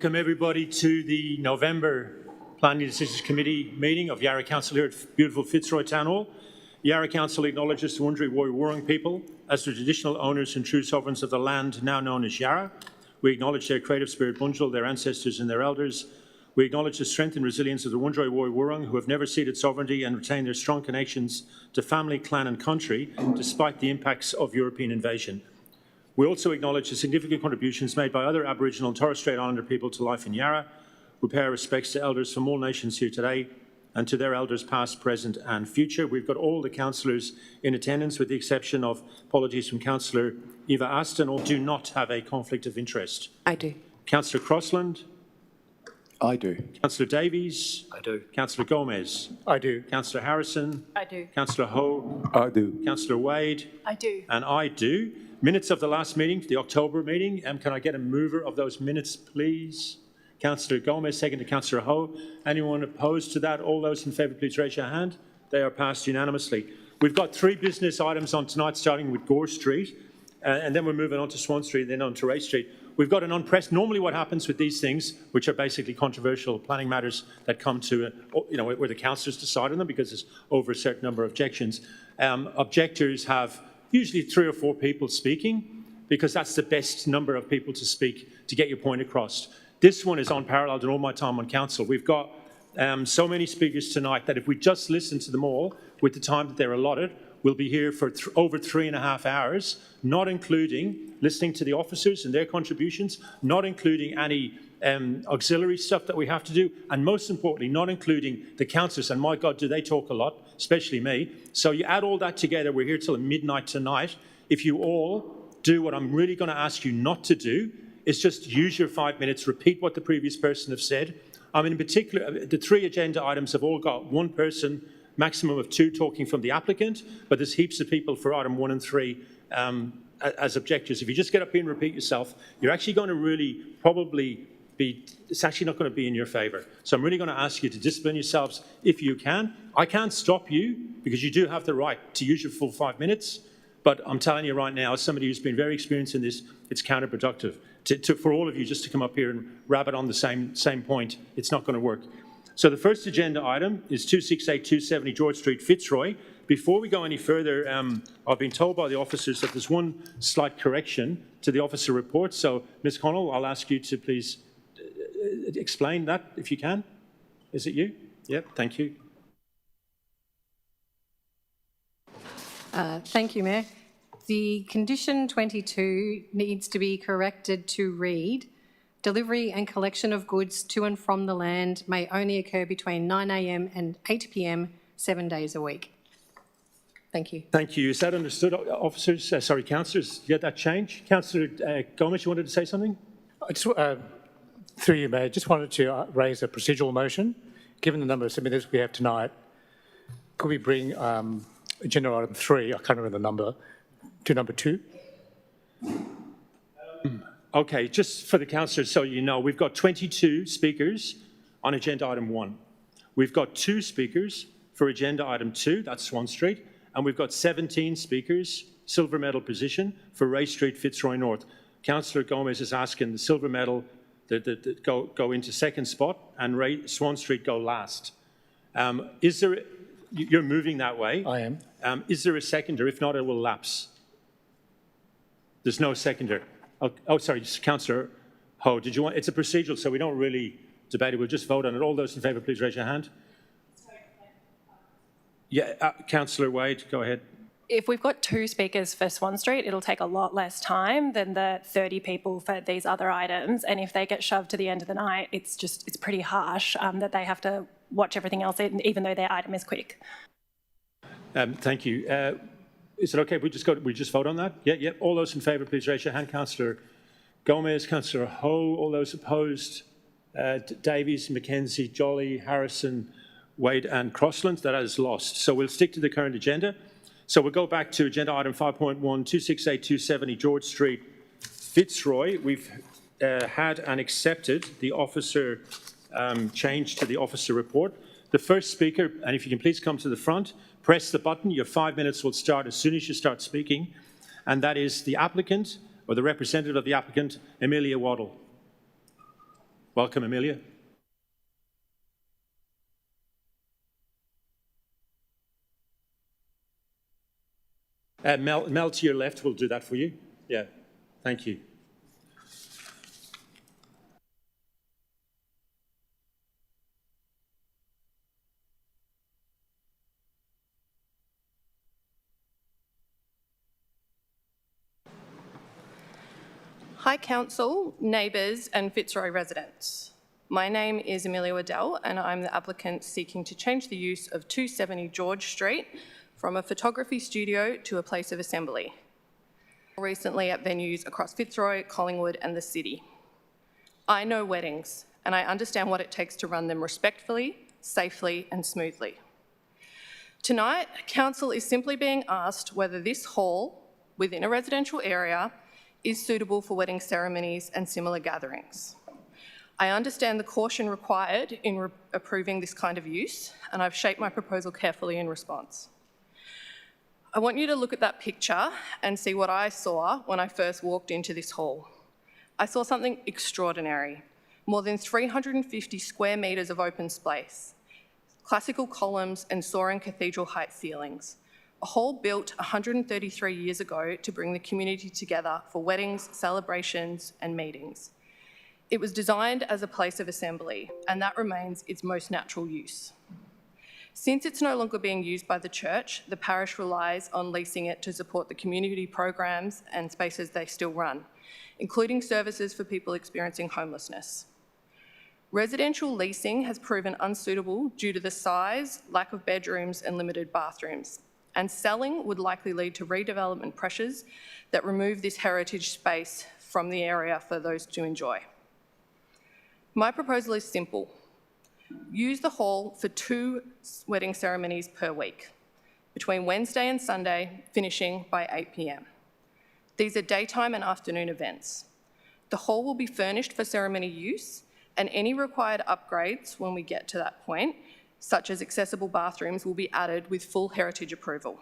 Welcome everybody to the November Planning Decisions Committee meeting of Yarra Council here at beautiful Fitzroy Town Hall. Yarra Council acknowledges the Wurundjeri Woi-wurrung people as the traditional owners and true sovereigns of the land now known as Yarra. We acknowledge their creative spirit Bunjil, their ancestors and their elders. We acknowledge the strength and resilience of the Wurundjeri Woi-wurrung who have never ceded sovereignty and retain their strong connections to family, clan and country despite the impacts of European invasion. We also acknowledge the significant contributions made by other Aboriginal and Torres Strait Islander people to life in Yarra. We pay our respects to elders from all nations here today and to their elders past, present and future. We've got all the councillors in attendance with the exception of apologies from Councillor Eva Aston. All do not have a conflict of interest. I do. Councillor Crossland? I do. Councillor Davies? I do. Councillor Gomez? I do. Councillor Harrison? I do. Councillor Ho? I do. Councillor Wade? I do. And I do. Minutes of the last meeting, the October meeting. Can I get a mover of those minutes, please? Councillor Gomez, second to Councillor Ho. Anyone opposed to that? All those in favour, please raise your hand. They are passed unanimously. We've got 3 business items on tonight, starting with Gore Street, and then we're moving on to Swan Street, then on to Ray Street. We've got an unprecedented. Normally, what happens with these things, which are basically controversial planning matters that come to, where the councillors decide on them because there's over a certain number of objections. Objectors have usually 3 or 4 people speaking because that's the best number of people to speak to get your point across. This one is unparalleled in all my time on council. We've got so many speakers tonight that if we just listen to them all with the time that they're allotted, we'll be here for over 3.5 hours, not including listening to the officers and their contributions, not including any auxiliary stuff that we have to do, and most importantly, not including the councillors. And my God, do they talk a lot, especially me. So you add all that together, we're here till midnight tonight. If you all do what I'm really going to ask you not to do, is just use your 5 minutes, repeat what the previous person have said. In particular, the 3 agenda items have all got 1 person, maximum of 2 talking from the applicant, but there's heaps of people for item 1 and 3 as objectors. If you just get up here and repeat yourself, you're actually going to really probably it's actually not going to be in your favour. So I'm really going to ask you to discipline yourselves if you can. I can't stop you because you do have the right to use your full 5 minutes, but I'm telling you right now, as somebody who's been very experienced in this, it's counterproductive. For all of you just to come up here and rabbit on the same point, it's not going to work. So the first agenda item is 268-270 George Street, Fitzroy. Before we go any further, I've been told by the officers that there's one slight correction to the officer report. So Ms. Connell, I'll ask you to please explain that if you can. Is it you? Yep, thank you. Thank you, Mayor. The condition 22 needs to be corrected to read, delivery and collection of goods to and from the land may only occur between 9 a.m. and 8 p.m. 7 days a week. Thank you. Thank you. Is that understood, officers? Councillors, you get that change? Councillor Gomez, you wanted to say something? Through you, Mayor, just wanted to raise a procedural motion. Given the number of submitters we have tonight, could we bring agenda item 3, I can't remember the number, to number 2? Okay, just for the councillors so you know, we've got 22 speakers on agenda item 1. We've got 2 speakers for agenda item 2, that's Swan Street, and we've got 17 speakers, silver medal position, for Ray Street, Fitzroy North. Councillor Gomez is asking the silver medal go into second spot and Swan Street go last. You're moving that way? I am. Is there a seconder? If not, it will lapse. There's no seconder. Oh, sorry, Councillor Ho, did you want? It's a procedural, so we don't really debate it. We'll just vote on it. All those in favour, please raise your hand. Yeah, Councillor Wade, go ahead. If we've got 2 speakers for Swan Street, it'll take a lot less time than the 30 people for these other items. And if they get shoved to the end of the night, it's pretty harsh that they have to watch everything else, even though their item is quick. Thank you. Is it okay if we just vote on that? Yeah. All those in favour, please raise your hand. Councillor Gomez, Councillor Ho, all those opposed. Davies, McKenzie, Jolly, Harrison, Wade and Crossland. That is lost. So we'll stick to the current agenda. So we'll go back to agenda item 5.1, 268-270 George Street, Fitzroy. We've had and accepted the officer change to the officer report. The first speaker, and if you can please come to the front, press the button. Your 5 minutes will start as soon as you start speaking. And that is the applicant, or the representative of the applicant, Amelia Waddle. Welcome, Amelia. Mel, to your left will do that for you. Yeah, thank you. Hi Council, neighbours and Fitzroy residents. My name is Amelia Waddell and I'm the applicant seeking to change the use of 270 George Street from a photography studio to a place of assembly. Recently at venues across Fitzroy, Collingwood and the city. I know weddings and I understand what it takes to run them respectfully, safely and smoothly. Tonight, Council is simply being asked whether this hall within a residential area is suitable for wedding ceremonies and similar gatherings. I understand the caution required in approving this kind of use, and I've shaped my proposal carefully in response. I want you to look at that picture and see what I saw when I first walked into this hall. I saw something extraordinary. More than 350 square metres of open space, classical columns and soaring cathedral height ceilings. A hall built 133 years ago to bring the community together for weddings, celebrations and meetings. It was designed as a place of assembly and that remains its most natural use. Since it's no longer being used by the church, the parish relies on leasing it to support the community programs and spaces they still run, including services for people experiencing homelessness. Residential leasing has proven unsuitable due to the size, lack of bedrooms and limited bathrooms. And selling would likely lead to redevelopment pressures that remove this heritage space from the area for those to enjoy. My proposal is simple. Use the hall for 2 wedding ceremonies per week, between Wednesday and Sunday, finishing by 8 p.m. These are daytime and afternoon events. The hall will be furnished for ceremony use and any required upgrades when we get to that point, such as accessible bathrooms, will be added with full heritage approval.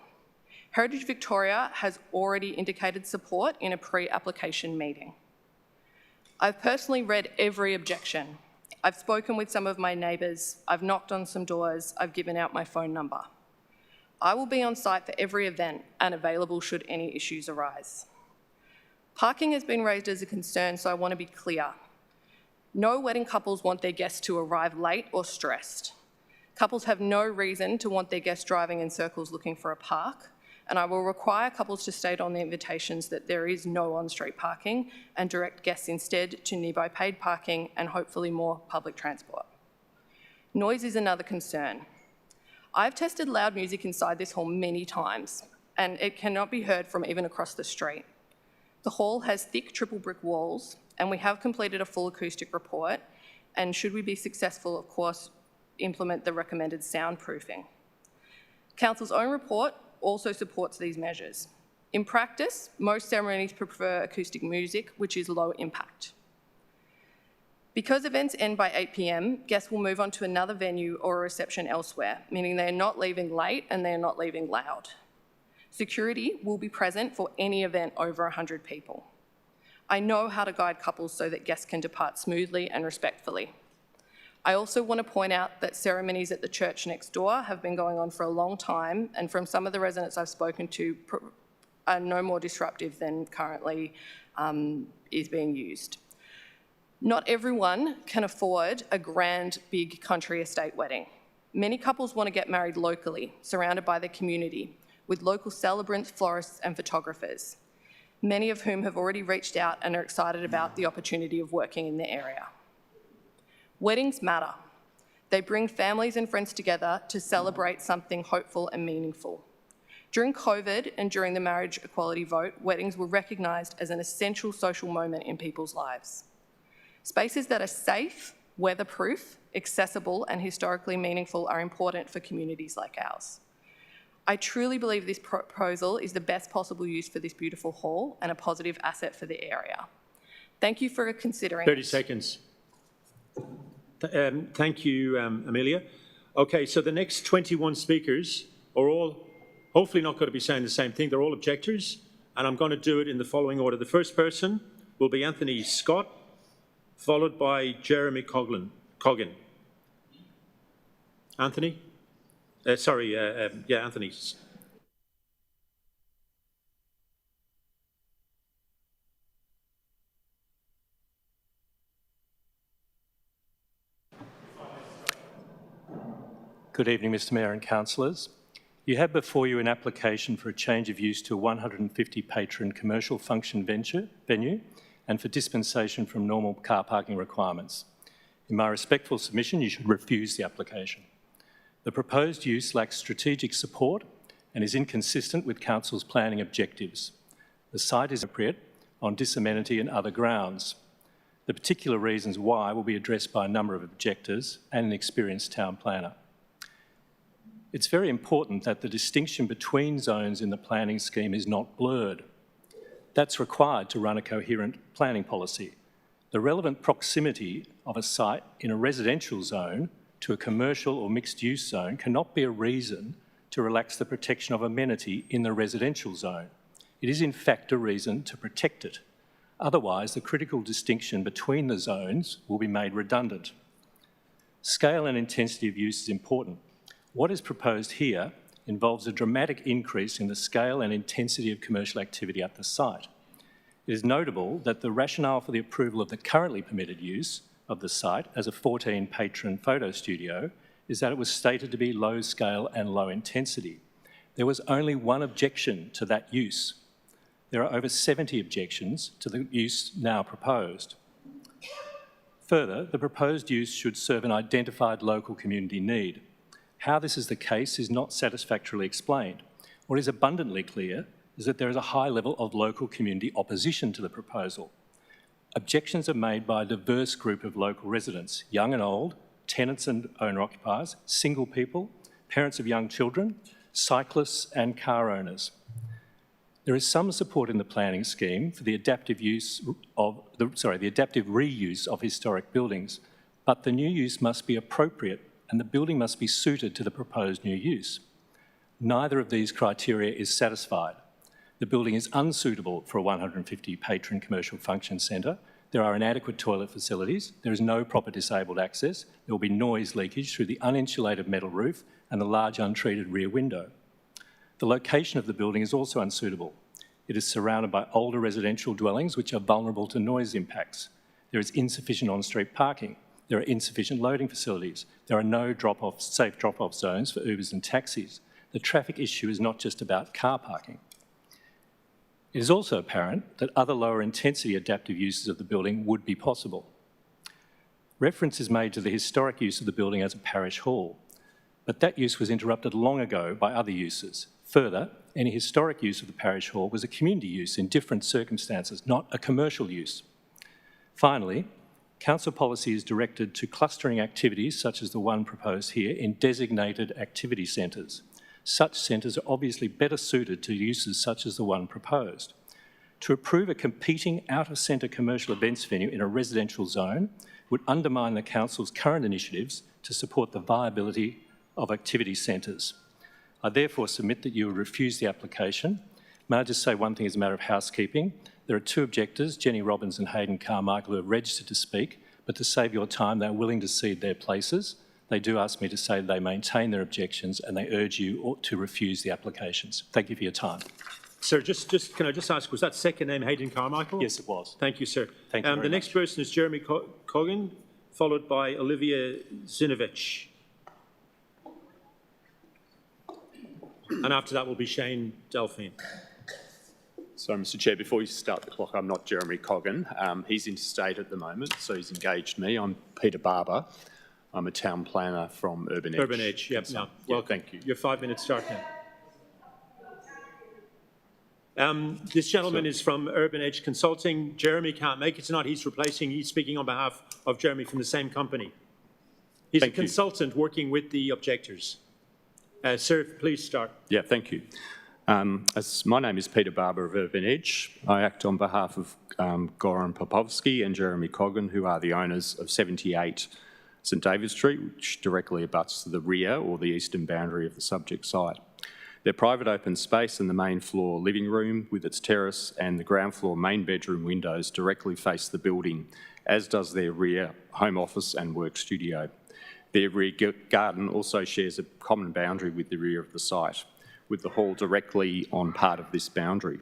Heritage Victoria has already indicated support in a pre-application meeting. I've personally read every objection. I've spoken with some of my neighbours, I've knocked on some doors, I've given out my phone number. I will be on site for every event and available should any issues arise. Parking has been raised as a concern, so I want to be clear. No wedding couples want their guests to arrive late or stressed. Couples have no reason to want their guests driving in circles looking for a park, and I will require couples to state on the invitations that there is no on-street parking and direct guests instead to nearby paid parking and hopefully more public transport. Noise is another concern. I've tested loud music inside this hall many times, and it cannot be heard from even across the street. The hall has thick triple brick walls, and we have completed a full acoustic report, and should we be successful, of course, implement the recommended soundproofing. Council's own report also supports these measures. In practice, most ceremonies prefer acoustic music, which is low impact. Because events end by 8 p.m, guests will move on to another venue or a reception elsewhere, meaning they are not leaving late and they are not leaving loud. Security will be present for any event over 100 people. I know how to guide couples so that guests can depart smoothly and respectfully. I also want to point out that ceremonies at the church next door have been going on for a long time, and from some of the residents I've spoken to, are no more disruptive than currently is being used. Not everyone can afford a grand, big country estate wedding. Many couples want to get married locally, surrounded by their community, with local celebrants, florists and photographers, many of whom have already reached out and are excited about the opportunity of working in the area. Weddings matter. They bring families and friends together to celebrate something hopeful and meaningful. During COVID and during the marriage equality vote, weddings were recognised as an essential social moment in people's lives. Spaces that are safe, weatherproof, accessible and historically meaningful are important for communities like ours. I truly believe this proposal is the best possible use for this beautiful hall and a positive asset for the area. Thank you for considering 30 seconds. Thank you, Amelia. Okay, so the next 21 speakers are all hopefully not going to be saying the same thing. They're all objectors, and I'm going to do it in the following order. The first person will be Anthony Scott. followed by Jeremy Coggin. Anthony? Anthony. Good evening, Mr Mayor and councillors. You have before you an application for a change of use to a 150 patron commercial function venue and for dispensation from normal car parking requirements. In my respectful submission, you should refuse the application. The proposed use lacks strategic support and is inconsistent with council's planning objectives. The site is appropriate on disamenity and other grounds. The particular reasons why will be addressed by a number of objectors and an experienced town planner. It's very important that the distinction between zones in the planning scheme is not blurred. That's required to run a coherent planning policy. The relevant proximity of a site in a residential zone to a commercial or mixed-use zone cannot be a reason to relax the protection of amenity in the residential zone. It is in fact a reason to protect it. Otherwise, the critical distinction between the zones will be made redundant. Scale and intensity of use is important. What is proposed here involves a dramatic increase in the scale and intensity of commercial activity at the site. It is notable that the rationale for the approval of the currently permitted use of the site as a 14-patron photo studio is that it was stated to be low scale and low intensity. There was only one objection to that use. There are over 70 objections to the use now proposed. Further, the proposed use should serve an identified local community need. How this is the case is not satisfactorily explained. What is abundantly clear is that there is a high level of local community opposition to the proposal. Objections are made by a diverse group of local residents, young and old, tenants and owner-occupiers, single people, parents of young children, cyclists and car owners. There is some support in the planning scheme for the adaptive reuse of historic buildings, but the new use must be appropriate and the building must be suited to the proposed new use. Neither of these criteria is satisfied. The building is unsuitable for a 150 patron commercial function centre. There are inadequate toilet facilities. There is no proper disabled access. There will be noise leakage through the uninsulated metal roof and the large untreated rear window. The location of the building is also unsuitable. It is surrounded by older residential dwellings which are vulnerable to noise impacts. There is insufficient on-street parking. There are insufficient loading facilities. There are no safe drop-off zones for Ubers and taxis. The traffic issue is not just about car parking. It is also apparent that other lower intensity adaptive uses of the building would be possible. Reference is made to the historic use of the building as a parish hall, but that use was interrupted long ago by other uses. Further, any historic use of the parish hall was a community use in different circumstances, not a commercial use. Finally, council policy is directed to clustering activities such as the one proposed here in designated activity centres. Such centres are obviously better suited to uses such as the one proposed. To approve a competing out-of-centre commercial events venue in a residential zone would undermine the council's current initiatives to support the viability of activity centres. I therefore submit that you would refuse the application. May I just say one thing as a matter of housekeeping? There are two objectors, Jenny Robbins and Hayden Carmichael, who have registered to speak, but to save your time, they're willing to cede their places. They do ask me to say they maintain their objections and they urge you to refuse the applications. Thank you for your time. Sir, can I just ask, was that second name Hayden Carmichael? Yes, it was. Thank you, sir. Thank you very The next much. person is Jeremy Coggin, followed by Olivia Zinovich. And after that will be Shane Delphine. So, Mr Chair, before you start the clock, I'm not Jeremy Coggin. He's interstate at the moment, so he's engaged me. I'm Peter Barber. I'm a town planner from Urban Edge. Urban Edge, yep. No. Well, thank you. Your 5 minutes start now. This gentleman is from Urban Edge Consulting. Jeremy can't make it tonight. He's speaking on behalf of Jeremy from the same company. He's a consultant working with the objectors. Sir, please start. Yeah, thank you. My name is Peter Barber of Urban Edge. I act on behalf of Goran Popovsky and Jeremy Coggin, who are the owners of 78 St David Street, which directly abuts to the rear or the eastern boundary of the subject site. Their private open space and the main floor living room with its terrace and the ground floor main bedroom windows directly face the building, as does their rear home office and work studio. Their rear garden also shares a common boundary with the rear of the site, with the hall directly on part of this boundary.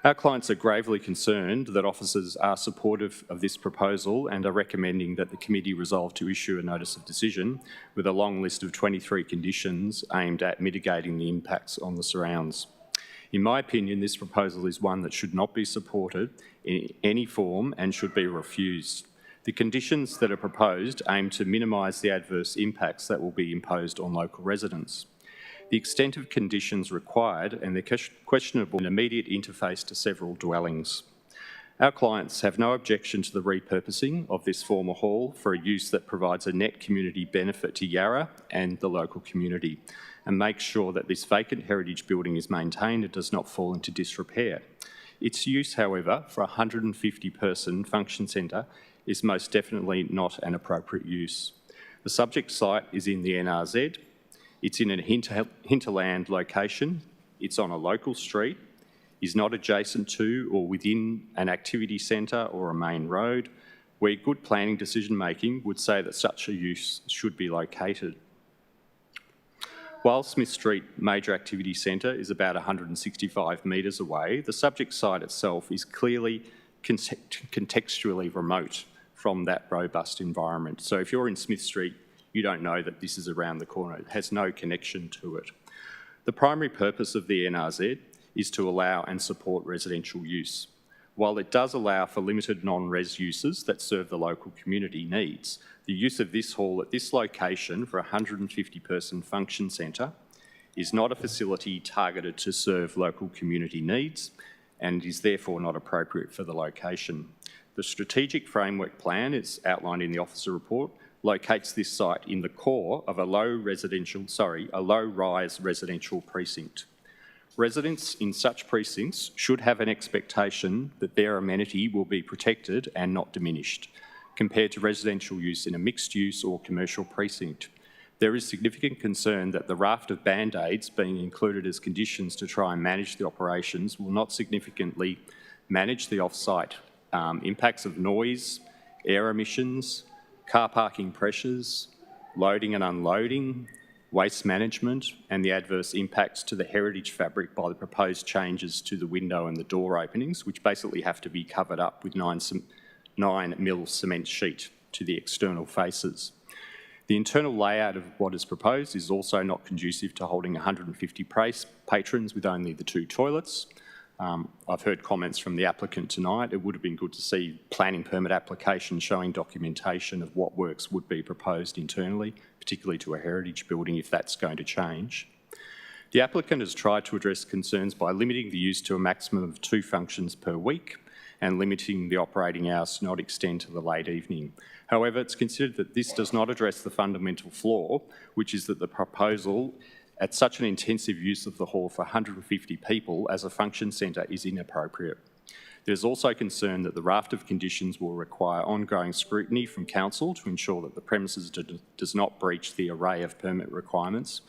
Our clients are gravely concerned that officers are supportive of this proposal and are recommending that the committee resolve to issue a notice of decision with a long list of 23 conditions aimed at mitigating the impacts on the surrounds. In my opinion, this proposal is one that should not be supported in any form and should be refused. The conditions that are proposed aim to minimise the adverse impacts that will be imposed on local residents. The extent of conditions required and their questionable and immediate interface to several dwellings. Our clients have no objection to the repurposing of this former hall for a use that provides a net community benefit to Yarra and the local community, and makes sure that this vacant heritage building is maintained and does not fall into disrepair. Its use, however, for a 150-person function centre is most definitely not an appropriate use. The subject site is in the NRZ. It's in a hinterland location, it's on a local street, is not adjacent to or within an activity centre or a main road, where good planning decision-making would say that such a use should be located. While Smith Street Major Activity Centre is about 165 metres away, the subject site itself is clearly contextually remote from that robust environment. So if you're in Smith Street, you don't know that this is around the corner. It has no connection to it. The primary purpose of the NRZ is to allow and support residential use. While it does allow for limited non-res uses that serve the local community needs, the use of this hall at this location for a 150-person function centre is not a facility targeted to serve local community needs and is therefore not appropriate for the location. The strategic framework plan, is outlined in the officer report, locates this site in the core of a low-rise residential precinct. Residents in such precincts should have an expectation that their amenity will be protected and not diminished, compared to residential use in a mixed-use or commercial precinct. There is significant concern that the raft of band-aids being included as conditions to try and manage the operations will not significantly manage the off-site impacts of noise, air emissions, car parking pressures, loading and unloading, waste management, and the adverse impacts to the heritage fabric by the proposed changes to the window and the door openings, which basically have to be covered up with 9mm cement sheet to the external faces. The internal layout of what is proposed is also not conducive to holding 150 patrons with only the 2 toilets. I've heard comments from the applicant tonight. It would have been good to see planning permit application showing documentation of what works would be proposed internally, particularly to a heritage building if that's going to change. The applicant has tried to address concerns by limiting the use to a maximum of 2 functions per week and limiting the operating hours to not extend to the late evening. However, it's considered that this does not address the fundamental flaw, which is that the proposal at such an intensive use of the hall for 150 people as a function centre is inappropriate. There's also concern that the raft of conditions will require ongoing scrutiny from council to ensure that the premises does not breach the array of permit requirements.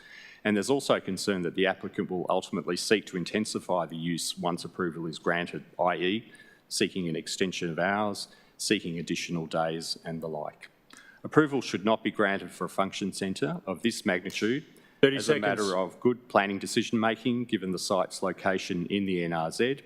And there's also concern that the applicant will ultimately seek to intensify the use once approval is granted, i.e. seeking an extension of hours, seeking additional days and the like. Approval should not be granted for a function centre of this magnitude as a matter of good planning decision-making, given the site's location in the NRZ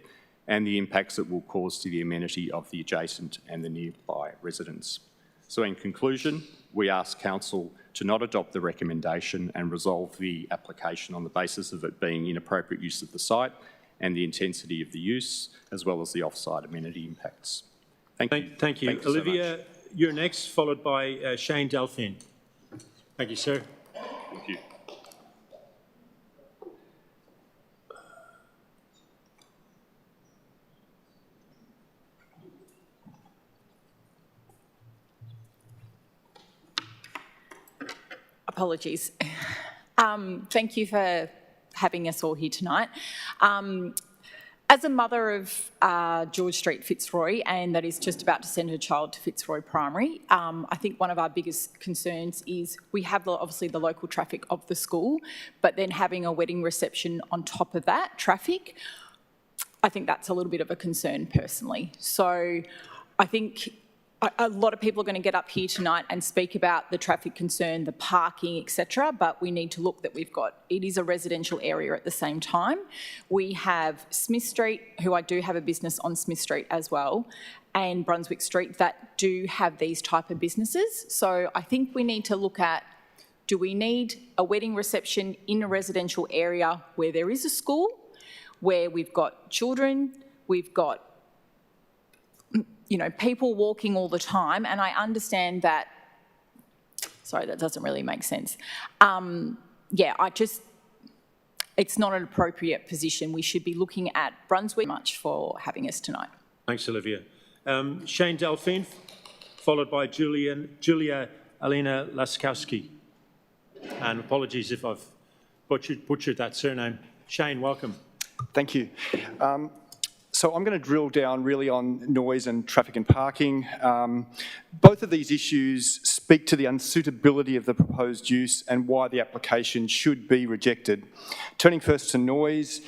and the impacts it will cause to the amenity of the adjacent and the nearby residents. So in conclusion, we ask Council to not adopt the recommendation and resolve the application on the basis of it being inappropriate use of the site and the intensity of the use, as well as the off-site amenity impacts. Thank you. Thank you. Olivia, so you're next, followed by Shane Delphin. Thank you, sir. Thank you. Apologies. Thank you for having us all here tonight. As a mother of George Street, Fitzroy, and that is just about to send her child to Fitzroy Primary, I think one of our biggest concerns is we have obviously the local traffic of the school, but then having a wedding reception on top of that traffic, I think that's a little bit of a concern personally. So I think a lot of people are going to get up here tonight and speak about the traffic concern, the parking, etc. But we need to look that it is a residential area at the same time. We have Smith Street, who I do have a business on Smith Street as well, and Brunswick Street that do have these type of businesses. So I think we need to look at, do we need a wedding reception in a residential area where there is a school, where we've got children, we've got people walking all the time, and I understand that, sorry, that doesn't really make sense. It's not an appropriate position. We should be looking at Brunswick. Much for having us tonight. Thanks, Olivia. Shane Delphine, followed by Julia Alina Laskowski. And apologies if I've butchered that surname. Shane, welcome. Thank you. So I'm going to drill down really on noise and traffic and parking. Both of these issues speak to the unsuitability of the proposed use and why the application should be rejected. Turning first to noise,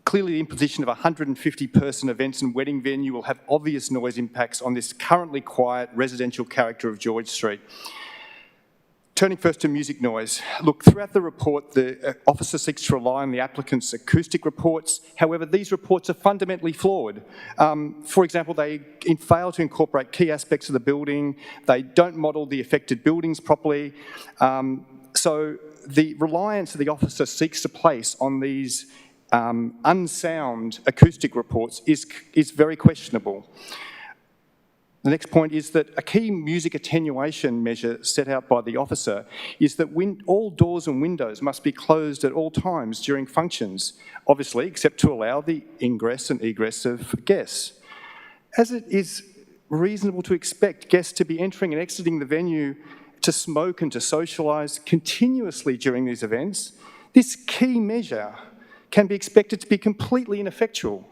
clearly the imposition of 150-person events and wedding venue will have obvious noise impacts on this currently quiet residential character of George Street. Turning first to music noise. Look, throughout the report, the officer seeks to rely on the applicant's acoustic reports. However, these reports are fundamentally flawed. For example, they fail to incorporate key aspects of the building. They don't model the affected buildings properly. So the reliance that the officer seeks to place on these unsound acoustic reports is very questionable. The next point is that a key music attenuation measure set out by the officer is that all doors and windows must be closed at all times during functions, obviously, except to allow the ingress and egress of guests. As it is reasonable to expect guests to be entering and exiting the venue to smoke and to socialise continuously during these events, this key measure can be expected to be completely ineffectual.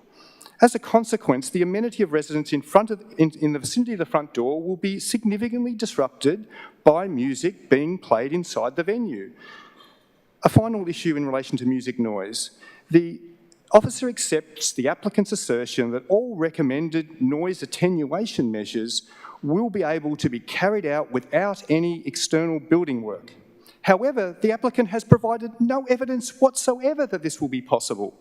As a consequence, the amenity of residents in the vicinity of the front door will be significantly disrupted by music being played inside the venue. A final issue in relation to music noise. The officer accepts the applicant's assertion that all recommended noise attenuation measures will be able to be carried out without any external building work. However, the applicant has provided no evidence whatsoever that this will be possible.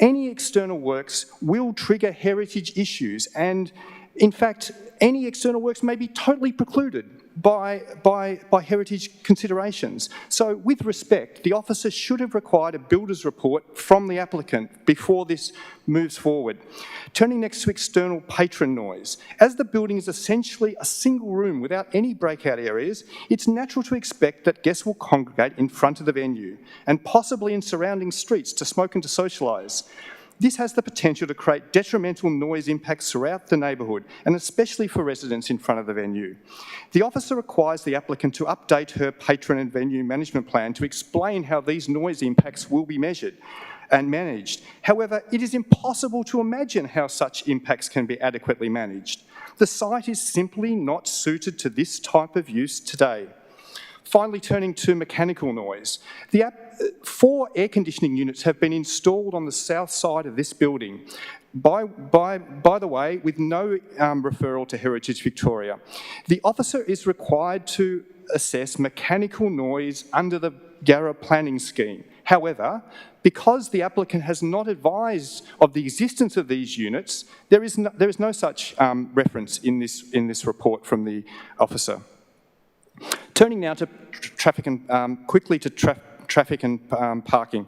Any external works will trigger heritage issues, and in fact, any external works may be totally precluded by heritage considerations. So with respect, the officer should have required a builder's report from the applicant before this moves forward. Turning next to external patron noise. As the building is essentially a single room without any breakout areas, it's natural to expect that guests will congregate in front of the venue and possibly in surrounding streets to smoke and to socialise. This has the potential to create detrimental noise impacts throughout the neighbourhood, and especially for residents in front of the venue. The officer requires the applicant to update her patron and venue management plan to explain how these noise impacts will be measured and managed. However, it is impossible to imagine how such impacts can be adequately managed. The site is simply not suited to this type of use today. Finally, turning to mechanical noise. 4 air conditioning units have been installed on the south side of this building, by the way, with no referral to Heritage Victoria. The officer is required to assess mechanical noise under the Yarra planning scheme. However, because the applicant has not advised of the existence of these units, there is no such reference in this report from the officer. Turning now to traffic and quickly to traffic and parking.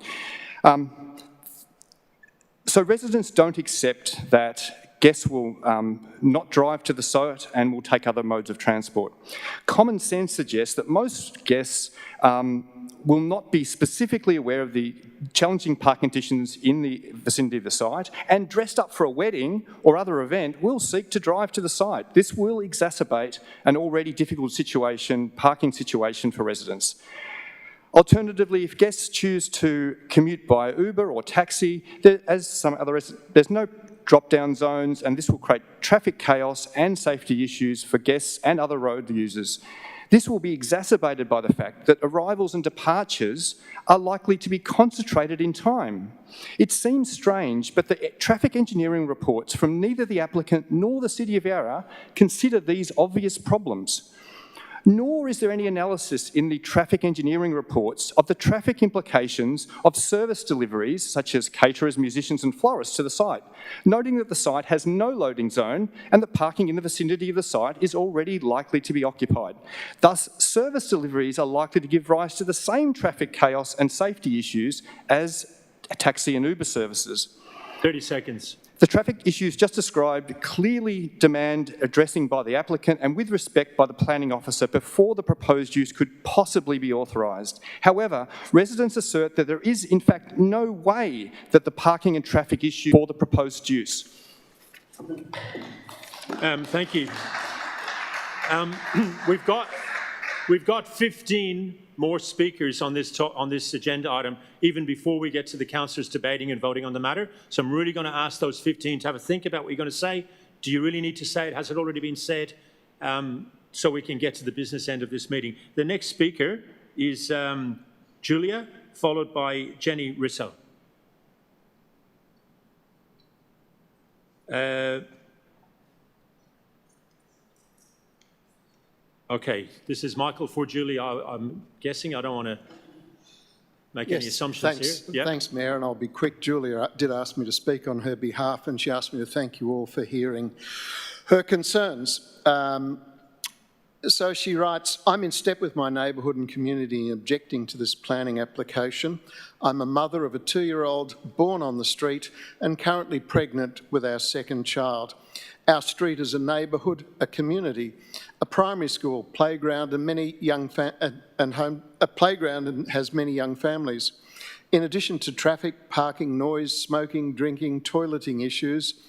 So residents don't accept that guests will not drive to the site and will take other modes of transport. Common sense suggests that most guests will not be specifically aware of the challenging parking conditions in the vicinity of the site, and dressed up for a wedding or other event will seek to drive to the site. This will exacerbate an already difficult parking situation for residents. Alternatively, if guests choose to commute by Uber or taxi, there's no drop-down zones, and this will create traffic chaos and safety issues for guests and other road users. This will be exacerbated by the fact that arrivals and departures are likely to be concentrated in time. It seems strange, but the traffic engineering reports from neither the applicant nor the City of Yarra consider these obvious problems. Nor is there any analysis in the traffic engineering reports of the traffic implications of service deliveries, such as caterers, musicians and florists to the site, noting that the site has no loading zone and the parking in the vicinity of the site is already likely to be occupied. Thus, service deliveries are likely to give rise to the same traffic chaos and safety issues as taxi and Uber services. 30 seconds. The traffic issues just described clearly demand addressing by the applicant and with respect by the planning officer before the proposed use could possibly be authorised. However, residents assert that there is in fact no way that the parking and traffic issue for the proposed use. Thank you. We've got 15 more speakers on this agenda item, even before we get to the councillors debating and voting on the matter. So I'm really going to ask those 15 to have a think about what you're going to say. Do you really need to say it? Has it already been said? So we can get to the business end of this meeting. The next speaker is Julia, followed by Jenny Risso. Okay, this is Michael for Julie. I'm guessing. I don't want to make any assumptions here. Yep. Thanks, Mayor, and I'll be quick. Julia did ask me to speak on her behalf, and she asked me to thank you all for hearing her concerns. So she writes, I'm in step with my neighbourhood and community in objecting to this planning application. I'm a mother of a 2-year-old born on the street and currently pregnant with our second child. Our street is a neighbourhood, a community, a primary school, playground, and many young a playground and has many young families. In addition to traffic, parking, noise, smoking, drinking, toileting issues,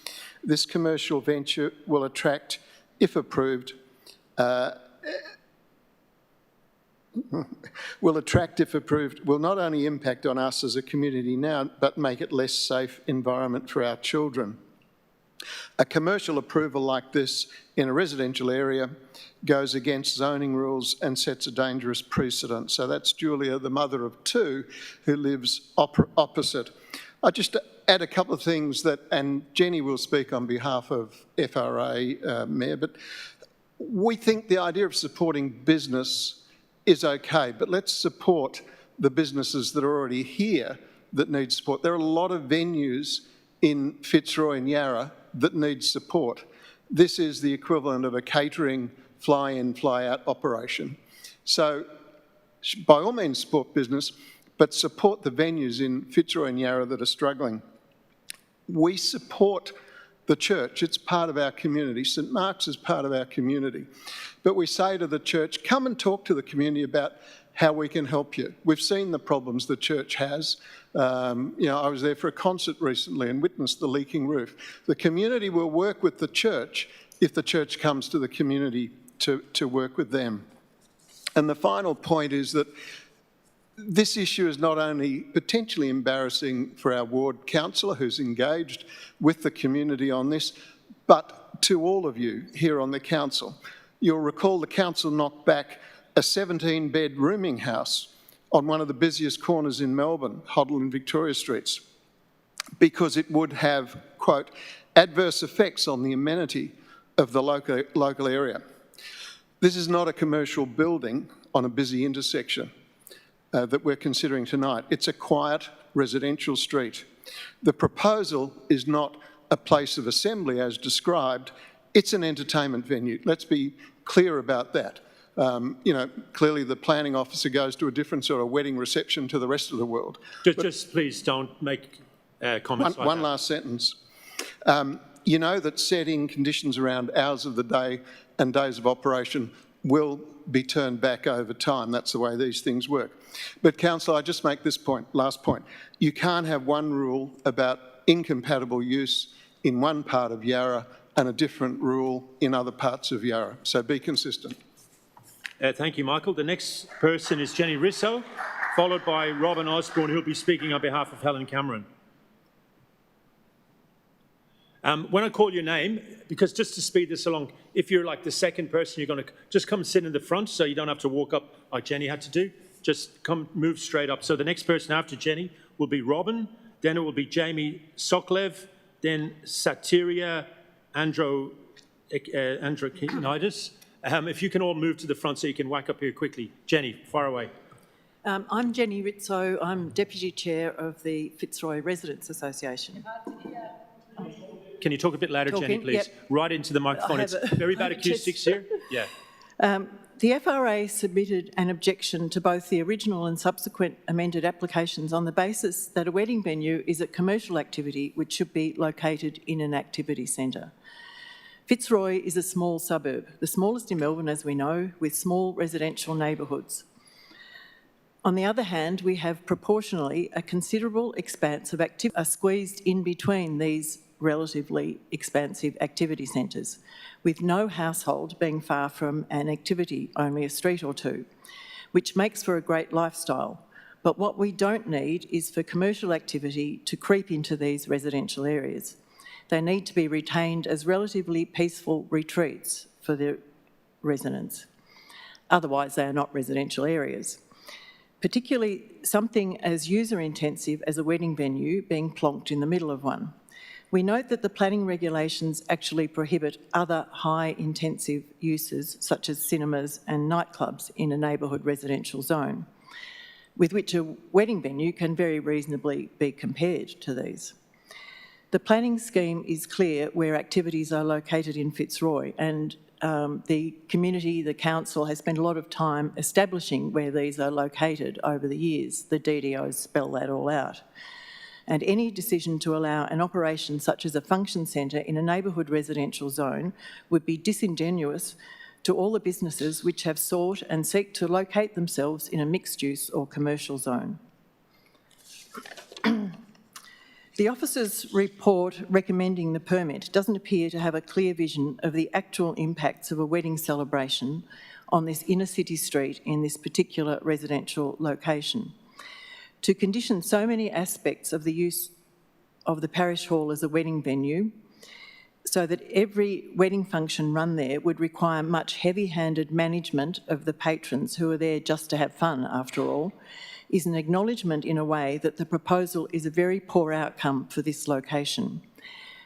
this commercial venture will attract, if approved, will not only impact on us as a community now, but make it less safe environment for our children. A commercial approval like this in a residential area goes against zoning rules and sets a dangerous precedent. So that's Julia, the mother of 2, who lives opposite. I just add a couple of things that, and Jenny will speak on behalf of FRA, Mayor, but we think the idea of supporting business is okay, but let's support the businesses that are already here that need support. There are a lot of venues in Fitzroy and Yarra that need support. This is the equivalent of a catering fly-in, fly-out operation. So by all means support business, but support the venues in Fitzroy and Yarra that are struggling. We support the church, it's part of our community. St Mark's is part of our community. But we say to the church, come and talk to the community about how we can help you. We've seen the problems the church has. I was there for a concert recently and witnessed the leaking roof. The community will work with the church if the church comes to the community to work with them. And the final point is that this issue is not only potentially embarrassing for our ward councillor who's engaged with the community on this, but to all of you here on the council. You'll recall the council knocked back a 17-bed rooming house on one of the busiest corners in Melbourne, Hoddle and Victoria Streets, because it would have, quote, adverse effects on the amenity of the local area. This is not a commercial building on a busy intersection that we're considering tonight. It's a quiet residential street. The proposal is not a place of assembly as described, it's an entertainment venue. Let's be clear about that. Clearly the planning officer goes to a different sort of wedding reception to the rest of the world. Just please don't make comments like that. One last sentence. You know that setting conditions around hours of the day and days of operation will be turned back over time. That's the way these things work. But Councillor, I just make this point, last point. You can't have one rule about incompatible use in one part of Yarra and a different rule in other parts of Yarra. So be consistent. Thank you, Michael. The next person is Jenny Risso, followed by Robin Osborne, who'll be speaking on behalf of Helen Cameron. When I call your name, because just to speed this along, if you're like the second person, you're going to just come sit in the front so you don't have to walk up like Jenny had to do. Just come, move straight up. So the next person after Jenny will be Robin, then it will be Jamie Soklev, then Satiria Androkinitis. If you can all move to the front so you can whack up here quickly. Jenny, far away. I'm Jenny Rizzo. I'm Deputy Chair of the Fitzroy Residents Association. Can you talk a bit louder, Jenny, please? Yep. Right into the microphone. It's very bad acoustics here. Yeah. The FRA submitted an objection to both the original and subsequent amended applications on the basis that a wedding venue is a commercial activity which should be located in an activity centre. Fitzroy is a small suburb, the smallest in Melbourne, as we know, with small residential neighbourhoods. On the other hand, we have proportionally a considerable expanse of activity are squeezed in between these relatively expansive activity centres, with no household being far from an activity, only a street or two, which makes for a great lifestyle. But what we don't need is for commercial activity to creep into these residential areas. They need to be retained as relatively peaceful retreats for the residents. Otherwise, they are not residential areas. Particularly something as user-intensive as a wedding venue being plonked in the middle of one. We note that the planning regulations actually prohibit other high-intensive uses such as cinemas and nightclubs in a neighbourhood residential zone, with which a wedding venue can very reasonably be compared to these. The planning scheme is clear where activities are located in Fitzroy, and the community, the council, has spent a lot of time establishing where these are located over the years. The DDOs spell that all out. And any decision to allow an operation such as a function centre in a neighbourhood residential zone would be disingenuous to all the businesses which have sought and seek to locate themselves in a mixed-use or commercial zone. The officer's report recommending the permit doesn't appear to have a clear vision of the actual impacts of a wedding celebration on this inner city street in this particular residential location. To condition so many aspects of the use of the parish hall as a wedding venue so that every wedding function run there would require much heavy-handed management of the patrons who are there just to have fun, after all, is an acknowledgement in a way that the proposal is a very poor outcome for this location.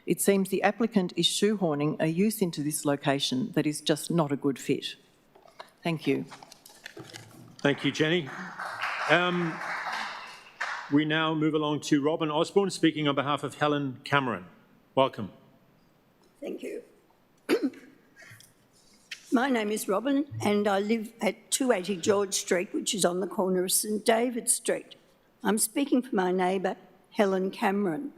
It seems the applicant is shoehorning a use into this location that is just not a good fit. Thank you. Thank you, Jenny. We now move along to Robin Osborne, speaking on behalf of Helen Cameron. Welcome. Thank you. My name is Robin and I live at 280 George Street, which is on the corner of St David Street. I'm speaking for my neighbour, Helen Cameron.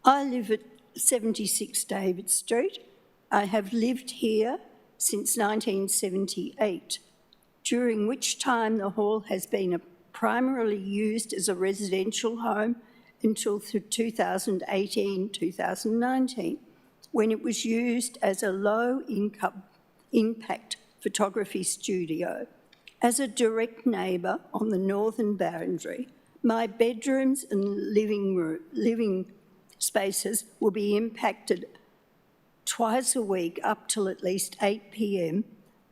I live at 76 David Street. I have lived here since 1978, during which time the hall has been primarily used as a residential home until 2018-2019, when it was used as a low-income impact photography studio. As a direct neighbour on the northern boundary, my bedrooms and living spaces will be impacted twice a week up till at least 8 p.m.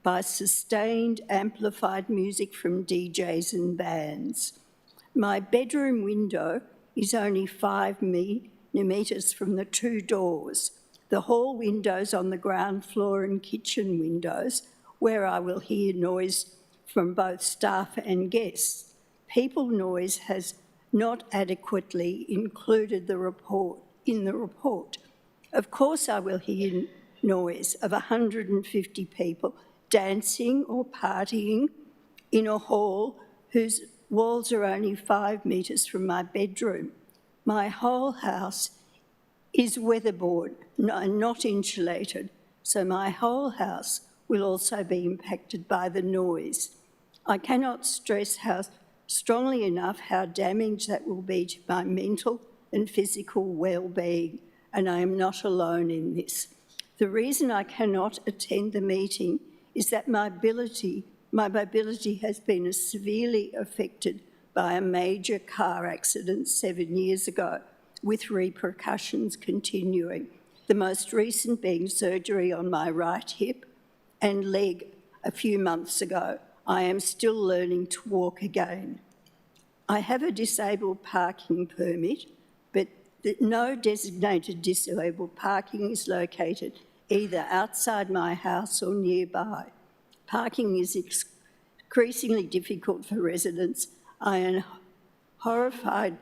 by sustained amplified music from DJs and bands. My bedroom window is only 5 millimetres from the two doors. The hall windows on the ground floor and kitchen windows, where I will hear noise from both staff and guests. People noise has not adequately included in the report. Of course I will hear noise of 150 people dancing or partying in a hall whose walls are only 5 metres from my bedroom. My whole house is weatherboard and not insulated, so my whole house will also be impacted by the noise. I cannot stress strongly enough how damaged that will be to my mental and physical well-being, and I am not alone in this. The reason I cannot attend the meeting is that my mobility has been severely affected by a major car accident 7 years ago, with repercussions continuing, the most recent being surgery on my right hip and leg a few months ago. I am still learning to walk again. I have a disabled parking permit, but no designated disabled parking is located either outside my house or nearby. Parking is increasingly difficult for residents. I am horrified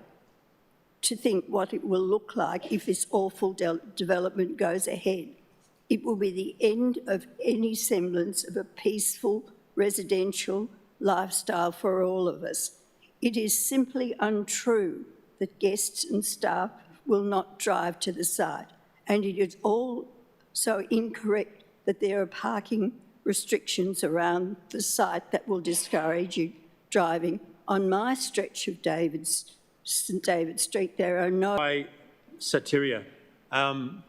to think what it will look like if this awful development goes ahead. It will be the end of any semblance of a peaceful residential lifestyle for all of us. It is simply untrue that guests and staff will not drive to the site, and it is also incorrect that there are parking restrictions around the site that will discourage you driving. On my stretch of St David Street, there are no... By Satiria,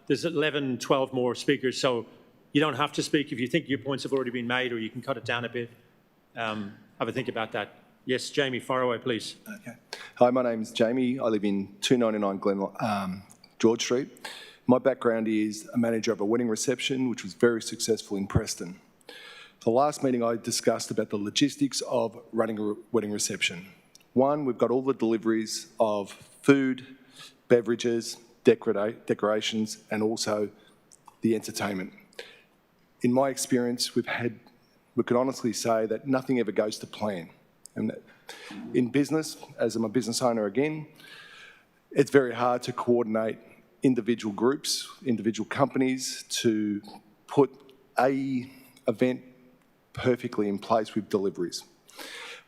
there's 11, 12 more speakers, so you don't have to speak if you think your points have already been made, or you can cut it down a bit. Have a think about that. Yes, Jamie, far away, please. Okay. Hi, my name's Jamie. I live in 299 George Street. My background is a manager of a wedding reception, which was very successful in Preston. The last meeting I discussed about the logistics of running a wedding reception. One, we've got all the deliveries of food, beverages, decorations, and also the entertainment. In my experience, we can honestly say that nothing ever goes to plan. And in business, as I'm a business owner again, it's very hard to coordinate individual groups, individual companies to put an event perfectly in place with deliveries.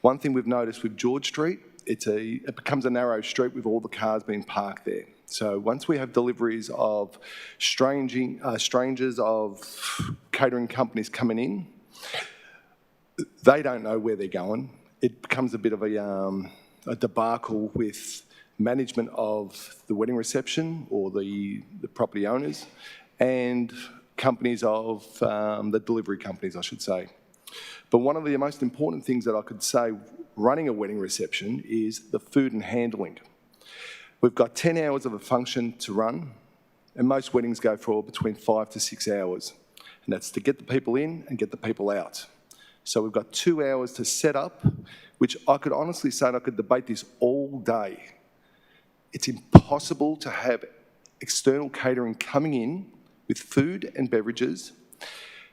One thing we've noticed with George Street, it becomes a narrow street with all the cars being parked there. So once we have deliveries of strangers of catering companies coming in, they don't know where they're going. It becomes a bit of a debacle with management of the wedding reception or the property owners and companies of the delivery companies, I should say. But one of the most important things that I could say running a wedding reception is the food and handling. We've got 10 hours of a function to run, and most weddings go for between 5 to 6 hours. And that's to get the people in and get the people out. So we've got 2 hours to set up, which I could honestly say, and I could debate this all day. It's impossible to have external catering coming in with food and beverages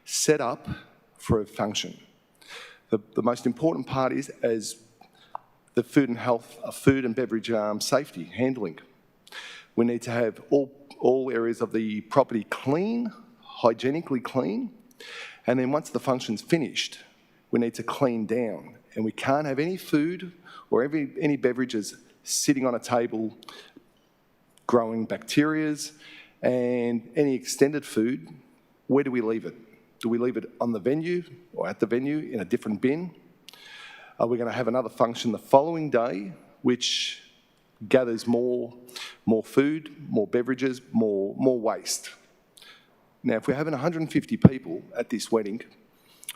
set up for a function. The most important part is as the food and health, food and beverage safety, handling. We need to have all areas of the property clean, hygienically clean, and then once the function's finished, we need to clean down. And we can't have any food or any beverages sitting on a table growing bacterias, and any extended food, where do we leave it? Do we leave it on the venue or at the venue in a different bin? Are we going to have another function the following day which gathers more food, more beverages, more waste? Now, if we're having 150 people at this wedding,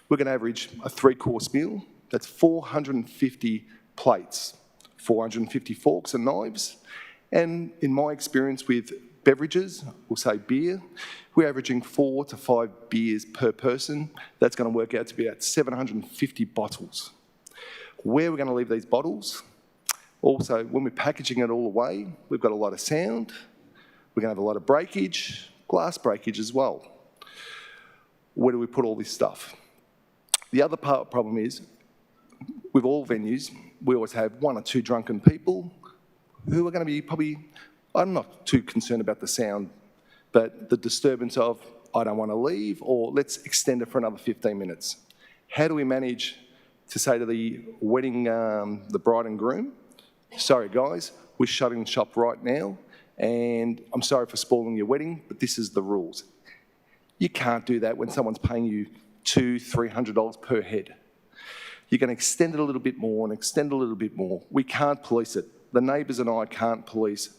we're going to average a 3-course meal. That's 450 plates, 450 forks and knives. And in my experience with beverages, we'll say beer, we're averaging 4 to 5 beers per person. That's going to work out to be about 750 bottles. Where are we going to leave these bottles? Also, when we're packaging it all away, we've got a lot of sound, we're going to have a lot of breakage, glass breakage as well. Where do we put all this stuff? The other problem is, with all venues, we always have 1 or 2 drunken people who are going to be probably, I'm not too concerned about the sound, but the disturbance of, I don't want to leave, or let's extend it for another 15 minutes. How do we manage to say to the wedding, the bride and groom, sorry guys, we're shutting shop right now, and I'm sorry for spoiling your wedding, but this is the rules. You can't do that when someone's paying you $200, $300 per head. You're going to extend it a little bit more and extend a little bit more. We can't police it. The neighbours and I can't police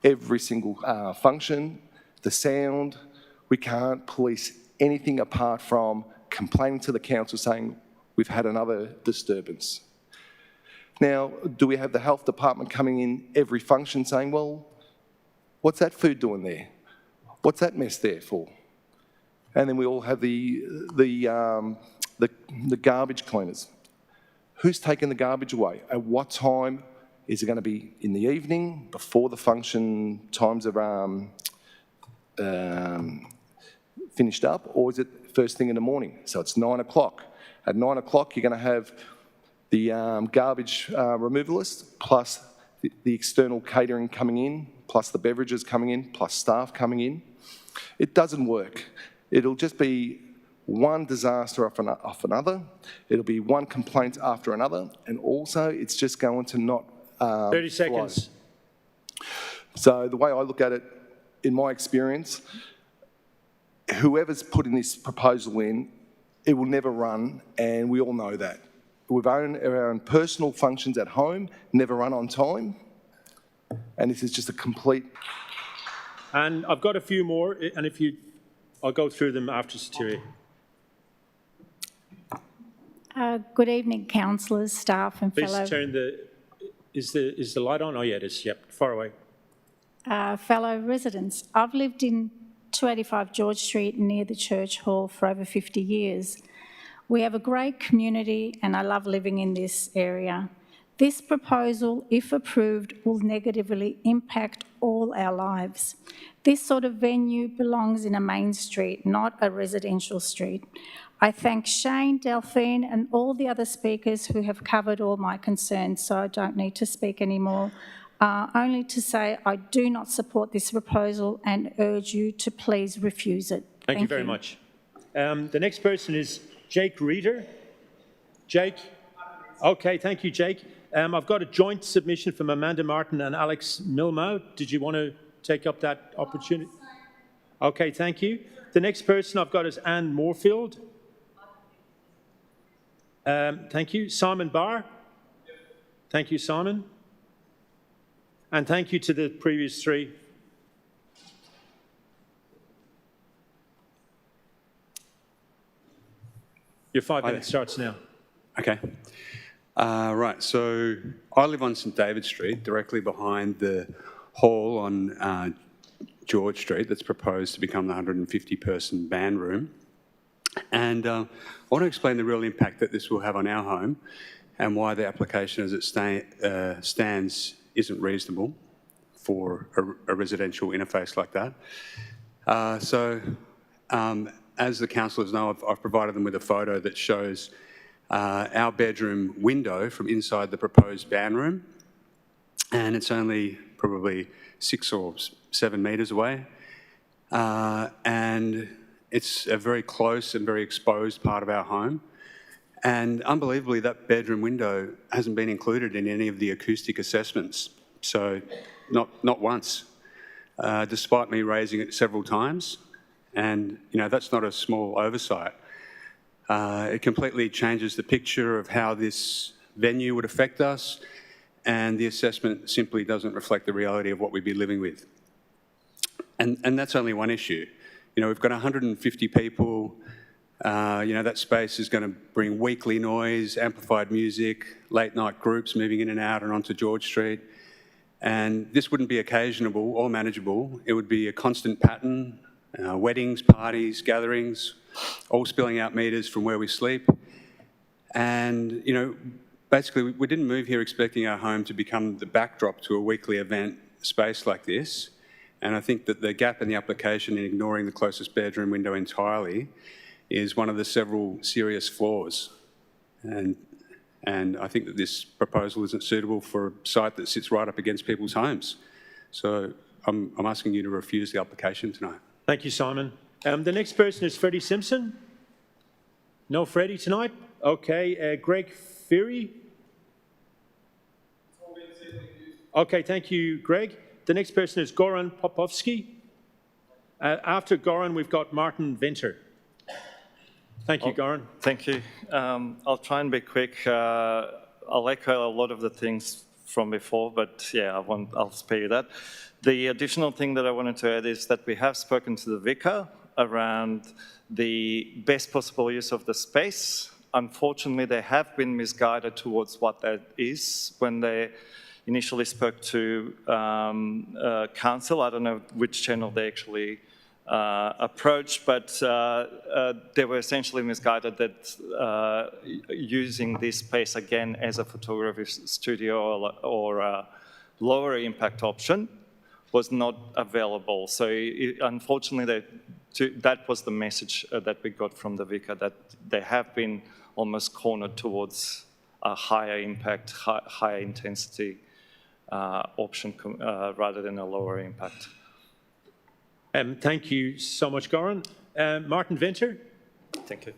every single function, the sound. We can't police anything apart from complaining to the council saying we've had another disturbance. Now, do we have the health department coming in every function saying, well, what's that food doing there? What's that mess there for? And then we all have the garbage cleaners. Who's taking the garbage away? At what time? Is it going to be in the evening, before the function times are finished up, or is it first thing in the morning? So it's 9 o'clock. At 9 o'clock, you're going to have the garbage removalist, plus the external catering coming in, plus the beverages coming in, plus staff coming in. It doesn't work. It'll just be one disaster off another. It'll be one complaint after another, and also it's just going to not 30 seconds. flow. So the way I look at it, in my experience, whoever's putting this proposal in, it will never run, and we all know that. We've owned our own personal functions at home, never run on time, and this is just a complete... And I've got a few more, and I'll go through them after Satiri. Good evening, councillors, staff and Please fellow... turn is the light on? Oh, yeah, it is. Yep, far away. Fellow residents. I've lived in 285 George Street near the Church Hall for over 50 years. We have a great community and I love living in this area. This proposal, if approved, will negatively impact all our lives. This sort of venue belongs in a main street, not a residential street. I thank Shane, Delphine and all the other speakers who have covered all my concerns, so I don't need to speak anymore. Only to say I do not support this proposal and urge you to please refuse it. Thank you very much. The next person is Jake Reeder. Jake? Okay, thank you, Jake. I've got a joint submission from Amanda Martin and Alex Milmau. Did you want to take up that opportunity? Okay, thank you. The next person I've got is Anne Moorfield. Thank you. Simon Barr. Thank you, Simon. And thank you to the previous three. Your 5 minutes starts now. Okay. Right, so I live on St David Street, directly behind the hall on George Street that's proposed to become the 150-person band room. And I want to explain the real impact that this will have on our home and why the application as it stands isn't reasonable for a residential interface like that. As the councillors know, I've provided them with a photo that shows our bedroom window from inside the proposed band room, and it's only probably 6 or 7 metres away. And it's a very close and very exposed part of our home. And unbelievably, that bedroom window hasn't been included in any of the acoustic assessments. So not once, despite me raising it several times. And, you know, that's not a small oversight. It completely changes the picture of how this venue would affect us, and the assessment simply doesn't reflect the reality of what we'd be living with. And that's only one issue. You know, we've got 150 people. You know, that space is going to bring weekly noise, amplified music, late-night groups moving in and out and onto George Street. And this wouldn't be occasionable or manageable. It would be a constant pattern, weddings, parties, gatherings, all spilling out metres from where we sleep. And, you know, basically we didn't move here expecting our home to become the backdrop to a weekly event space like this. And I think that the gap in the application in ignoring the closest bedroom window entirely is one of the several serious flaws. And I think that this proposal isn't suitable for a site that sits right up against people's homes. So I'm asking you to refuse the application tonight. Thank you, Simon. The next person is Freddie Simpson. No Freddie tonight? Okay, Greg Feary. Okay, thank you, Greg. The next person is Goran Popovsky. After Goran, we've got Martin Venter. Thank you, Goran. Thank you. I'll try and be quick. I'll echo a lot of the things from before, but yeah, I'll spare you that. The additional thing that I wanted to add is that we have spoken to the vicar around the best possible use of the space. unfortunately they have been misguided towards what that is when they initially spoke to council. I don't know which channel they actually approached, but they were essentially misguided that using this space again as a photography studio or a lower impact option was not available. So unfortunately, that was the message that we got from the vicar, that they have been almost cornered towards a higher impact, higher intensity option rather than a lower impact. Thank you so much, Goran. Martin Venter. Thank you.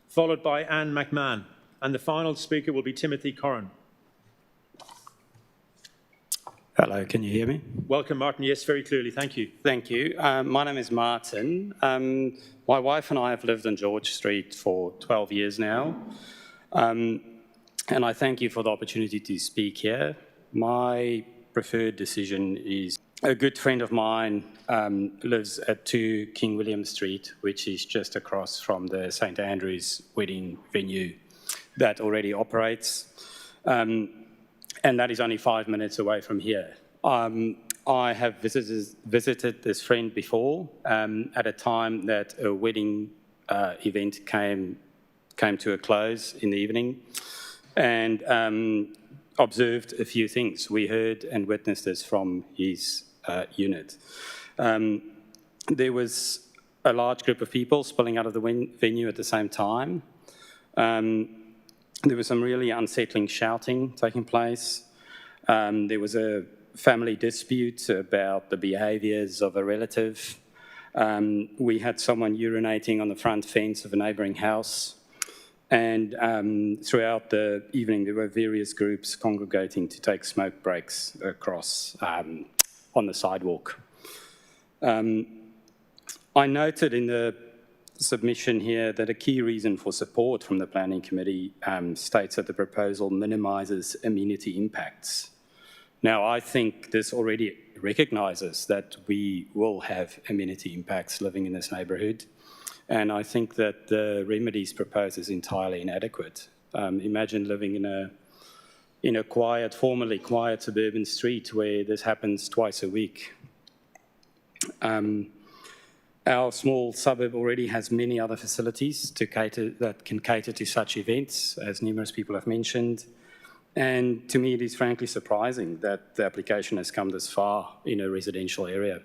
Followed by Anne McMahon. And the final speaker will be Timothy Corrin. Hello, can you hear me? Welcome, Martin. Yes, very clearly. Thank you. Thank you. My name is Martin. My wife and I have lived on George Street for 12 years now. And I thank you for the opportunity to speak here. My preferred decision is a good friend of mine lives at 2 King William Street, which is just across from the St Andrew's wedding venue that already operates. And that is only 5 minutes away from here. I have visited this friend before at a time that a wedding event came to a close in the evening, and observed a few things. We heard and witnessed this from his unit. There was a large group of people spilling out of the venue at the same time. There was some really unsettling shouting taking place. There was a family dispute about the behaviours of a relative. We had someone urinating on the front fence of a neighbouring house. And throughout the evening, there were various groups congregating to take smoke breaks across on the sidewalk. I noted in the submission here that a key reason for support from the Planning Committee states that the proposal minimises amenity impacts. Now, I think this already recognises that we will have amenity impacts living in this neighbourhood, and I think that the remedies proposed is entirely inadequate. Imagine living in a quiet, formerly quiet suburban street where this happens twice a week. Our small suburb already has many other facilities that can cater to such events, as numerous people have mentioned. And to me, it is frankly surprising that the application has come this far in a residential area.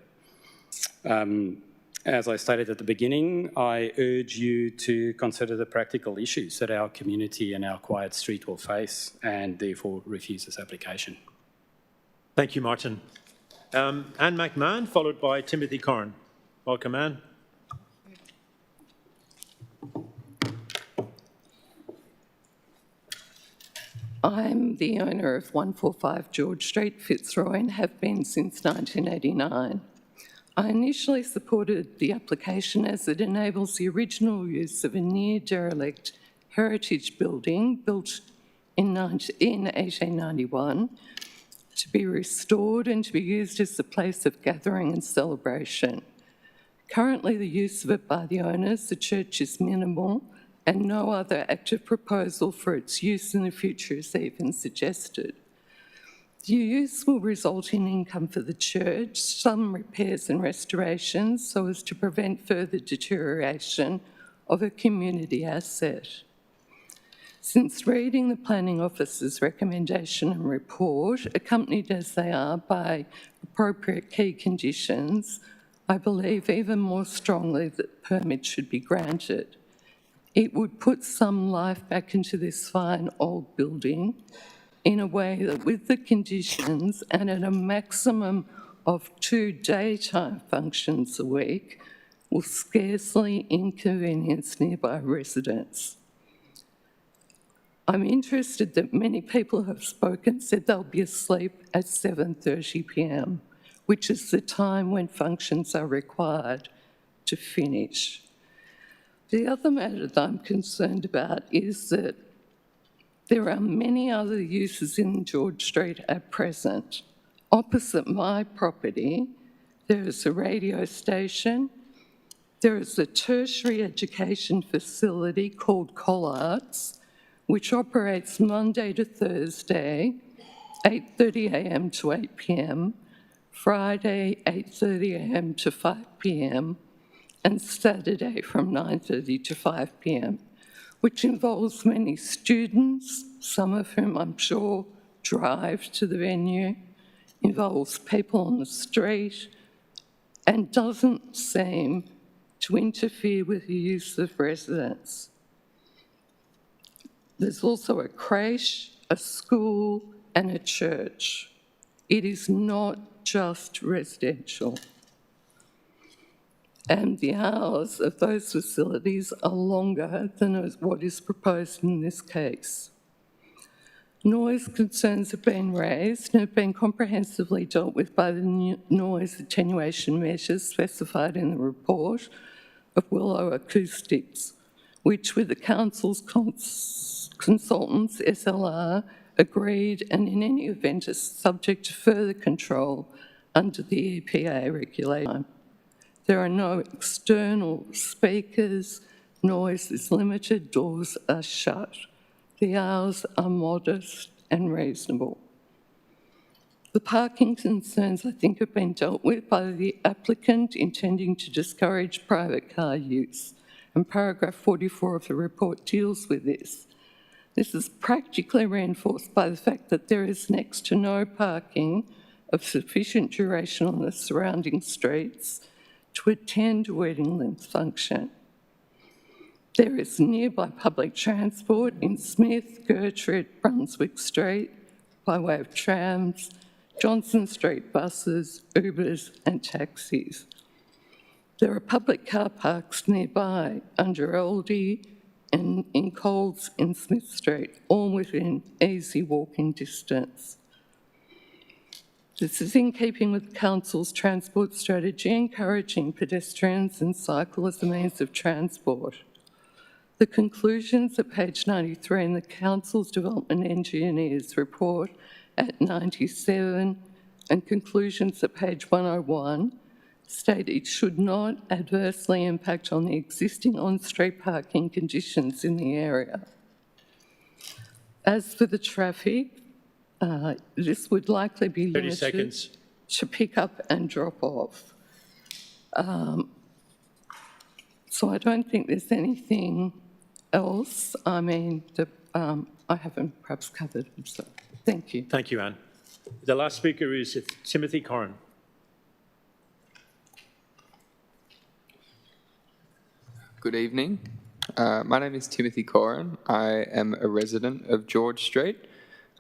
As I stated at the beginning, I urge you to consider the practical issues that our community and our quiet street will face, and therefore refuse this application. Thank you, Martin. Anne McMahon, followed by Timothy Corrin. Welcome, Anne. I'm the owner of 145 George Street, Fitzroy, and have been since 1989. I initially supported the application as it enables the original use of a near-derelict heritage building built in 1891 to be restored and to be used as a place of gathering and celebration. Currently, the use of it by the owners, the church, is minimal, and no other active proposal for its use in the future is even suggested. The use will result in income for the church, some repairs and restorations, so as to prevent further deterioration of a community asset. Since reading the Planning Office's recommendation and report, accompanied as they are by appropriate key conditions, I believe even more strongly that permits should be granted. It would put some life back into this fine old building in a way that, with the conditions and at a maximum of 2 daytime functions a week, will scarcely inconvenience nearby residents. I'm interested that many people have spoken, said they'll be asleep at 7:30 p.m, which is the time when functions are required to finish. The other matter that I'm concerned about is that there are many other uses in George Street at present. Opposite my property, there is a radio station, There is a tertiary education facility called Collards, which operates Monday to Thursday, 8:30am to 8pm, Friday, 8:30am to 5pm, and Saturday from 9:30 to 5pm, which involves many students, some of whom I'm sure drive to the venue, involves people on the street, and doesn't seem to interfere with the use of residents. There's also a creche, a school, and a church. It is not just residential. And the hours of those facilities are longer than what is proposed in this case. Noise concerns have been raised and have been comprehensively dealt with by the noise attenuation measures specified in the report of Willow Acoustics, which with the Council's consultants, SLR, agreed and in any event is subject to further control under the EPA regulation. There are no external speakers, noise is limited, doors are shut. The hours are modest and reasonable. The parking concerns, I think, have been dealt with by the applicant intending to discourage private car use, and paragraph 44 of the report deals with this. This is practically reinforced by the fact that there is next to no parking of sufficient duration on the surrounding streets to attend a wedding length function. There is nearby public transport in Smith, Gertrude, Brunswick Street by way of trams, Johnson Street buses, Ubers and taxis. There are public car parks nearby under Aldi and in Coles in Smith Street, all within easy walking distance. This is in keeping with the Council's transport strategy, encouraging pedestrians and cycle as a means of transport. The conclusions at page 93 in the Council's Development Engineers report at 97 and conclusions at page 101 state it should not adversely impact on the existing on-street parking conditions in the area. As for the traffic, this would likely be 30 limited seconds. to pick up and drop off. So I don't think there's anything else, I mean, that I haven't perhaps covered. So thank you. Thank you, Anne. The last speaker is Timothy Corrin. Good evening. My name is Timothy Corrin. I am a resident of George Street,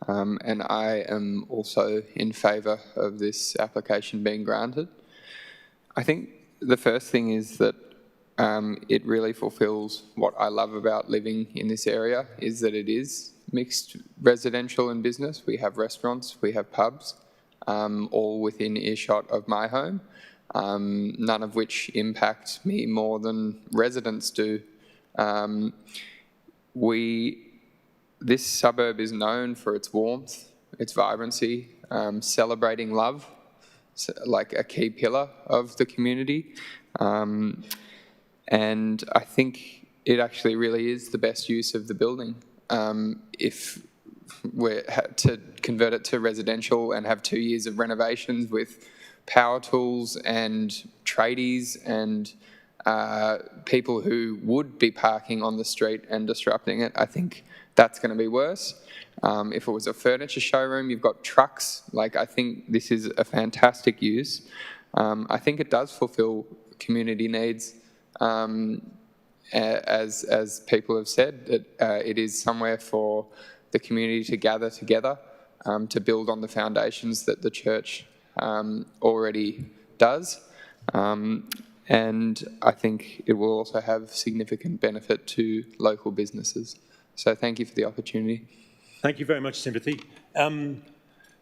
and I am also in favour of this application being granted. I think the first thing is that it really fulfills what I love about living in this area, is that it is mixed residential and business. We have restaurants, we have pubs, all within earshot of my home, none of which impact me more than residents do. This suburb is known for its warmth, its vibrancy, celebrating love, like a key pillar of the community. And I think it actually really is the best use of the building. If we're to convert it to residential and have 2 years of renovations with power tools and tradies and people who would be parking on the street and disrupting it, I think that's going to be worse. If it was a furniture showroom, you've got trucks. Like, I think this is a fantastic use. I think it does fulfill community needs. As people have said, that it is somewhere for the community to gather together to build on the foundations that the church already does. And I think it will also have significant benefit to local businesses. So thank you for the opportunity. Thank you very much, Timothy. And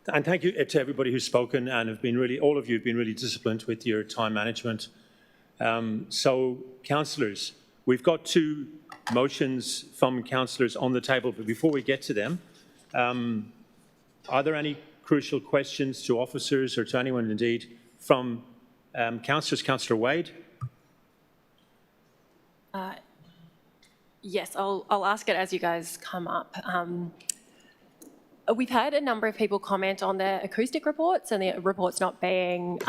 thank you to everybody who's spoken and have been really, all of you have been really disciplined with your time management. So, councillors, we've got 2 motions from councillors on the table, but before we get to them, are there any crucial questions to officers or to anyone indeed from councillors? Councillor Wade? Yes, I'll ask it as you guys come up. We've had a number of people comment on their acoustic reports and the reports not being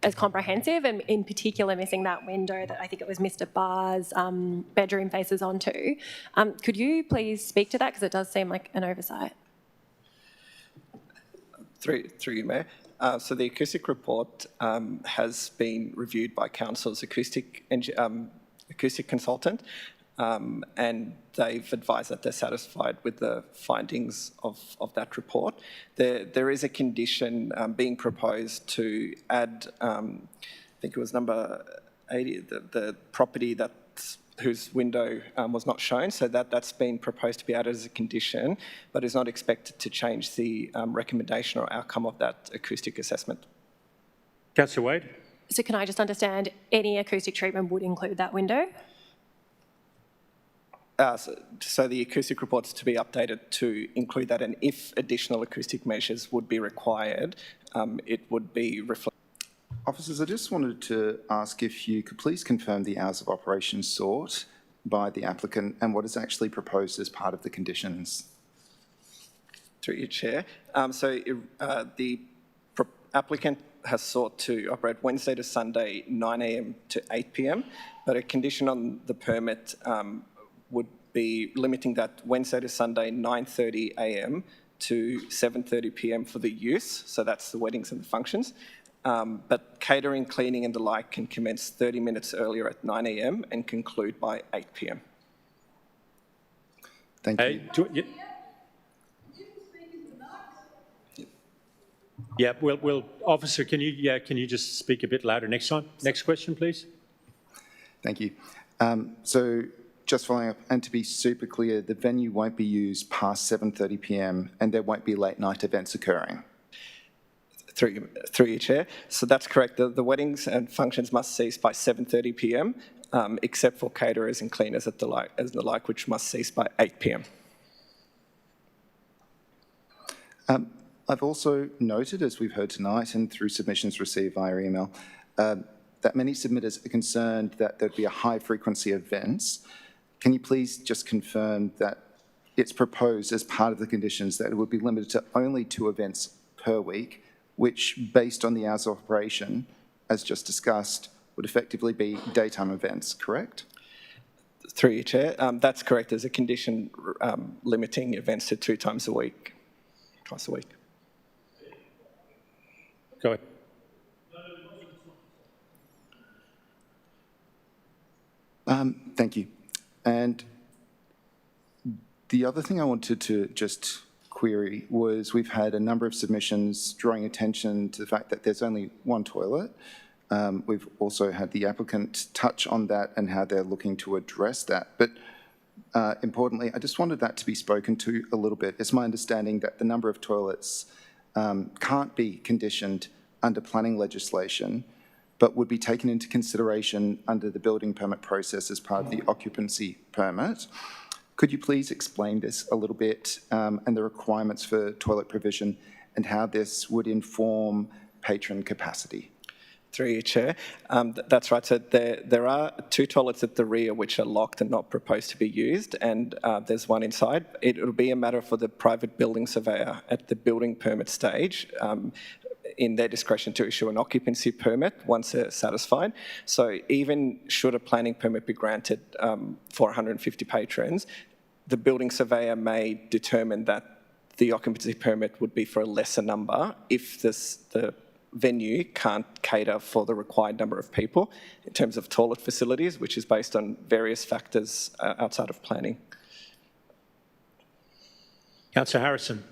as comprehensive, and in particular missing that window that I think it was Mr. Barr's bedroom faces onto. Could you please speak to that, because it does seem like an oversight? Through you, Mayor. So the acoustic report has been reviewed by Council's acoustic consultant, and they've advised that they're satisfied with the findings of that report. There is a condition being proposed to add, I think it was number 80, the property whose window was not shown, so that's been proposed to be added as a condition, but is not expected to change the recommendation or outcome of that acoustic assessment. Councillor Wade. So can I just understand, any acoustic treatment would include that window? So the acoustic report's to be updated to include that, and if additional acoustic measures would be required, it would be reflected. Officers, I just wanted to ask if you could please confirm the hours of operation sought by the applicant and what is actually proposed as part of the conditions. Through your chair. The applicant has sought to operate Wednesday to Sunday 9 a.m. to 8 p.m, but a condition on the permit would be limiting that Wednesday to Sunday 9:30 a.m. to 7:30 p.m. for the use, so that's the weddings and the functions. But catering, cleaning and the like can commence 30 minutes earlier at 9 a.m. and conclude by 8 p.m. Thank you. Yeah, well, officer, can you just speak a bit louder next time? Next question, please. Thank you. So just following up, and to be super clear, the venue won't be used past 7:30 p.m. and there won't be late night events occurring. Through your chair. So that's correct. The weddings and functions must cease by 7:30 p.m. Except for caterers and cleaners and the like, which must cease by 8 p.m. I've also noted, as we've heard tonight and through submissions received via email, that many submitters are concerned that there'd be a high frequency of events. Can you please just confirm that it's proposed as part of the conditions that it would be limited to only 2 events per week, which, based on the hours of operation, as just discussed, would effectively be daytime events, correct? Through your chair. That's correct. There's a condition limiting events to 2 times a week, twice a week. Go ahead. Thank you. And the other thing I wanted to just query was we've had a number of submissions drawing attention to the fact that there's only 1 toilet. We've also had the applicant touch on that and how they're looking to address that. But importantly, I just wanted that to be spoken to a little bit. It's my understanding that the number of toilets can't be conditioned under planning legislation, but would be taken into consideration under the building permit process as part of the occupancy permit. Could you please explain this a little bit and the requirements for toilet provision and how this would inform patron capacity? Through your chair. That's right. So there are 2 toilets at the rear which are locked and not proposed to be used, and there's 1 inside. It'll be a matter for the private building surveyor at the building permit stage in their discretion to issue an occupancy permit once they're satisfied. So even should a planning permit be granted for 150 patrons, the building surveyor may determine that the occupancy permit would be for a lesser number if the venue can't cater for the required number of people in terms of toilet facilities, which is based on various factors outside of planning. Councillor Harrison.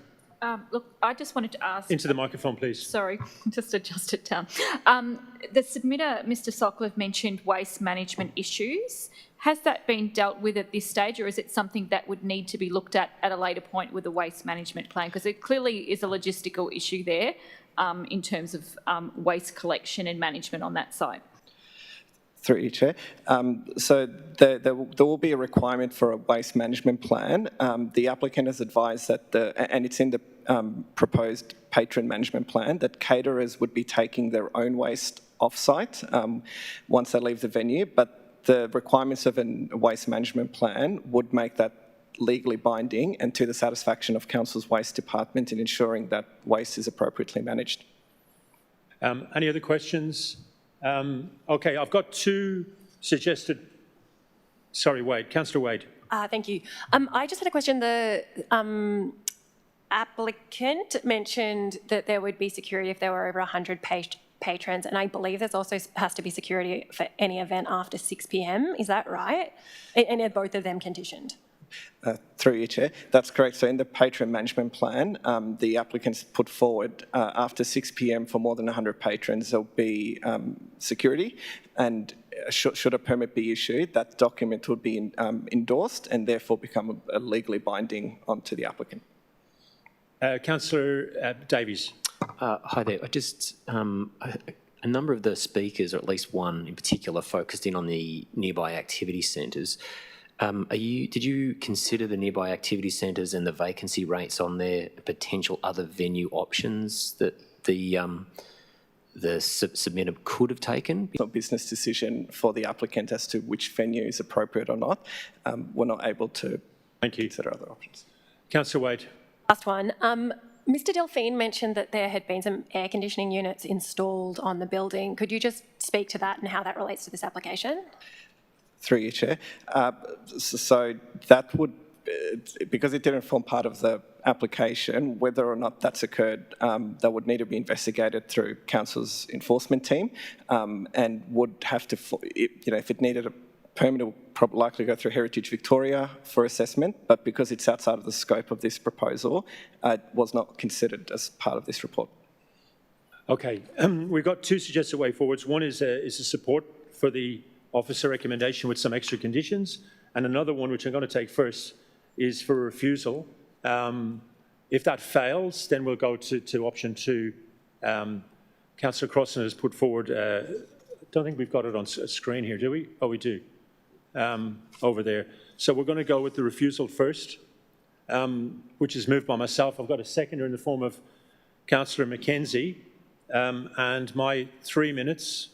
Look, I just wanted to ask... Into the microphone, please. Sorry, just adjust it down. The submitter, Mr Sokoloff, mentioned waste management issues. Has that been dealt with at this stage, or is it something that would need to be looked at a later point with a waste management plan? Because it clearly is a logistical issue there in terms of waste collection and management on that site. Through you, Chair. So there will be a requirement for a waste management plan. The applicant has advised that, and it's in the proposed patron management plan, that caterers would be taking their own waste off-site once they leave the venue, but the requirements of a waste management plan would make that legally binding and to the satisfaction of Council's Waste Department in ensuring that waste is appropriately managed. Any other questions? Okay, I've got two suggested. Sorry, Wade. Councillor Wade. Thank you. I just had a question. The applicant mentioned that there would be security if there were over 100 patrons, and I believe there's also has to be security for any event after 6 p.m. Is that right? And are both of them conditioned? Through you, Chair. That's correct. So in the patron management plan, the applicants put forward after 6 p.m. for more than 100 patrons, there'll be security, and should a permit be issued, that document would be endorsed and therefore become a legally binding onto the applicant. Councillor Davies. Hi there. A number of the speakers, or at least one in particular, focused in on the nearby activity centres. Did you consider the nearby activity centres and the vacancy rates on there potential other venue options that the submitter could have taken? It's not a business decision for the applicant as to which venue is appropriate or not. We're not able to consider other options. Councillor Wade. Last one. Mr. Delphine mentioned that there had been some air conditioning units installed on the building. Could you just speak to that and how that relates to this application? Through you, Chair. So that would, because it didn't form part of the application, whether or not that's occurred, that would need to be investigated through Council's enforcement team, and would have to, if it needed a permit, it would probably likely go through Heritage Victoria for assessment, but because it's outside of the scope of this proposal, it was not considered as part of this report. Okay, we've got two suggested way forwards. One is a support for the officer recommendation with some extra conditions, and another one, which I'm going to take first, is for refusal. If that fails, then we'll go to option two. Councillor Crossan has put forward, I don't think we've got it on screen here, do we? Oh, we do. Over there. So we're going to go with the refusal first, which is moved by myself. I've got a seconder in the form of Councillor Mackenzie, and my 3 minutes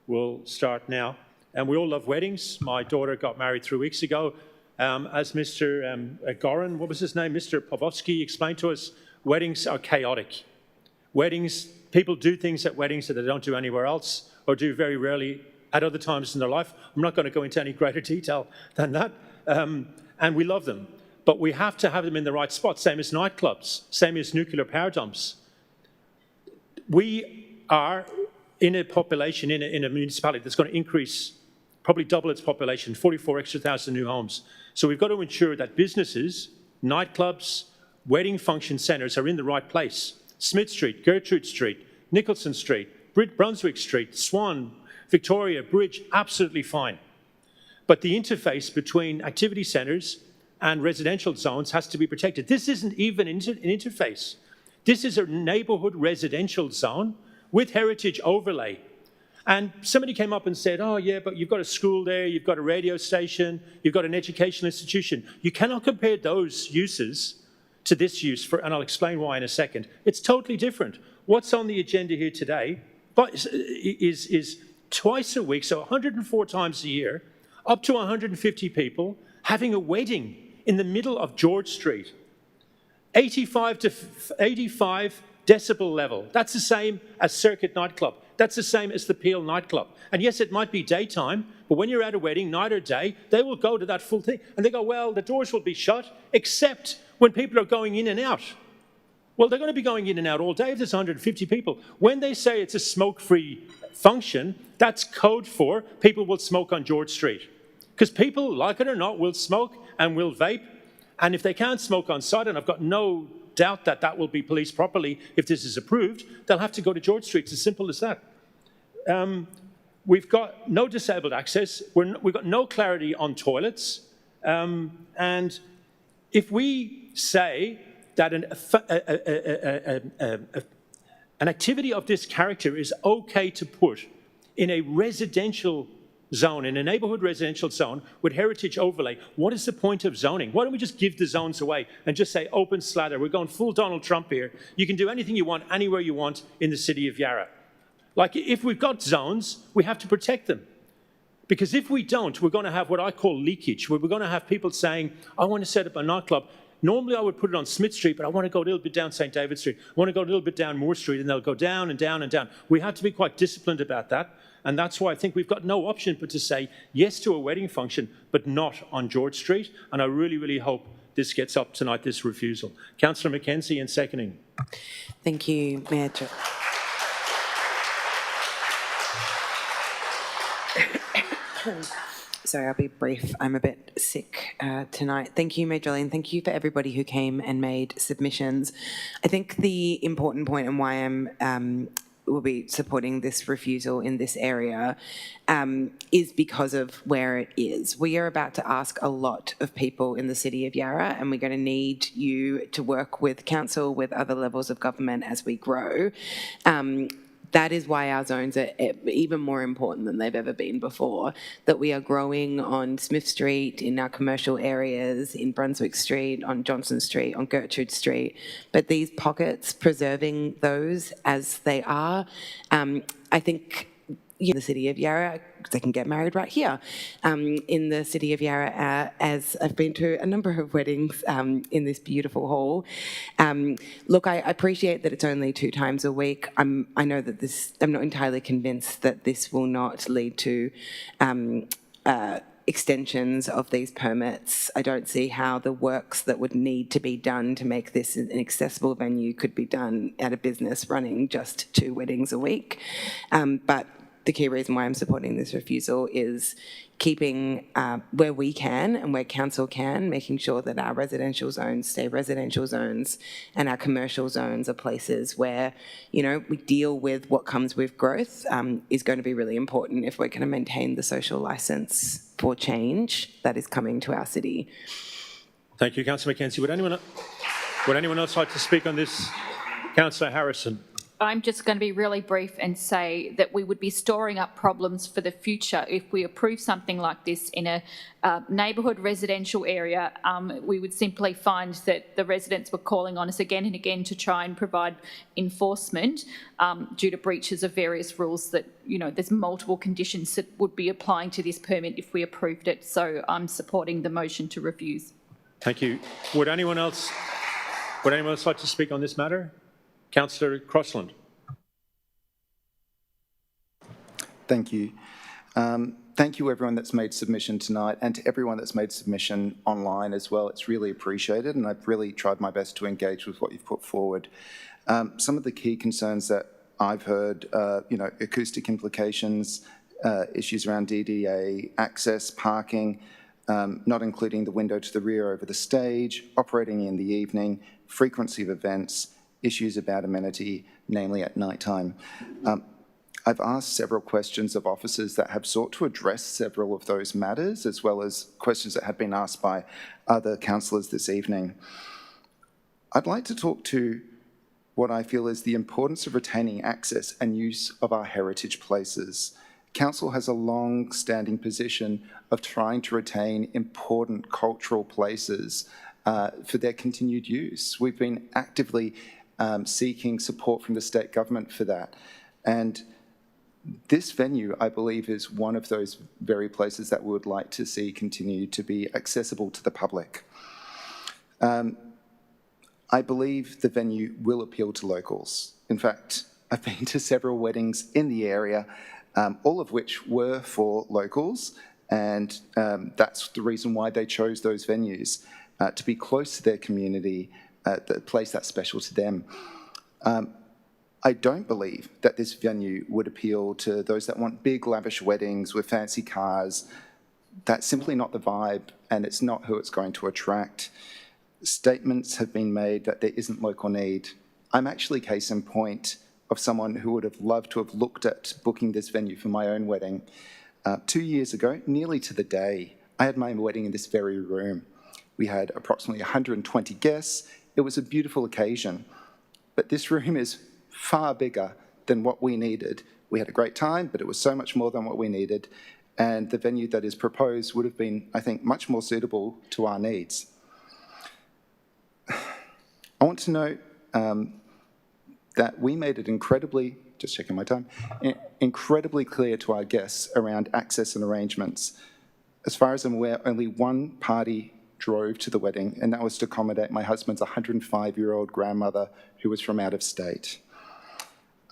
will start now. And we all love weddings. My daughter got married 3 weeks ago. As Mr. Goran, what was his name? Mr. Pavlovsky explained to us, weddings are chaotic. Weddings, people do things at weddings that they don't do anywhere else, or do very rarely at other times in their life. I'm not going to go into any greater detail than that. And we love them. But we have to have them in the right spot, same as nightclubs, same as nuclear power dumps. We are in a population, in a municipality that's going to increase, probably double its population, 44 extra thousand new homes. So we've got to ensure that businesses, nightclubs, wedding function centres are in the right place. Smith Street, Gertrude Street, Nicholson Street, Brunswick Street, Swan, Victoria, Bridge, absolutely fine. But the interface between activity centres and residential zones has to be protected. This isn't even an interface. This is a neighbourhood residential zone with heritage overlay. And somebody came up and said, oh yeah, but you've got a school there, you've got a radio station, you've got an educational institution. You cannot compare those uses to this use, and I'll explain why in a second. It's totally different. What's on the agenda here today is twice a week, so 104 times a year, up to 150 people having a wedding in the middle of George Street. 85 decibel level. That's the same as Circuit nightclub. That's the same as the Peel nightclub. And yes, it might be daytime, but when you're at a wedding, night or day, they will go to that full thing. And they go, well, the doors will be shut, except when people are going in and out. Well, they're going to be going in and out all day if there's 150 people. When they say it's a smoke-free function, that's code for people will smoke on George Street. Because people, like it or not, will smoke and will vape. And if they can't smoke on site, and I've got no doubt that that will be policed properly if this is approved, they'll have to go to George Street. It's as simple as that. We've got no disabled access. We've got no clarity on toilets. And if we say that an activity of this character is okay to put in a residential zone, in a neighbourhood residential zone with heritage overlay, what is the point of zoning? Why don't we just give the zones away and just say open slather? We're going full Donald Trump here. You can do anything you want, anywhere you want in the city of Yarra. Like, if we've got zones, we have to protect them. Because if we don't, we're going to have what I call leakage, where we're going to have people saying, I want to set up a nightclub. Normally I would put it on Smith Street, but I want to go a little bit down St. David Street. I want to go a little bit down Moore Street, and they'll go down and down and down. We have to be quite disciplined about that. And that's why I think we've got no option but to say yes to a wedding function, but not on George Street. And I really, really hope this gets up tonight, this refusal. Councillor Mackenzie in seconding. Thank you, Mayor. Sorry, I'll be brief. I'm a bit sick tonight. Thank you, Mayor Jolene. Thank you for everybody who came and made submissions. I think the important point and why will be supporting this refusal in this area is because of where it is. We are about to ask a lot of people in the city of Yarra, and we're going to need you to work with council, with other levels of government as we grow. That is why our zones are even more important than they've ever been before, that we are growing on Smith Street, in our commercial areas, in Brunswick Street, on Johnson Street, on Gertrude Street. But these pockets, preserving those as they are, I think in the city of Yarra, they can get married right here. In the city of Yarra, as I've been to a number of weddings in this beautiful hall. Look, I appreciate that it's only 2 times a week. I know that I'm not entirely convinced that this will not lead to extensions of these permits. I don't see how the works that would need to be done to make this an accessible venue could be done at a business running just 2 weddings a week. But the key reason why I'm supporting this refusal is keeping where we can and where council can, making sure that our residential zones stay residential zones and our commercial zones are places where, you know, we deal with what comes with growth is going to be really important if we're going to maintain the social licence for change that is coming to our city. Thank you, Councillor Mackenzie. Would anyone else like to speak on this? Councillor Harrison. I'm just going to be really brief and say that we would be storing up problems for the future if we approve something like this in a neighbourhood residential area. We would simply find that the residents were calling on us again and again to try and provide enforcement due to breaches of various rules that, you know, there's multiple conditions that would be applying to this permit if we approved it. So I'm supporting the motion to refuse. Thank you. Would anyone else like to speak on this matter? Councillor Crossland. Thank you. Thank you, everyone that's made submission tonight, and to everyone that's made submission online as well. It's really appreciated, and I've really tried my best to engage with what you've put forward. Some of the key concerns that I've heard, you know, acoustic implications, issues around DDA, access, parking, not including the window to the rear over the stage, operating in the evening, frequency of events, issues about amenity, namely at night time. I've asked several questions of officers that have sought to address several of those matters, as well as questions that have been asked by other councillors this evening. I'd like to talk to what I feel is the importance of retaining access and use of our heritage places. Council has a long-standing position of trying to retain important cultural places for their continued use. We've been actively seeking support from the state government for that. And this venue, I believe, is one of those very places that we would like to see continue to be accessible to the public. I believe the venue will appeal to locals. In fact, I've been to several weddings in the area, all of which were for locals, and that's the reason why they chose those venues, to be close to their community, the place that's special to them. I don't believe that this venue would appeal to those that want big, lavish weddings with fancy cars. That's simply not the vibe, and it's not who it's going to attract. Statements have been made that there isn't local need. I'm actually case in point of someone who would have loved to have looked at booking this venue for my own wedding. 2 years ago, nearly to the day, I had my wedding in this very room. We had approximately 120 guests. It was a beautiful occasion, but this room is far bigger than what we needed. We had a great time, but it was so much more than what we needed, and the venue that is proposed would have been, I think, much more suitable to our needs. I want to note that we made it incredibly just checking my time, incredibly clear to our guests around access and arrangements. As far as I'm aware, only one party drove to the wedding, and that was to accommodate my husband's 105-year-old grandmother who was from out of state.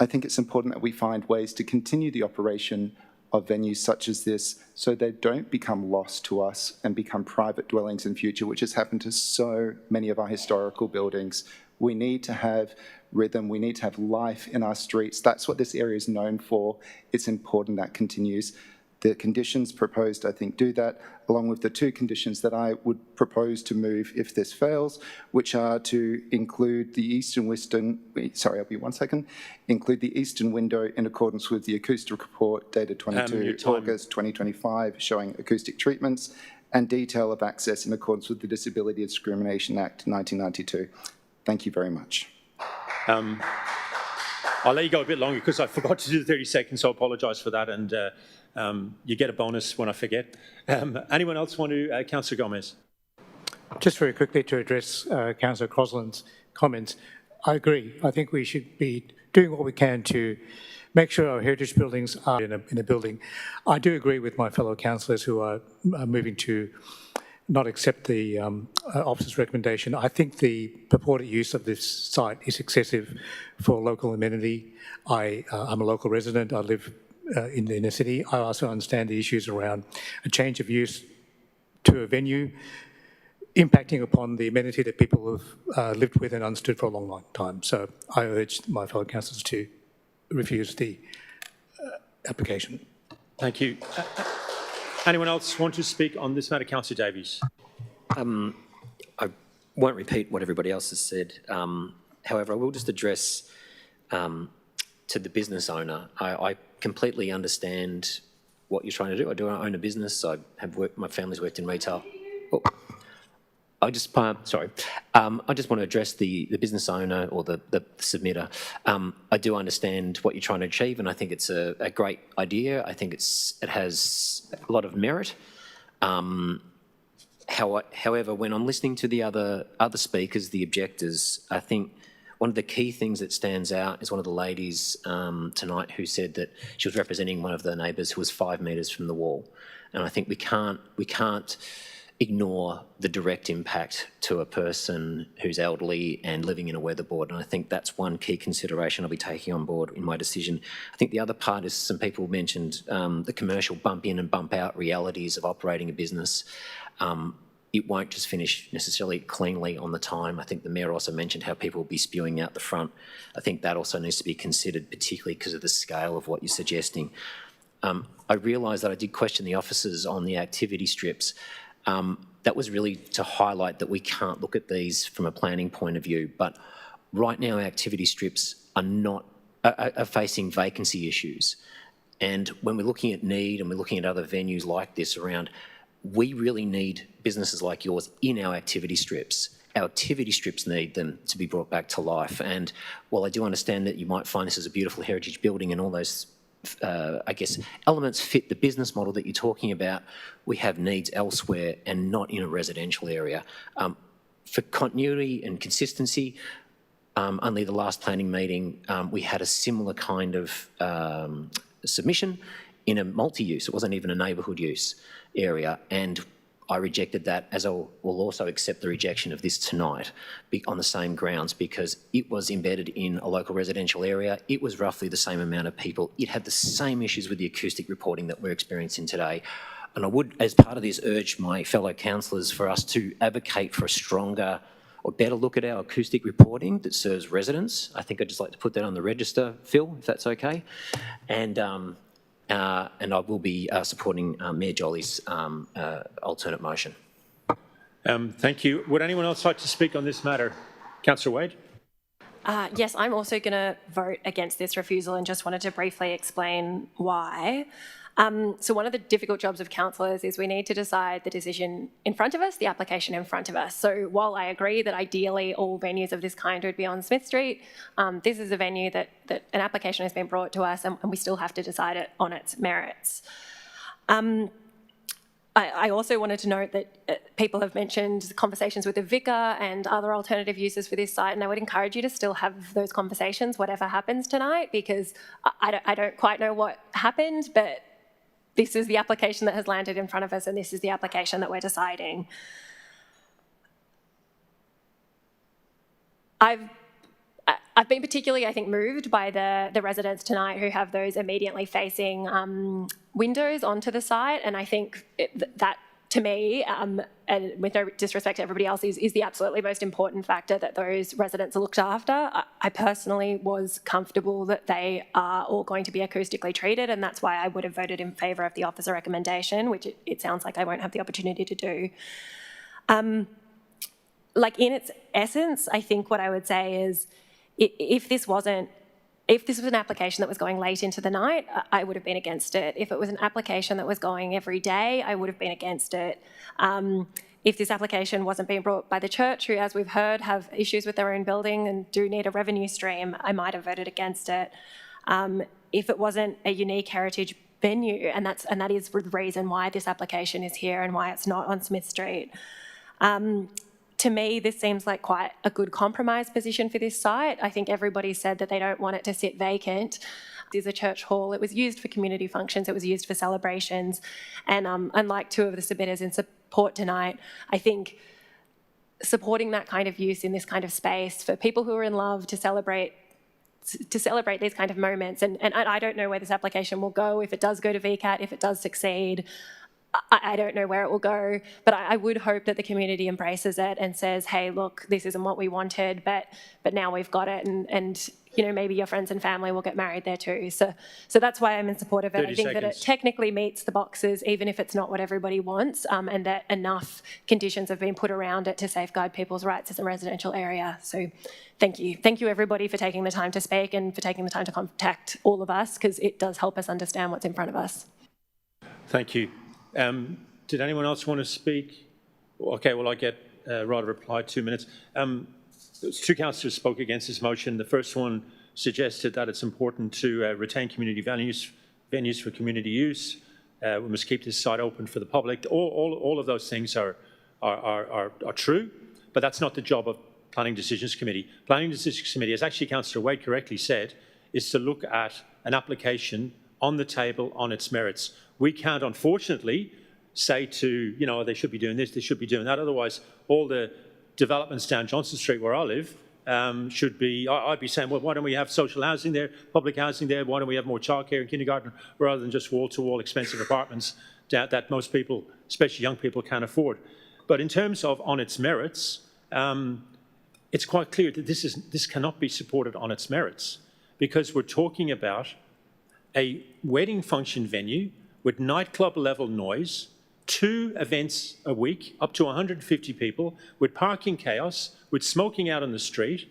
I think it's important that we find ways to continue the operation of venues such as this so they don't become lost to us and become private dwellings in future, which has happened to so many of our historical buildings. We need to have rhythm, we need to have life in our streets. That's what this area is known for. It's important that continues. The conditions proposed, I think, do that, along with the two conditions that I would propose to move if this fails, which are to include the eastern window in accordance with the acoustic report dated 22 August 2025, showing acoustic treatments, and detail of access in accordance with the Disability Discrimination Act 1992. Thank you very much. I'll let you go a bit longer because I forgot to do the 30 seconds, so I apologise for that, and you get a bonus when I forget. Anyone else want to? Councillor Gomez. Just very quickly to address Councillor Crosland's comments. I agree. I think we should be doing what we can to make sure our heritage buildings are in a building. I do agree with my fellow councillors who are moving to not accept the officer's recommendation. I think the purported use of this site is excessive for local amenity. I'm a local resident. I live in the inner city. I also understand the issues around a change of use to a venue impacting upon the amenity that people have lived with and understood for a long, long time. So I urge my fellow councillors to refuse the application. Thank you. Anyone else want to speak on this matter? Councillor Davies. I won't repeat what everybody else has said. However, I will just address to the business owner. I completely understand what you're trying to do. I do own a business. I have worked. My family's worked in retail. Oh, I just want to address the business owner or the submitter. I do understand what you're trying to achieve, and I think it's a great idea. I think it has a lot of merit. However, when I'm listening to the other speakers, the objectors, I think one of the key things that stands out is one of the ladies tonight who said that she was representing one of the neighbours who was 5 metres from the wall, and I think we can't ignore the direct impact to a person who's elderly and living in a weatherboard. And I think that's one key consideration I'll be taking on board in my decision. I think the other part is some people mentioned the commercial bump in and bump out realities of operating a business. It won't just finish necessarily cleanly on the time. I think the Mayor also mentioned how people will be spewing out the front. I think that also needs to be considered, particularly because of the scale of what you're suggesting. I realise that I did question the officers on the activity strips. That was really to highlight that we can't look at these from a planning point of view, but right now activity strips are facing vacancy issues. And when we're looking at need and we're looking at other venues like this around, we really need businesses like yours in our activity strips. Our activity strips need them to be brought back to life. And while I do understand that you might find this as a beautiful heritage building and all those I guess, elements fit the business model that you're talking about, we have needs elsewhere and not in a residential area. For continuity and consistency, only the last planning meeting, we had a similar kind of submission in a multi-use. It wasn't even a neighbourhood use area, and I rejected that, as I will also accept the rejection of this tonight on the same grounds, because it was embedded in a local residential area. It was roughly the same amount of people. It had the same issues with the acoustic reporting that we're experiencing today. And I would, as part of this, urge my fellow councillors for us to advocate for a stronger or better look at our acoustic reporting that serves residents. I think I'd just like to put that on the register, Phil, if that's okay. And I will be supporting Mayor Jolly's alternate motion. Thank you. Would anyone else like to speak on this matter? Councillor Wade? Yes, I'm also going to vote against this refusal and just wanted to briefly explain why. So one of the difficult jobs of councillors is we need to decide the decision in front of us, the application in front of us. So while I agree that ideally all venues of this kind would be on Smith Street, this is a venue that an application has been brought to us and we still have to decide it on its merits. I also wanted to note that people have mentioned conversations with the vicar and other alternative uses for this site, and I would encourage you to still have those conversations, whatever happens tonight, because I don't quite know what happened, but this is the application that has landed in front of us, and this is the application that we're deciding. I've been particularly, I think, moved by the residents tonight who have those immediately facing windows onto the site, and I think that, to me, and with no disrespect to everybody else, is the absolutely most important factor, that those residents are looked after. I personally was comfortable that they are all going to be acoustically treated, and that's why I would have voted in favour of the officer recommendation, which it sounds like I won't have the opportunity to do. Like, in its essence, I think what I would say is, if this was an application that was going late into the night, I would have been against it. If it was an application that was going every day, I would have been against it. If this application wasn't being brought by the church, who, as we've heard, have issues with their own building and do need a revenue stream, I might have voted against it. If it wasn't a unique heritage venue, and that is the reason why this application is here and why it's not on Smith Street. To me, this seems like quite a good compromise position for this site. I think everybody said that they don't want it to sit vacant. This is a church hall. It was used for community functions. It was used for celebrations. And unlike two of the submitters in support tonight, I think supporting that kind of use in this kind of space for people who are in love to celebrate these kind of moments. And I don't know where this application will go, if it does go to VCAT, if it does succeed. I don't know where it will go, but I would hope that the community embraces it and says, hey, look, this isn't what we wanted, but now we've got it, and you know, maybe your friends and family will get married there too. So that's why I'm in support of it. I think that it technically meets the boxes, even if it's not what everybody wants, and that enough conditions have been put around it to safeguard people's rights as a residential area. So thank you. Thank you, everybody, for taking the time to speak and for taking the time to contact all of us, because it does help us understand what's in front of us. Thank you. Did anyone else want to speak? Okay, well, I get right of reply, 2 minutes. Two councillors spoke against this motion. The first one suggested that it's important to retain community venues for community use. We must keep this site open for the public. All of those things are true, but that's not the job of Planning Decisions Committee. Planning Decisions Committee, as actually Councillor Wade correctly said, is to look at an application on the table on its merits. We can't, unfortunately, say to, you know, they should be doing this, they should be doing that. Otherwise, all the developments down Johnson Street where I live should be, I'd be saying, well, why don't we have social housing there, public housing there? Why don't we have more childcare and kindergarten rather than just wall-to-wall expensive apartments that most people, especially young people, can't afford? But in terms of on its merits, it's quite clear that this cannot be supported on its merits, because we're talking about a wedding function venue with nightclub level noise, 2 events a week, up to 150 people, with parking chaos, with smoking out on the street,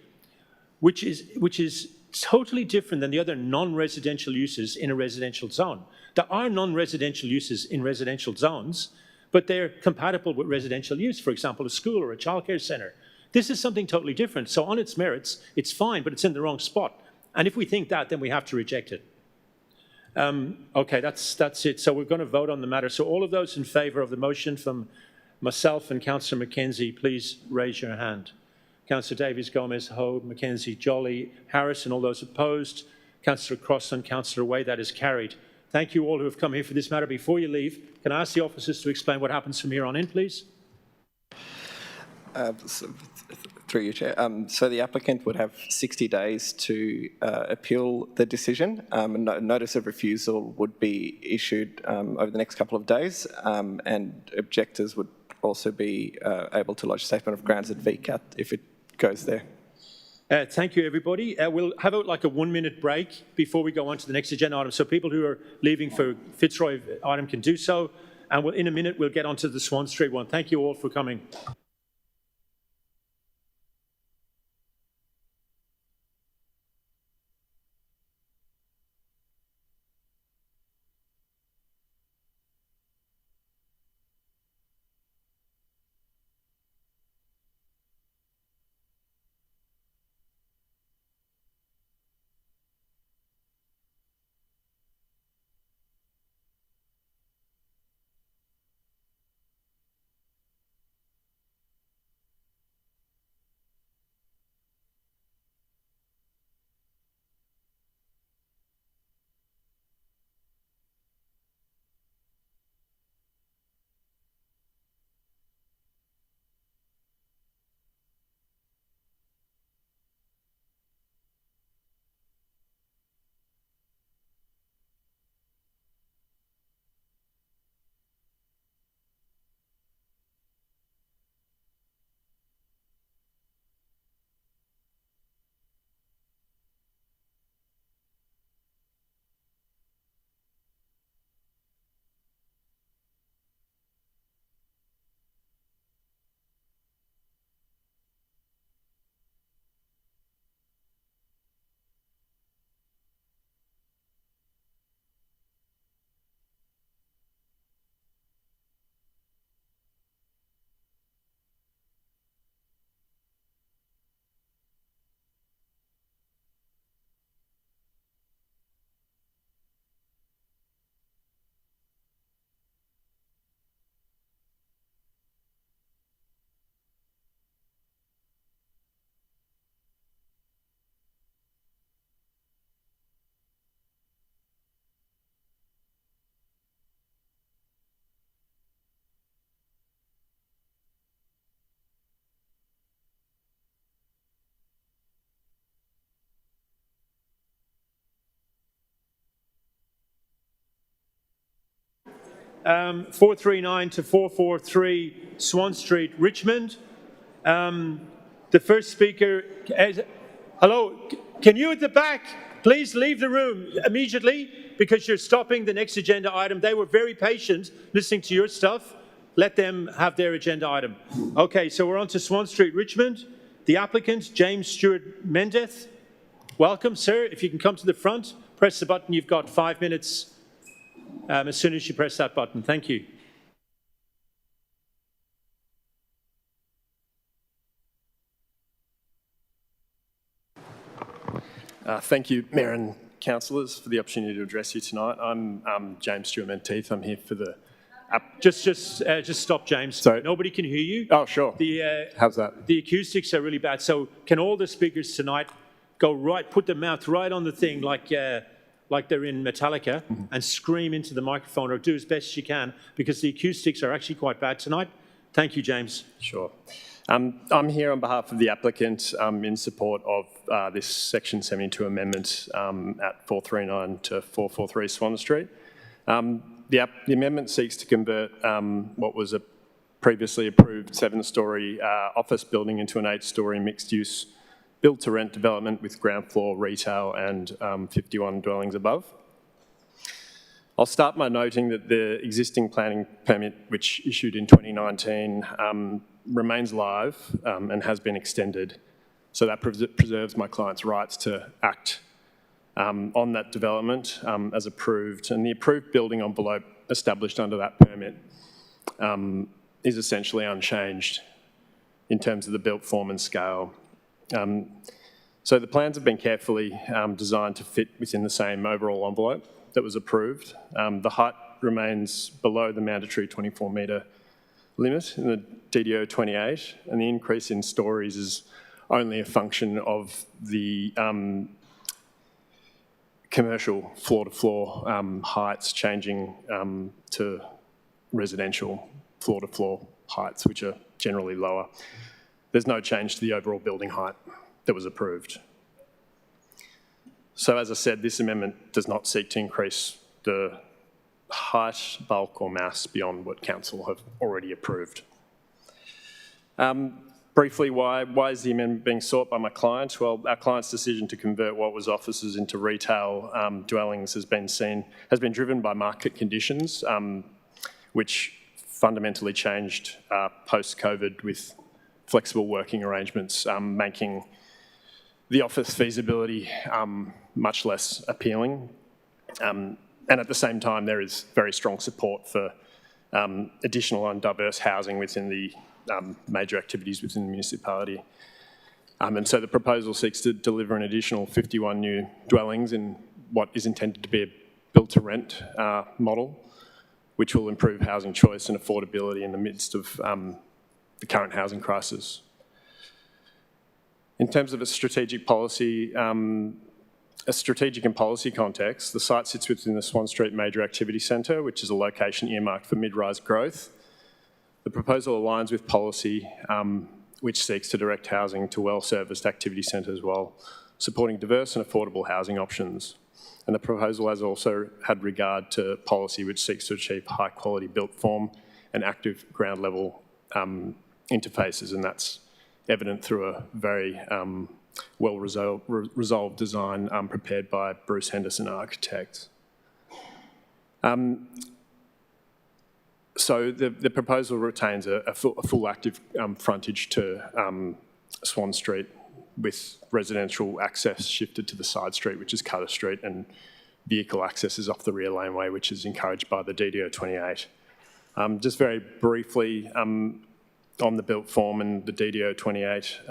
which is totally different than the other non-residential uses in a residential zone. There are non-residential uses in residential zones, but they're compatible with residential use, for example, a school or a childcare centre. This is something totally different. So on its merits, it's fine, but it's in the wrong spot. And if we think that, then we have to reject it. Okay, that's it. So we're going to vote on the matter. So all of those in favour of the motion from myself and Councillor Mackenzie, please raise your hand. Councillor Davies, Gomez, Ho, Mackenzie, Jolly, Harris, and all those opposed. Councillor Crossan, Councillor Way, that is carried. Thank you all who have come here for this matter. Before you leave, can I ask the officers to explain what happens from here on in, please? Through you, Chair. So the applicant would have 60 days to appeal the decision. Notice of refusal would be issued over the next couple of days, and objectors would also be able to lodge a statement of grounds at VCAT if it goes there. Thank you, everybody. We'll have like a 1-minute break before we go on to the next agenda item. So people who are leaving for Fitzroy item can do so. And in a minute, we'll get on to the Swan Street one. Thank you all for coming. 439 to 443 Swan Street, Richmond. The first speaker, hello, can you at the back please leave the room immediately because you're stopping the next agenda item. They were very patient listening to your stuff. Let them have their agenda item. Okay, so we're on to Swan Street, Richmond. The applicant, James Stewart Mendeth. Welcome, sir. If you can come to the front, press the button. You've got 5 minutes as soon as you press that button. Thank you. Thank you, Mayor and councillors, for the opportunity to address you tonight. I'm James Stewart Menteith. I'm here for the... Just stop, James. Sorry. Nobody can hear you. Oh, sure. How's that? The acoustics are really bad. So can all the speakers tonight go right, put their mouth right on the thing like they're in Metallica and scream into the microphone, or do as best you can, because the acoustics are actually quite bad tonight. Thank you, James. Sure. I'm here on behalf of the applicant in support of this Section 72 amendment at 439 to 443 Swan Street. The amendment seeks to convert what was a previously approved 7-storey office building into an 8-storey mixed-use build-to-rent development with ground floor retail and 51 dwellings above. I'll start by noting that the existing planning permit, which issued in 2019, remains live and has been extended. So that preserves my client's rights to act on that development as approved. And the approved building envelope established under that permit is essentially unchanged in terms of the built form and scale. So the plans have been carefully designed to fit within the same overall envelope that was approved. The height remains below the mandatory 24-metre limit in the DDO 28, and the increase in stories is only a function of the commercial floor-to-floor heights changing to residential floor-to-floor heights, which are generally lower. There's no change to the overall building height that was approved. So as I said, this amendment does not seek to increase the height, bulk or mass beyond what council have already approved. Briefly, why is the amendment being sought by my client? Well, our client's decision to convert what was offices into retail dwellings has been driven by market conditions, which fundamentally changed post-COVID with flexible working arrangements, making the office feasibility much less appealing. And at the same time, there is very strong support for additional and diverse housing within the major activities within the municipality. And so the proposal seeks to deliver an additional 51 new dwellings in what is intended to be a build-to-rent model, which will improve housing choice and affordability in the midst of the current housing crisis. In terms of a strategic policy, a strategic and policy context, the site sits within the Swan Street Major Activity Centre, which is a location earmarked for mid-rise growth. The proposal aligns with policy which seeks to direct housing to well-serviced activity centres while supporting diverse and affordable housing options. And the proposal has also had regard to policy which seeks to achieve high-quality built form and active ground-level interfaces, and that's evident through a very well-resolved design prepared by Bruce Henderson Architects. So the proposal retains a full active frontage to Swan Street, with residential access shifted to the side street, which is Cutter Street, and vehicle access is off the rear laneway, which is encouraged by the DDO 28. Just very briefly, on the built form and the DDO 28,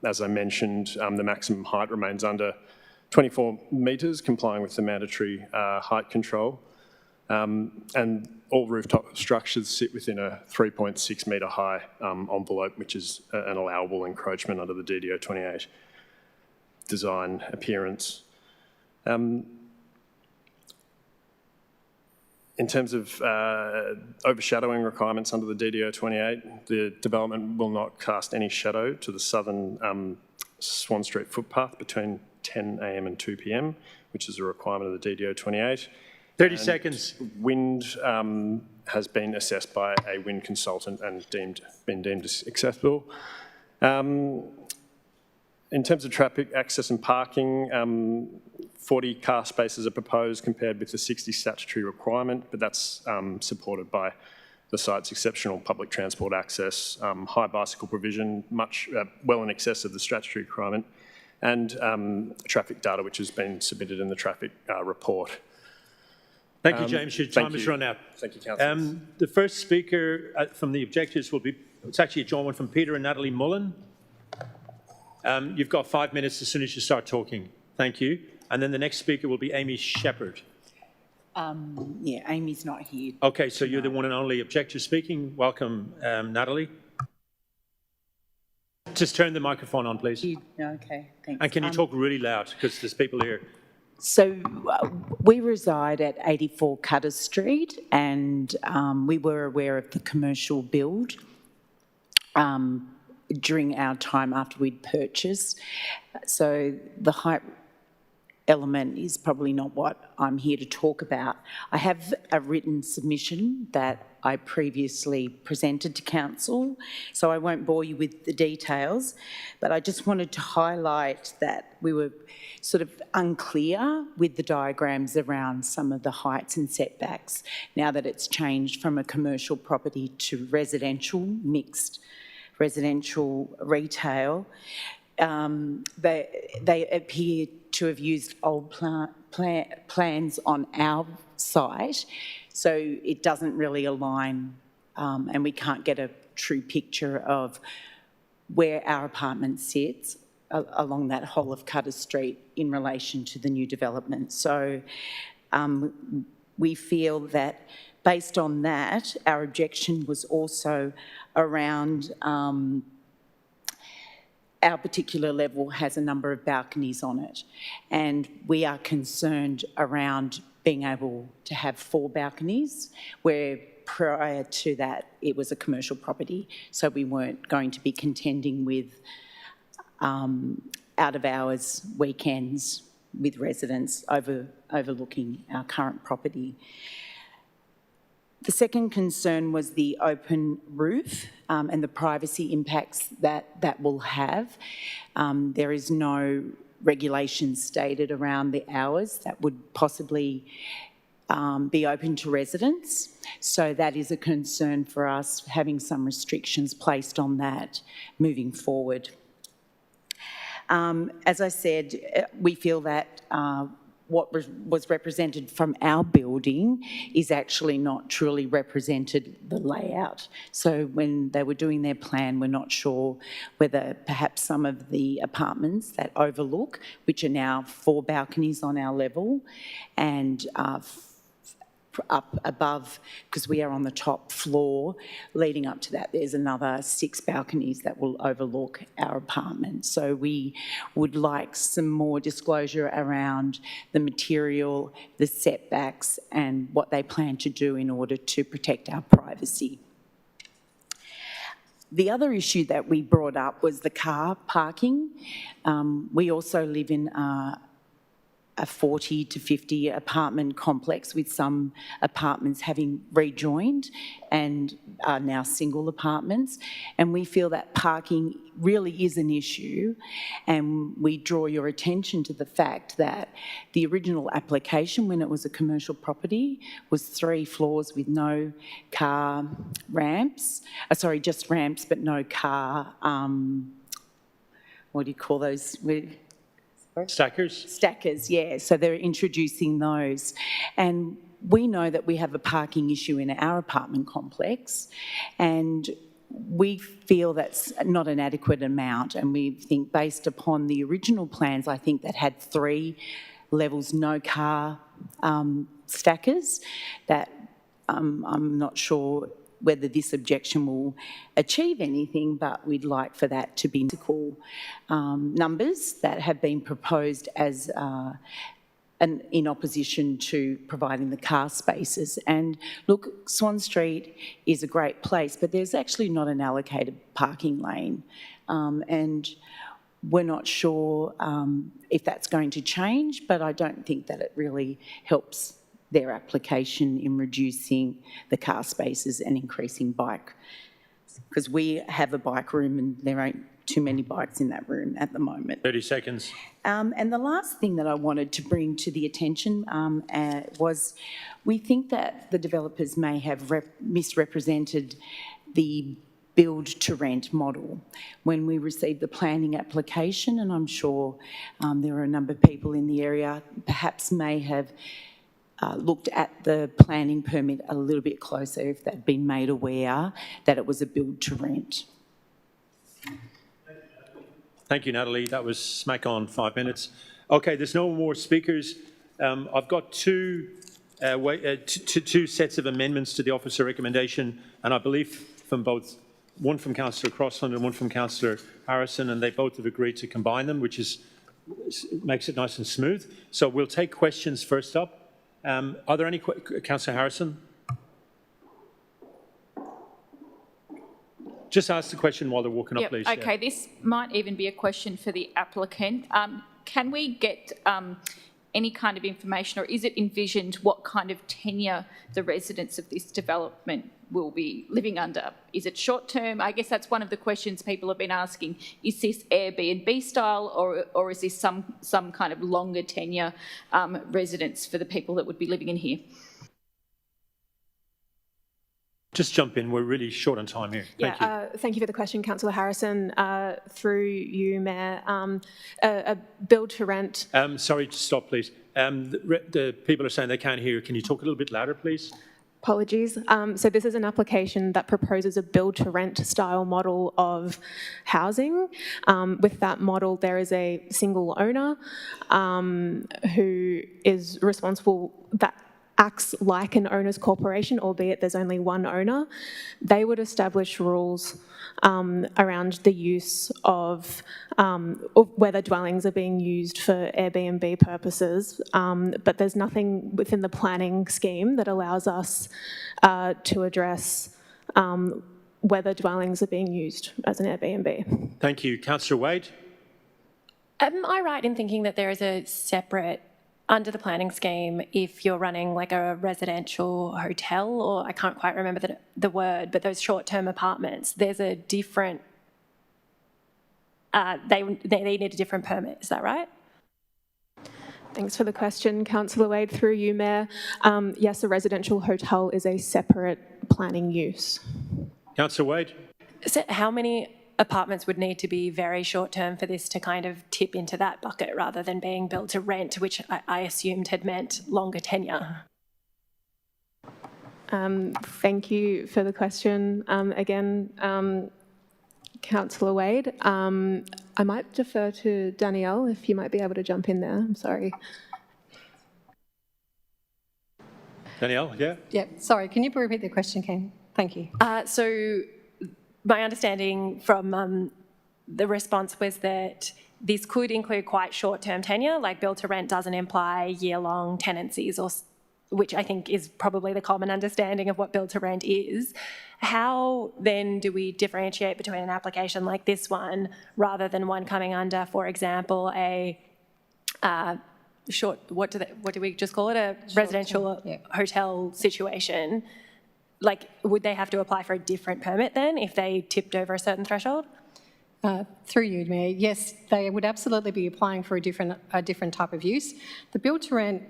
as I mentioned, the maximum height remains under 24 metres, complying with the mandatory height control. And all rooftop structures sit within a 3.6 metre high envelope, which is an allowable encroachment under the DDO 28 design appearance. In terms of overshadowing requirements under the DDO 28, the development will not cast any shadow to the southern Swan Street footpath between 10 a.m. and 2 p.m, which is a requirement of the DDO 28. 30 seconds. Wind has been assessed by a wind consultant and been deemed acceptable. In terms of traffic access and parking, 40 car spaces are proposed compared with the 60 statutory requirement, but that's supported by the site's exceptional public transport access, high bicycle provision, much well in excess of the statutory requirement, and traffic data which has been submitted in the traffic report. Thank you, James. Your time has run out. Thank you, Councillors. The first speaker from the objectors will be, it's actually a joint one from Peter and Natalie Mullen. You've got 5 minutes as soon as you start talking. Thank you. And then the next speaker will be Amy Shepherd. Yeah, Amy's not here. Okay, so you're the one and only objector speaking. Welcome, Natalie. Just turn the microphone on, please. Okay, thanks. And can you talk really loud, because there's people here. So we reside at 84 Cutter Street, and we were aware of the commercial build during our time after we'd purchased. So the height element is probably not what I'm here to talk about. I have a written submission that I previously presented to council, so I won't bore you with the details, but I just wanted to highlight that we were sort of unclear with the diagrams around some of the heights and setbacks now that it's changed from a commercial property to residential, mixed residential retail. They appear to have used old plans on our site, so it doesn't really align, and we can't get a true picture of where our apartment sits along that whole of Cutter Street in relation to the new development. So we feel that based on that, our objection was also around our particular level has a number of balconies on it, and we are concerned around being able to have 4 balconies, where prior to that it was a commercial property, so we weren't going to be contending with out-of-hours weekends with residents overlooking our current property. The second concern was the open roof and the privacy impacts that will have. There is no regulation stated around the hours that would possibly be open to residents. So that is a concern for us, having some restrictions placed on that moving forward. As I said, we feel that what was represented from our building is actually not truly represented the layout. So when they were doing their plan, we're not sure whether perhaps some of the apartments that overlook, which are now 4 balconies on our level, and up above, because we are on the top floor, leading up to that, there's another 6 balconies that will overlook our apartment. So we would like some more disclosure around the material, the setbacks, and what they plan to do in order to protect our privacy. The other issue that we brought up was the car parking. We also live in a 40 to 50 apartment complex, with some apartments having rejoined and are now single apartments. And we feel that parking really is an issue, and we draw your attention to the fact that the original application, when it was a commercial property, was 3 floors with no car ramps, just ramps but no car, what do you call those? Stackers? Stackers, yeah. So they're introducing those. And we know that we have a parking issue in our apartment complex, and we feel that's not an adequate amount. And we think, based upon the original plans, I think that had 3 levels, no car stackers, that I'm not sure whether this objection will achieve anything, but we'd like for that to be numbers that have been proposed as in opposition to providing the car spaces. And look, Swan Street is a great place, but there's actually not an allocated parking lane. And we're not sure if that's going to change, but I don't think that it really helps their application in reducing the car spaces and increasing bike. Because we have a bike room and there ain't too many bikes in that room at the moment. 30 seconds. And the last thing that I wanted to bring to the attention was we think that the developers may have misrepresented the build-to-rent model when we received the planning application, and I'm sure there are a number of people in the area perhaps may have looked at the planning permit a little bit closer if they'd been made aware that it was a build-to-rent. Thank you, Natalie. That was smack on 5 minutes. Okay, there's no more speakers. I've got two sets of amendments to the officer recommendation, and I believe from both, one from Councillor Crossland and one from Councillor Harrison, and they both have agreed to combine them, which makes it nice and smooth. So we'll take questions first up. Are there any Councillor Harrison? Just ask the question while they're walking up, please. Okay, this might even be a question for the applicant. Can we get any kind of information, or is it envisioned what kind of tenure the residents of this development will be living under? Is it short-term? I guess that's one of the questions people have been asking. Is this Airbnb style, or is this some kind of longer tenure residence for the people that would be living in here? Just jump in. We're really short on time here. Thank you. Thank you for the question, Councillor Harrison. Through you, Mayor, a build-to-rent... Sorry, to stop, please. The people are saying they can't hear. Can you talk a little bit louder, please? Apologies. So this is an application that proposes a build-to-rent style model of housing. With that model, there is a single owner who is responsible, that acts like an owner's corporation, albeit there's only one owner. They would establish rules around the use of whether dwellings are being used for Airbnb purposes, but there's nothing within the planning scheme that allows us to address whether dwellings are being used as an Airbnb. Thank you. Councillor Wade? Am I right in thinking that there is a separate, under the planning scheme, if you're running like a residential hotel, or I can't quite remember the word, but those short-term apartments, there's a different, they need a different permit, is that right? Thanks for the question, Councillor Wade. Through you, Mayor. Yes, a residential hotel is a separate planning use. Councillor Wade? So how many apartments would need to be very short term for this to kind of tip into that bucket rather than being built to rent, which I assumed had meant longer tenure? Thank you for the question. Again, Councillor Wade, I might defer to Danielle if you might be able to jump in there. I'm sorry. Danielle, yeah? Yeah, sorry, can you repeat the question, Ken? Thank you. So my understanding from the response was that this could include quite short-term tenure, like build-to-rent doesn't imply year-long tenancies, or which I think is probably the common understanding of what build-to-rent is. How then do we differentiate between an application like this one rather than one coming under, for example, a what do we just call it, a residential hotel situation? Like, would they have to apply for a different permit then if they tipped over a certain threshold? Through you, Mayor, yes, they would absolutely be applying for a different type of use. The build-to-rent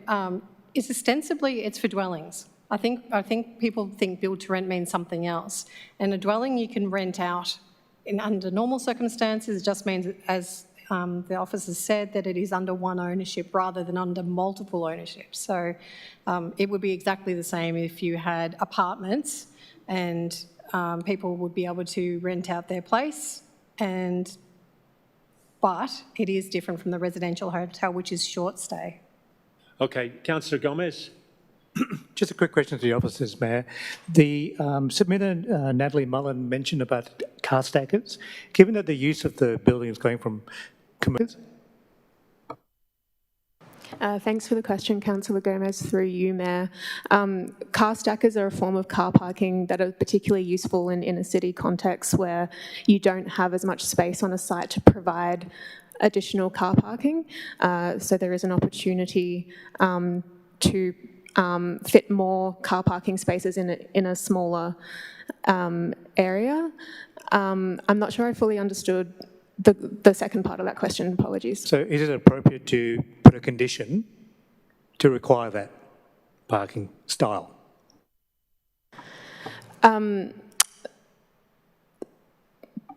is ostensibly, it's for dwellings. I think people think build-to-rent means something else. And a dwelling you can rent out under normal circumstances. It just means, as the officer said, that it is under one ownership rather than under multiple ownership. So it would be exactly the same if you had apartments and people would be able to rent out their place, but it is different from the residential hotel, which is short stay. Okay, Councillor Gomez. Just a quick question to the officers, Mayor. The submitter, Natalie Mullen, mentioned about car stackers. Given that the use of the building is going from commercial... Thanks for the question, Councillor Gomez. Through you, Mayor. Car stackers are a form of car parking that are particularly useful in inner city contexts where you don't have as much space on a site to provide additional car parking. So there is an opportunity to fit more car parking spaces in a smaller area. I'm not sure I fully understood the second part of that question. Apologies. So is it appropriate to put a condition to require that parking style?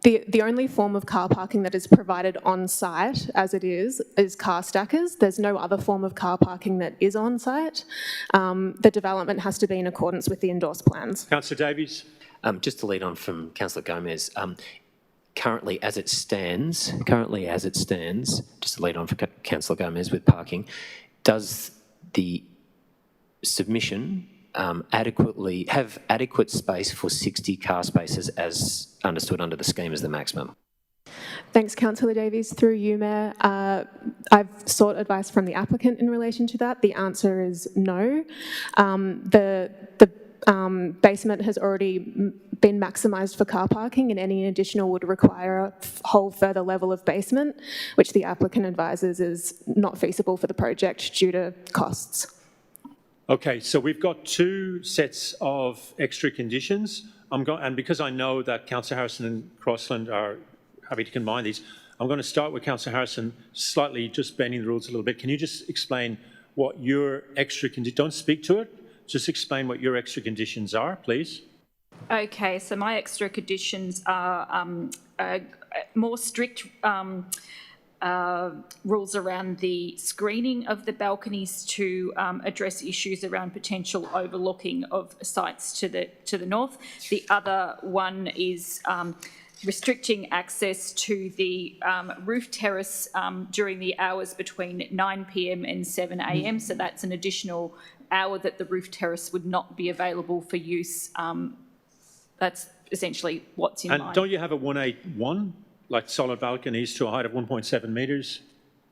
The only form of car parking that is provided on site, as it is car stackers. There's no other form of car parking that is on site. The development has to be in accordance with the endorsed plans. Councillor Davies. Just to lead on from Councillor Gomez, currently as it stands, just to lead on from Councillor Gomez with parking, does the submission have adequate space for 60 car spaces as understood under the scheme as the maximum? Thanks, Councillor Davies. Through you, Mayor, I've sought advice from the applicant in relation to that. The answer is no. The basement has already been maximised for car parking, and any additional would require a whole further level of basement, which the applicant advises is not feasible for the project due to costs. Okay, so we've got two sets of extra conditions. And because I know that Councillor Harrison and Crossland are happy to combine these, I'm going to start with Councillor Harrison, slightly just bending the rules a little bit. Can you just explain what your extra conditions, don't speak to it, just explain what your extra conditions are, please. Okay, so my extra conditions are more strict rules around the screening of the balconies to address issues around potential overlooking of sites to the north. The other one is restricting access to the roof terrace during the hours between 9 p.m. and 7 a.m. So that's an additional hour that the roof terrace would not be available for use. That's essentially what's in mind. And don't you have a 181? Like solid balconies to a height of 1.7 metres?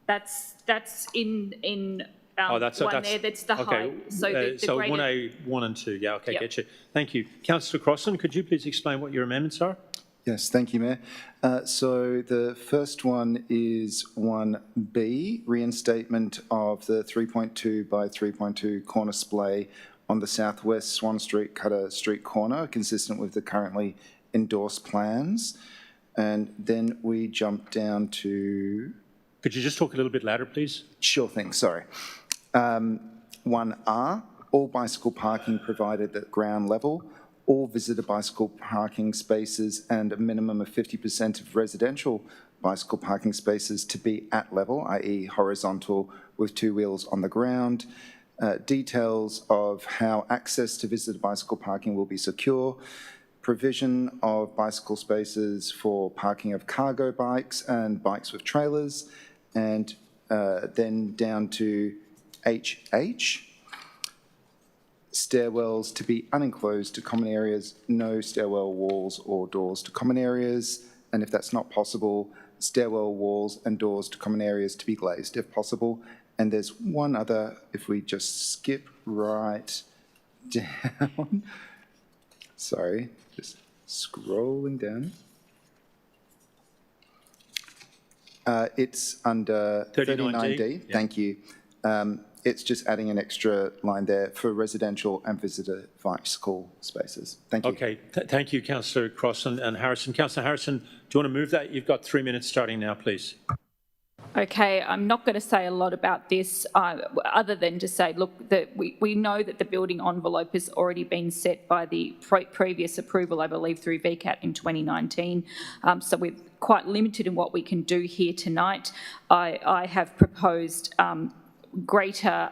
That's in one there, that's the height. So, so 1A1 and 2, yeah, okay, get you. Thank you. Councillor Crossland, could you please explain what your amendments are? Yes, thank you, Mayor. So the first one is 1B, reinstatement of the 3.2 by 3.2 corner splay on the southwest Swan Street Cutter Street corner, consistent with the currently endorsed plans. And then we jump down to... Could you just talk a little bit louder, please? Sure thing, sorry. 1R, all bicycle parking provided at ground level, all visitor bicycle parking spaces and a minimum of 50% of residential bicycle parking spaces to be at level, i.e. horizontal with two wheels on the ground. Details of how access to visitor bicycle parking will be secure. Provision of bicycle spaces for parking of cargo bikes and bikes with trailers, and then down to HH, stairwells to be unenclosed to common areas, no stairwell walls or doors to common areas, and if that's not possible, stairwell walls and doors to common areas to be glazed if possible. And there's one other, if we just skip right down, sorry, just scrolling down. It's under 39D. Yeah. Thank you. It's just adding an extra line there for residential and visitor bicycle spaces. Thank you. Okay, thank you, Councillor Crossland and Harrison. Councillor Harrison, do you want to move that? You've got 3 minutes starting now, please. Okay, I'm not going to say a lot about this other than to say, look, that we know that the building envelope has already been set by the previous approval, I believe, through VCAT in 2019. So we're quite limited in what we can do here tonight. I have proposed greater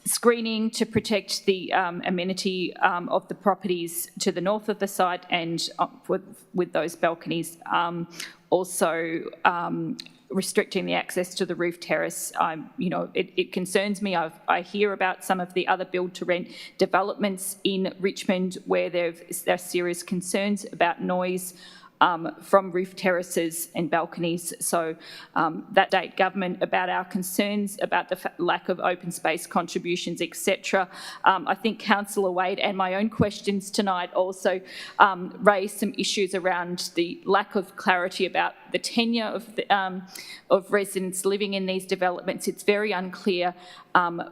screening to protect the amenity of the properties to the north of the site and with those balconies. Also restricting the access to the roof terrace. It concerns me. I hear about some of the other build-to-rent developments in Richmond where there's serious concerns about noise from roof terraces and balconies. So that state government about our concerns about the lack of open space contributions, etc. I think Councillor Wade and my own questions tonight also raised some issues around the lack of clarity about the tenure of residents living in these developments. It's very unclear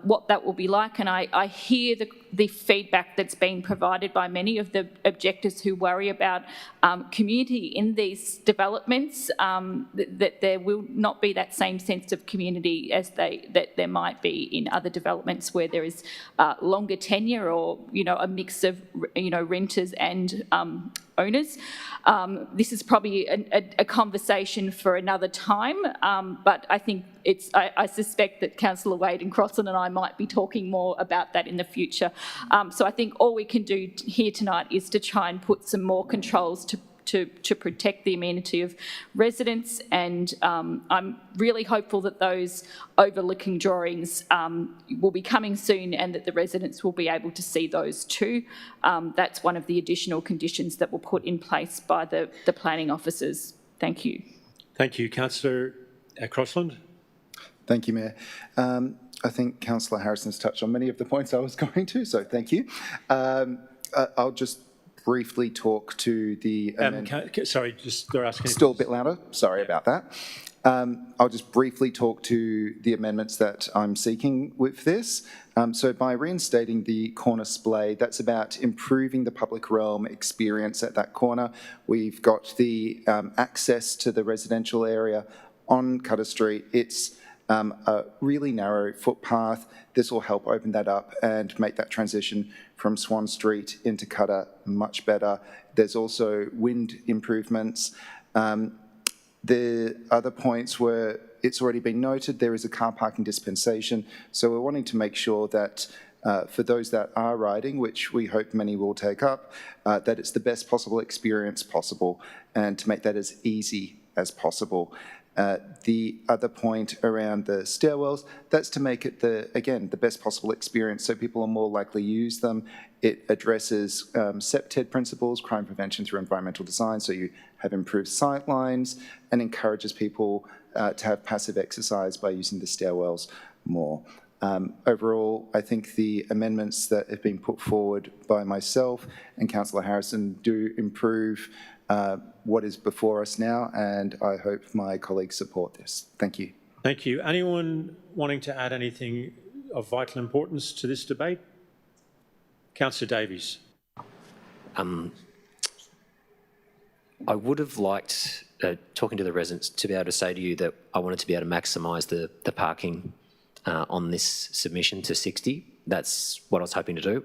what that will be like, and I hear the feedback that's been provided by many of the objectors who worry about community in these developments, that there will not be that same sense of community as that there might be in other developments where there is longer tenure or, a mix of, renters and owners. This is probably a conversation for another time, but I think I suspect that Councillor Wade and Crosland and I might be talking more about that in the future. So I think all we can do here tonight is to try and put some more controls to protect the amenity of residents, and I'm really hopeful that those overlooking drawings will be coming soon and that the residents will be able to see those too. That's one of the additional conditions that were put in place by the planning officers. Thank you. Thank you. Councillor Crosland. Thank you, Mayor. I think Councillor Harrison's touched on many of the points I was going to, so thank you. I'll just briefly talk to the... sorry, just they're asking... Still a bit louder? Sorry about that. I'll just briefly talk to the amendments that I'm seeking with this. So by reinstating the corner splay, that's about improving the public realm experience at that corner. We've got the access to the residential area on Cutter Street. It's a really narrow footpath. This will help open that up and make that transition from Swan Street into Cutter much better. There's also wind improvements. The other points were, it's already been noted, there is a car parking dispensation. So we're wanting to make sure that for those that are riding, which we hope many will take up, that it's the best possible experience possible and to make that as easy as possible. The other point around the stairwells, that's to make it, again, the best possible experience so people are more likely to use them. It addresses CPTED principles, crime prevention through environmental design, so you have improved sight lines, and encourages people to have passive exercise by using the stairwells more. Overall, I think the amendments that have been put forward by myself and Councillor Harrison do improve what is before us now, and I hope my colleagues support this. Thank you. Thank you. Anyone wanting to add anything of vital importance to this debate? Councillor Davies. I would have liked, talking to the residents, to be able to say to you that I wanted to be able to maximise the parking on this submission to 60. That's what I was hoping to do.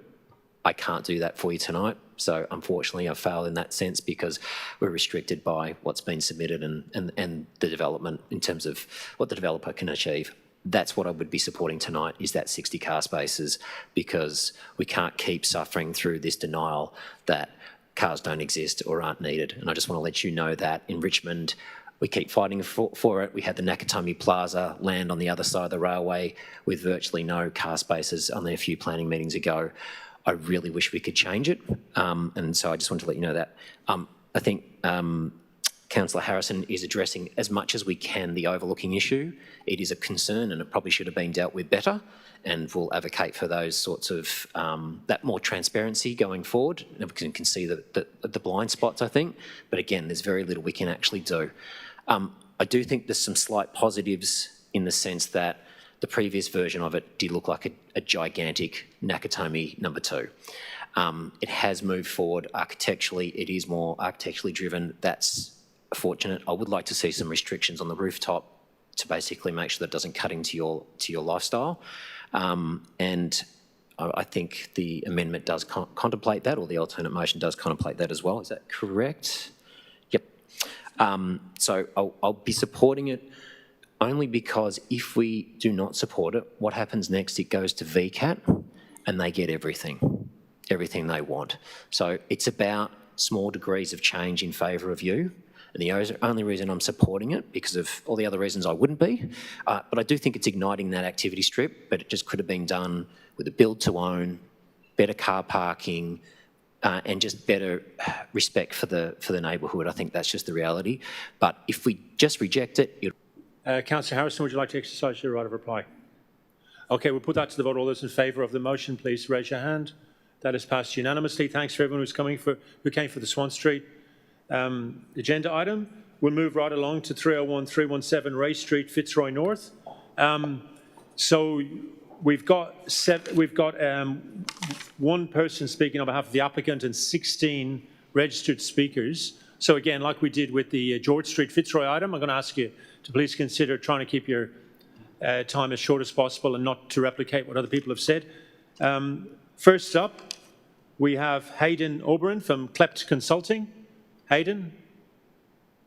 I can't do that for you tonight. So unfortunately, I've failed in that sense because we're restricted by what's been submitted and the development in terms of what the developer can achieve. That's what I would be supporting tonight, is that 60 car spaces, because we can't keep suffering through this denial that cars don't exist or aren't needed. And I just want to let you know that in Richmond, we keep fighting for it. We had the Nakatomi Plaza land on the other side of the railway with virtually no car spaces only a few planning meetings ago. I really wish we could change it. And so I just want to let you know that. I think Councillor Harrison is addressing as much as we can the overlooking issue. It is a concern and it probably should have been dealt with better, and we'll advocate for those sorts of, that more transparency going forward, because you can see the blind spots, I think. But again, there's very little we can actually do. I do think there's some slight positives in the sense that the previous version of it did look like a gigantic Nakatomi number 2. It has moved forward architecturally. It is more architecturally driven. That's fortunate. I would like to see some restrictions on the rooftop to basically make sure that doesn't cut into your lifestyle. And I think the amendment does contemplate that, or the alternate motion does contemplate that as well. Is that correct? Yep. So I'll be supporting it only because if we do not support it, what happens next? It goes to VCAT and they get everything they want. So it's about small degrees of change in favour of you. And the only reason I'm supporting it, because of all the other reasons I wouldn't be, but I do think it's igniting that activity strip, but it just could have been done with a build to own, better car parking, and just better respect for the neighbourhood. I think that's just the reality. But if we just reject it, Councillor Harrison, would you like to exercise your right of reply? Okay, we'll put that to the vote. All those in favour of the motion, please raise your hand. That is passed unanimously. Thanks for everyone who came for the Swan Street agenda item. We'll move right along to 301 317 Ray Street, Fitzroy North. So we've got one person speaking on behalf of the applicant and 16 registered speakers. So again, like we did with the George Street Fitzroy item, I'm going to ask you to please consider trying to keep your time as short as possible and not to replicate what other people have said. First up, we have Hayden Oberon from Klept Consulting. Hayden,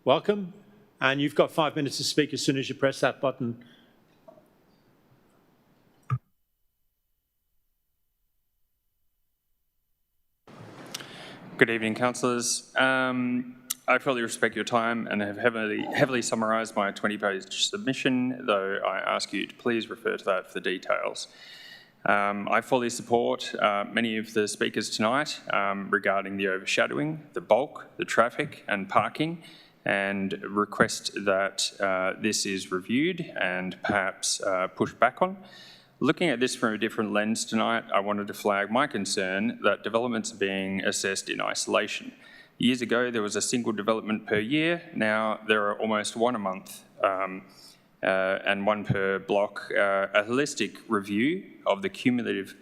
welcome. And you've got 5 minutes to speak as soon as you press that button. Good evening, councillors. I fully respect your time and have heavily summarised my 20-page submission, though I ask you to please refer to that for the details. I fully support many of the speakers tonight regarding the overshadowing, the bulk, the traffic and parking, and request that this is reviewed and perhaps pushed back on. Looking at this from a different lens tonight, I wanted to flag my concern that developments are being assessed in isolation. Years ago, there was a single development per year. Now there are almost one a month and one per block. A holistic review of the cumulative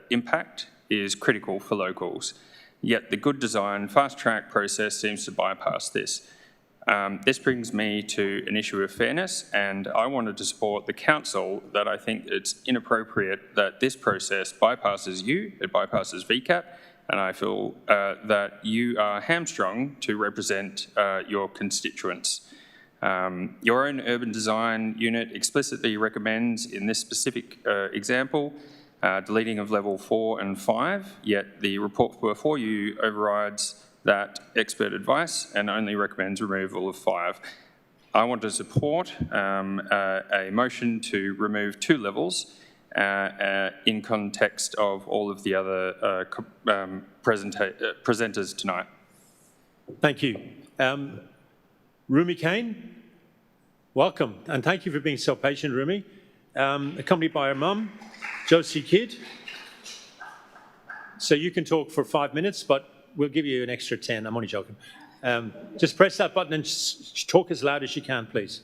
impact is critical for locals. Yet the good design fast-track process seems to bypass this. This brings me to an issue of fairness, and I wanted to support the council that I think it's inappropriate that this process bypasses you, it bypasses VCAT, and I feel that you are hamstrung to represent your constituents. Your own urban design unit explicitly recommends in this specific example deleting of level 4 and 5, yet the report before you overrides that expert advice and only recommends removal of 5. I want to support a motion to remove 2 levels in context of all of the other presenters tonight. Thank you. Rumi Kane, welcome, and thank you for being so patient, Rumi. Accompanied by her mum, Josie Kidd. So you can talk for 5 minutes, but we'll give you an extra 10. I'm only joking. Just press that button and talk as loud as you can, please.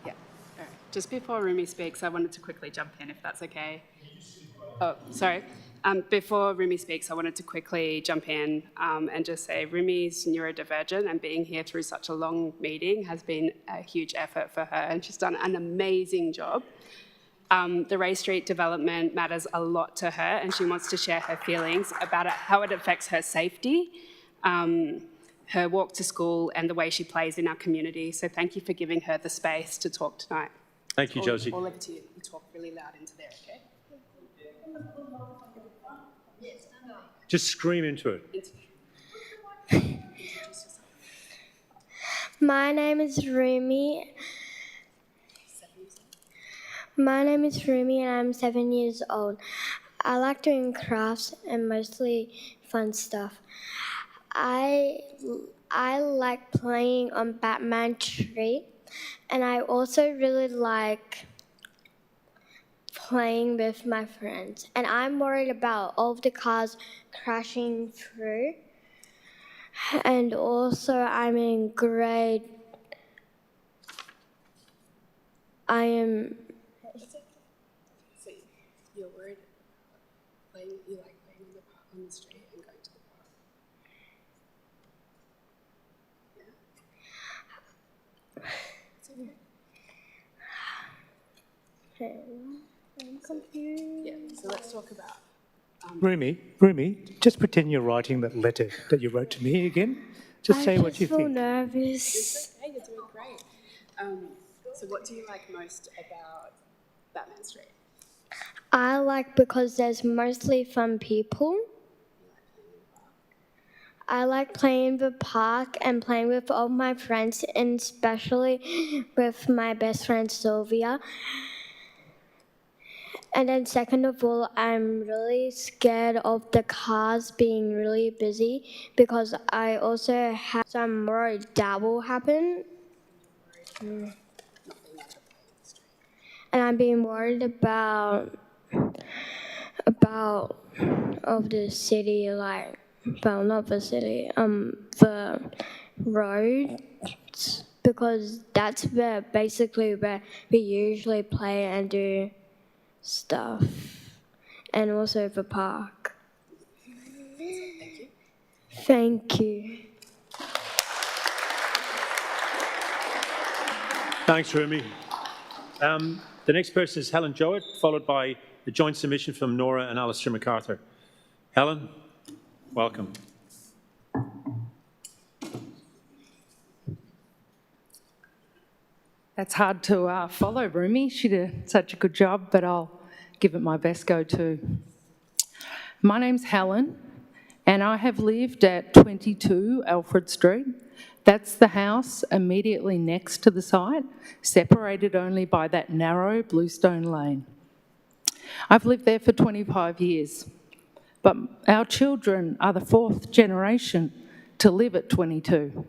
Yeah. All right. Just before Rumi speaks, I wanted to quickly jump in, if that's okay. Oh, sorry. Before Rumi speaks, I wanted to quickly jump in and just say Rumi's neurodivergent, and being here through such a long meeting has been a huge effort for her, and she's done an amazing job. The Ray Street development matters a lot to her, and she wants to share her feelings about it, how it affects her safety, her walk to school, and the way she plays in our community. So thank you for giving her the space to talk tonight. Thank you, Josie. All over to you. You talk really loud into there, okay? Just scream into it. My name is Rumi. And I'm 7 years old. I like doing crafts and mostly fun stuff. I like playing on Batman Street, and I also really like playing with my friends. And I'm worried about all of the cars crashing through. And also I'm in grade... So you're worried you like playing on the street and going to the park? Yeah? It's okay. I'm confused. Yeah, so let's talk about... Rumi, just pretend you're writing that letter that you wrote to me again. Just say what you think. I feel nervous. It's okay, you're doing great. So what do you like most about Batman Street? I like because there's mostly fun people. I like playing in the park and playing with all my friends, and especially with my best friend Sylvia. And then second of all, I'm really scared of the cars being really busy because I also have some worried that will happen. And I'm being worried about of the city, like, well, not the city, the roads, because that's basically where we usually play and do stuff, and also the park. Thank you. Thanks, Rumi. The next person is Helen Jowett, followed by a joint submission from Nora and Alistair MacArthur. Helen, welcome. That's hard to follow, Rumi. She did such a good job, but I'll give it my best go too. My name's Helen, and I have lived at 22 Alfred Street. That's the house immediately next to the site, separated only by that narrow bluestone lane. I've lived there for 25 years, but our children are the fourth generation to live at 22.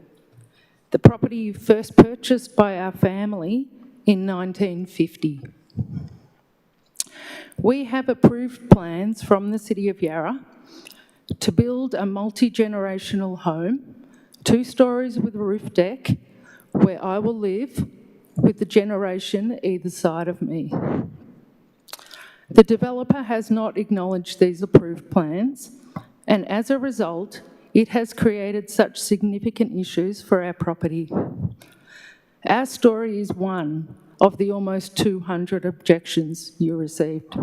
The property first purchased by our family in 1950. We have approved plans from the City of Yarra to build a multi-generational home, 2 stories with a roof deck, where I will live with the generation either side of me. The developer has not acknowledged these approved plans, and as a result, it has created such significant issues for our property. Our story is one of the almost 200 objections you received.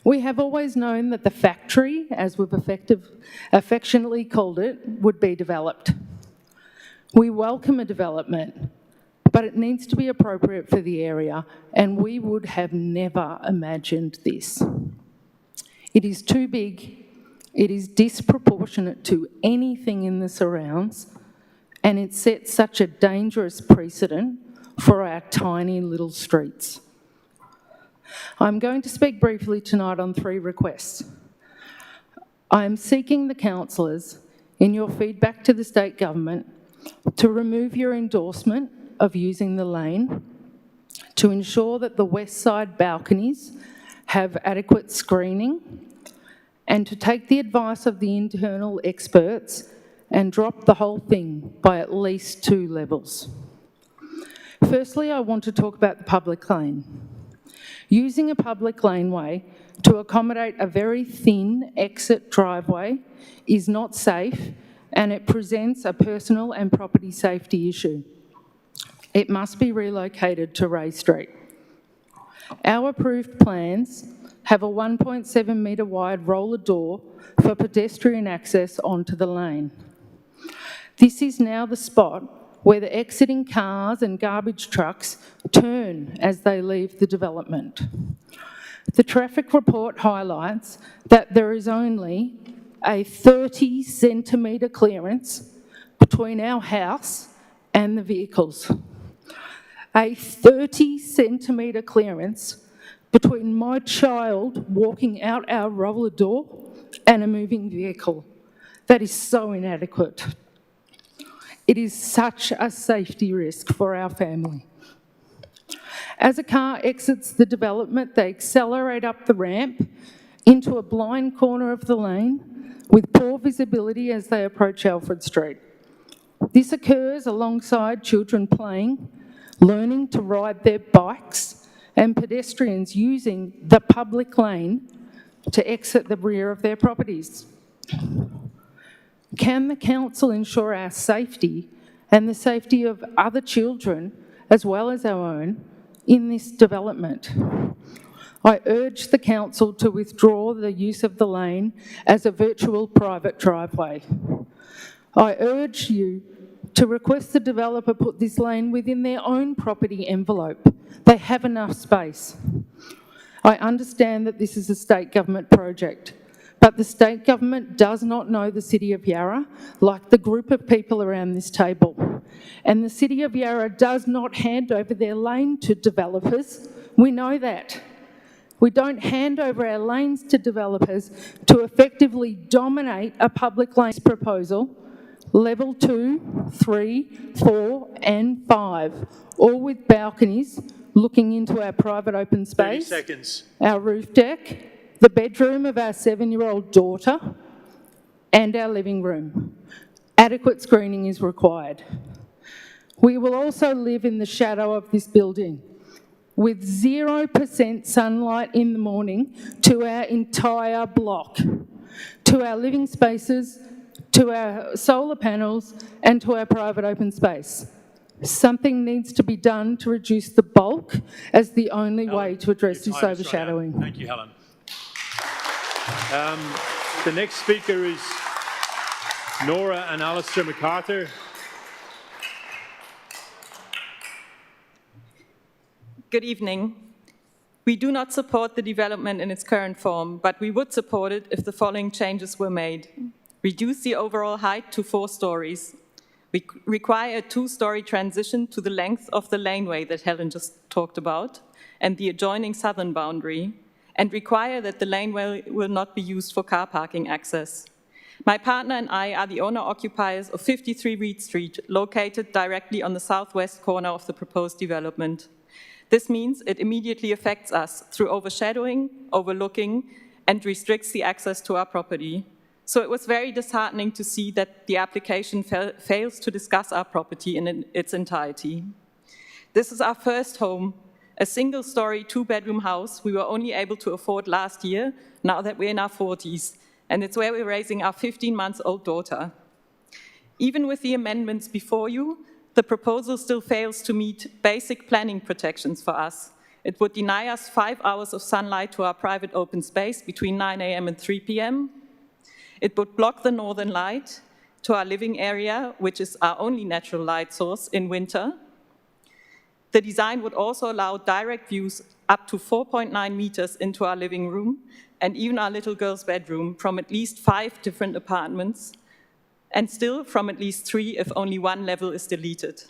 We have always known that the factory, as we've affectionately called it, would be developed. We welcome a development, but it needs to be appropriate for the area, and we would have never imagined this. It is too big, it is disproportionate to anything in the surrounds, and it sets such a dangerous precedent for our tiny little streets. I'm going to speak briefly tonight on 3 requests. I am seeking the councillors, in your feedback to the state government, to remove your endorsement of using the lane, to ensure that the west side balconies have adequate screening, and to take the advice of the internal experts and drop the whole thing by at least 2 levels. Firstly, I want to talk about the public lane. Using a public laneway to accommodate a very thin exit driveway is not safe, and it presents a personal and property safety issue. It must be relocated to Ray Street. Our approved plans have a 1.7 metre wide roller door for pedestrian access onto the lane. This is now the spot where the exiting cars and garbage trucks turn as they leave the development. The traffic report highlights that there is only a 30 centimetre clearance between our house and the vehicles. A 30 centimetre clearance between my child walking out our roller door and a moving vehicle. That is so inadequate. It is such a safety risk for our family. As a car exits the development, they accelerate up the ramp into a blind corner of the lane with poor visibility as they approach Alfred Street. This occurs alongside children playing, learning to ride their bikes, and pedestrians using the public lane to exit the rear of their properties. Can the council ensure our safety and the safety of other children, as well as our own, in this development? I urge the council to withdraw the use of the lane as a virtual private driveway. I urge you to request the developer put this lane within their own property envelope. They have enough space. I understand that this is a state government project, but the state government does not know the City of Yarra like the group of people around this table. And the City of Yarra does not hand over their lane to developers. We know that. We don't hand over our lanes to developers to effectively dominate a public lanes proposal. Level 2, 3, 4 and 5, all with balconies looking into our private open 30 space, seconds. our roof deck, the bedroom of our 7-year-old daughter and our living room. Adequate screening is required. We will also live in the shadow of this building with 0% sunlight in the morning to our entire block, to our living spaces, to our solar panels and to our private open space. Something needs to be done to reduce the bulk as the only way to address this overshadowing. Thank you, Helen. The next speaker is Nora and Alistair MacArthur. Good evening. We do not support the development in its current form, but we would support it if the following changes were made. Reduce the overall height to 4 stories. We require a 2-story transition to the length of the laneway that Helen just talked about and the adjoining southern boundary, and require that the laneway will not be used for car parking access. My partner and I are the owner-occupiers of 53 Reed Street, located directly on the southwest corner of the proposed development. This means it immediately affects us through overshadowing, overlooking, and restricts the access to our property. So it was very disheartening to see that the application fails to discuss our property in its entirety. This is our first home, a single-story, 2-bedroom house we were only able to afford last year, now that we're in our 40s, and it's where we're raising our 15-month-old daughter. Even with the amendments before you, the proposal still fails to meet basic planning protections for us. It would deny us 5 hours of sunlight to our private open space between 9 a.m. and 3 p.m. It would block the northern light to our living area, which is our only natural light source in winter. The design would also allow direct views up to 4.9 meters into our living room and even our little girl's bedroom from at least 5 different apartments, and still from at least 3 if only 1 level is deleted.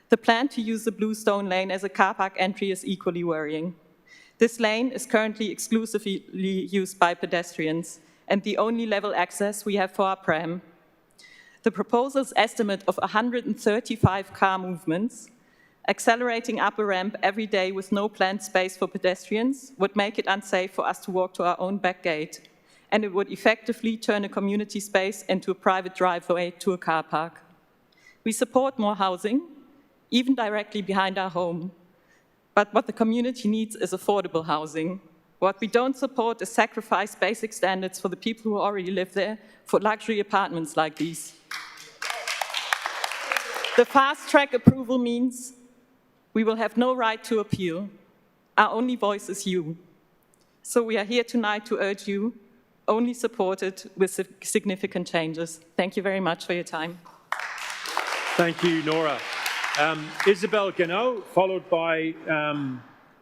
The plan to use the Bluestone lane as a car park entry is equally worrying. This lane is currently exclusively used by pedestrians and the only level access we have for our pram. The proposal's estimate of 135 car movements, accelerating up a ramp every day with no planned space for pedestrians, would make it unsafe for us to walk to our own back gate, and it would effectively turn a community space into a private driveway to a car park. We support more housing, even directly behind our home, but what the community needs is affordable housing. What we don't support is sacrifice basic standards for the people who already live there for luxury apartments like these. The fast-track approval means we will have no right to appeal. Our only voice is you. So we are here tonight to urge you, only support it with significant changes. Thank you very much for your time. Thank you, Nora. Isabel Gano, followed by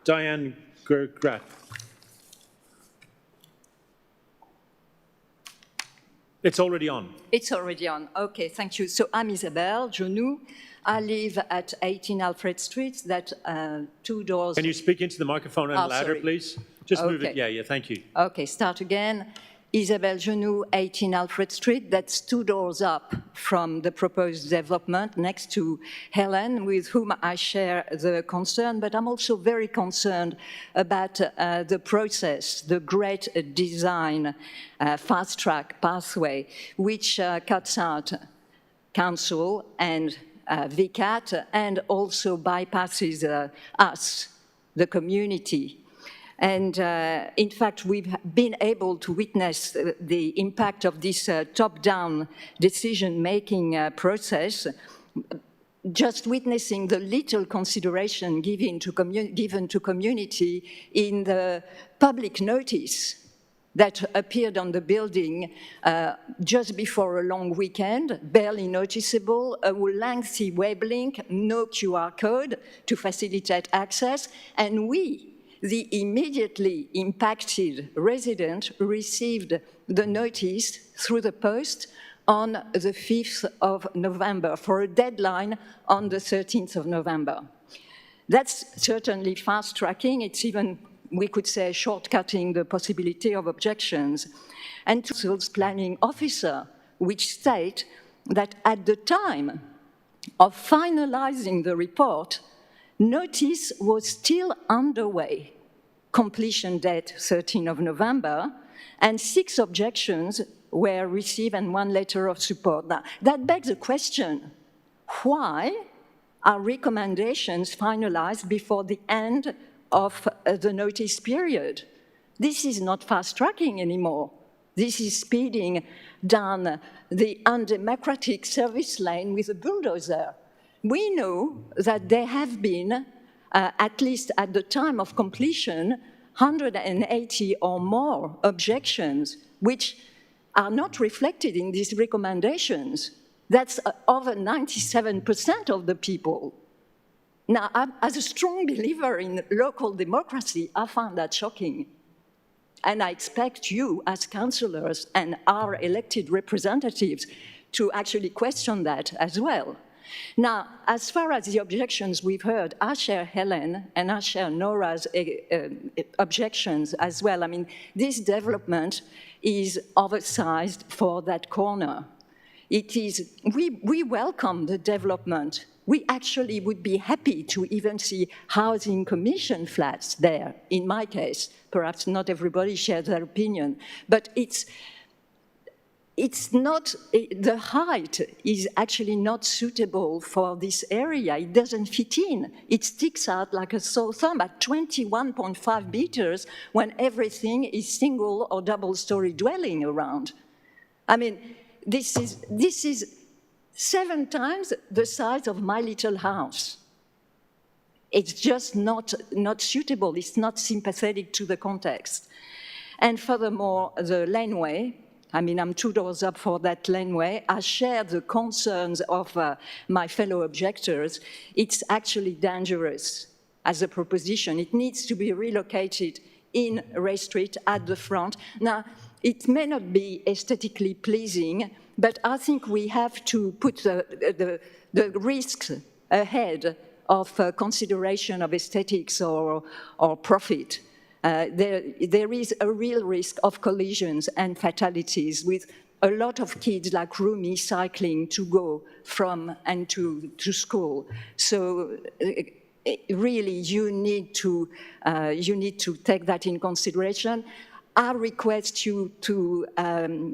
Diane Gergrat. It's already on. It's already on. Okay, thank you. So I'm Isabelle Genou. I live at 18 Alfred Street, that 2 doors... Can you speak into the microphone and louder, sorry. please? Just move it. Okay. Yeah, thank you. Okay, start again. Isabelle Genou, 18 Alfred Street. That's 2 doors up from the proposed development next to Helen, with whom I share the concern, but I'm also very concerned about the process, the great design fast-track pathway, which cuts out council and VCAT and also bypasses us, the community. And in fact, we've been able to witness the impact of this top-down decision-making process, just witnessing the little consideration given to community in the public notice that appeared on the building just before a long weekend, barely noticeable, a lengthy web link, no QR code to facilitate access, and we, the immediately impacted resident, received the notice through the post on the 5th of November for a deadline on the 13th of November. That's certainly fast-tracking. It's even we could say, shortcutting the possibility of objections, and to Council's planning officer, which state that at the time of finalizing the report, notice was still underway, completion date 13th of November, and 6 objections were received and 1 letter of support. Now, that begs the question, why are recommendations finalized before the end of the notice period? This is not fast-tracking anymore. This is speeding down the undemocratic service lane with a bulldozer. We know that there have been, at least at the time of completion, 180 or more objections, which are not reflected in these recommendations. That's over 97% of the people. Now, as a strong believer in local democracy, I find that shocking. And I expect you, as councillors and our elected representatives, to actually question that as well. Now, as far as the objections we've heard, I share Helen and I share Nora's objections as well. I mean, this development is oversized for that corner. It is, we welcome the development. We actually would be happy to even see housing commission flats there, in my case. Perhaps not everybody shares that opinion, but it's not, the height is actually not suitable for this area. It doesn't fit in. It sticks out like a sore thumb at 21.5 meters when everything is single or double-story dwelling around. I mean, this is 7 times the size of my little house. It's just not suitable. It's not sympathetic to the context. And furthermore, the laneway, I mean, I'm 2 doors up for that laneway. I share the concerns of my fellow objectors. It's actually dangerous as a proposition. It needs to be relocated in Ray Street at the front. Now, it may not be aesthetically pleasing, but I think we have to put the risks ahead of consideration of aesthetics or profit. There is a real risk of collisions and fatalities with a lot of kids like Rumi cycling to go from and to school. So really, you need to take that in consideration. I request you to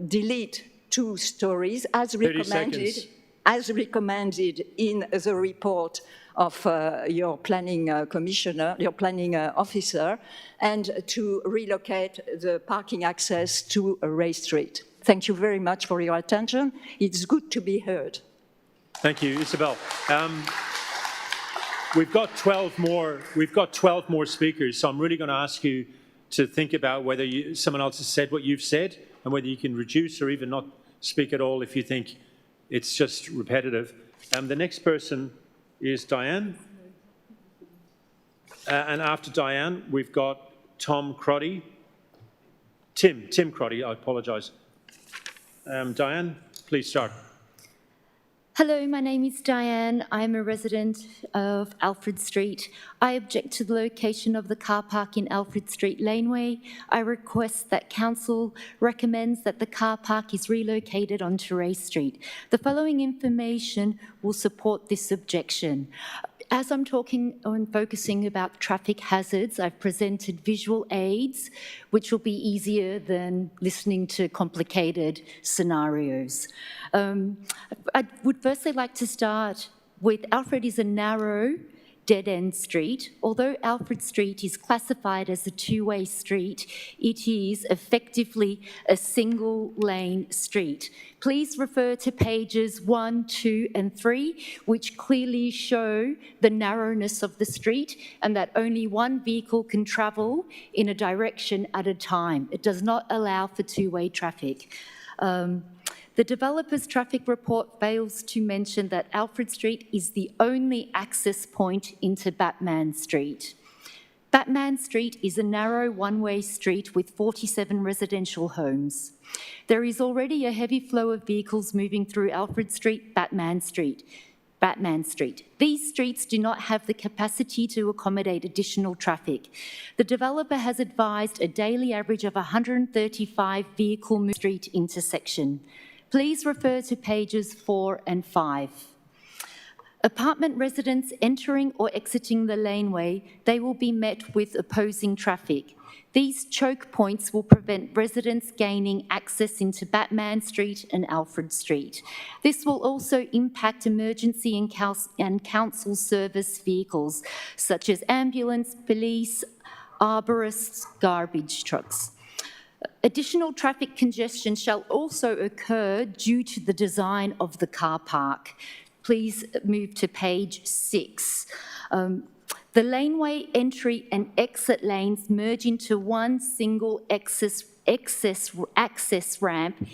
delete 2 stories as recommended in the report of your planning commissioner, your planning officer, and to relocate the parking access to Ray Street. Thank you very much for your attention. It's good to be heard. Thank you, Isabel. We've got 12 more speakers, so I'm really going to ask you to think about whether someone else has said what you've said and whether you can reduce or even not speak at all if you think it's just repetitive. The next person is Diane. And after Diane, we've got Tom Crotty. Tim Crotty, I apologise. Diane, please start. Hello, my name is Diane. I'm a resident of Alfred Street. I object to the location of the car park in Alfred Street laneway. I request that Council recommends that the car park is relocated onto Ray Street. The following information will support this objection. As I'm talking and focusing about traffic hazards, I've presented visual aids, which will be easier than listening to complicated scenarios. I would firstly like to start with Alfred is a narrow, dead-end street. Although Alfred Street is classified as a two-way street, it is effectively a single-lane street. Please refer to pages 1, 2, and 3, which clearly show the narrowness of the street and that only one vehicle can travel in a direction at a time. It does not allow for two-way traffic. The developer's traffic report fails to mention that Alfred Street is the only access point into Batman Street. Batman Street is a narrow one-way street with 47 residential homes. There is already a heavy flow of vehicles moving through Alfred Street, Batman Street. Batman Street. These streets do not have the capacity to accommodate additional traffic. The developer has advised a daily average of 135 vehicle street intersection. Please refer to pages 4 and 5. Apartment residents entering or exiting the laneway, they will be met with opposing traffic. These choke points will prevent residents gaining access into Batman Street and Alfred Street. This will also impact emergency and council service vehicles, such as ambulance, police, arborists, garbage trucks. Additional traffic congestion shall also occur due to the design of the car park. Please move to page 6. The laneway entry and exit lanes merge into one single access ramp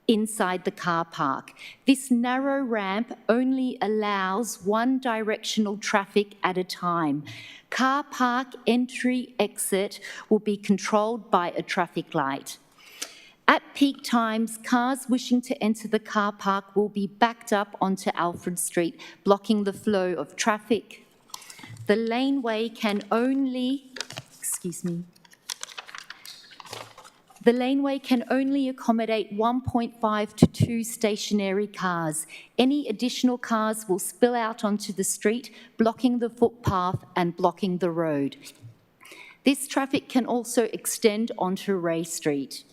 inside the car park. This narrow ramp only allows one directional traffic at a time. Car park entry-exit will be controlled by a traffic light. At peak times, cars wishing to enter the car park will be backed up onto Alfred Street, blocking the flow of traffic. The laneway can only, the laneway can only accommodate 1.5 to 2 stationary cars. Any additional cars will spill out onto the street, blocking the footpath and blocking the road. This traffic can also extend onto Ray Street.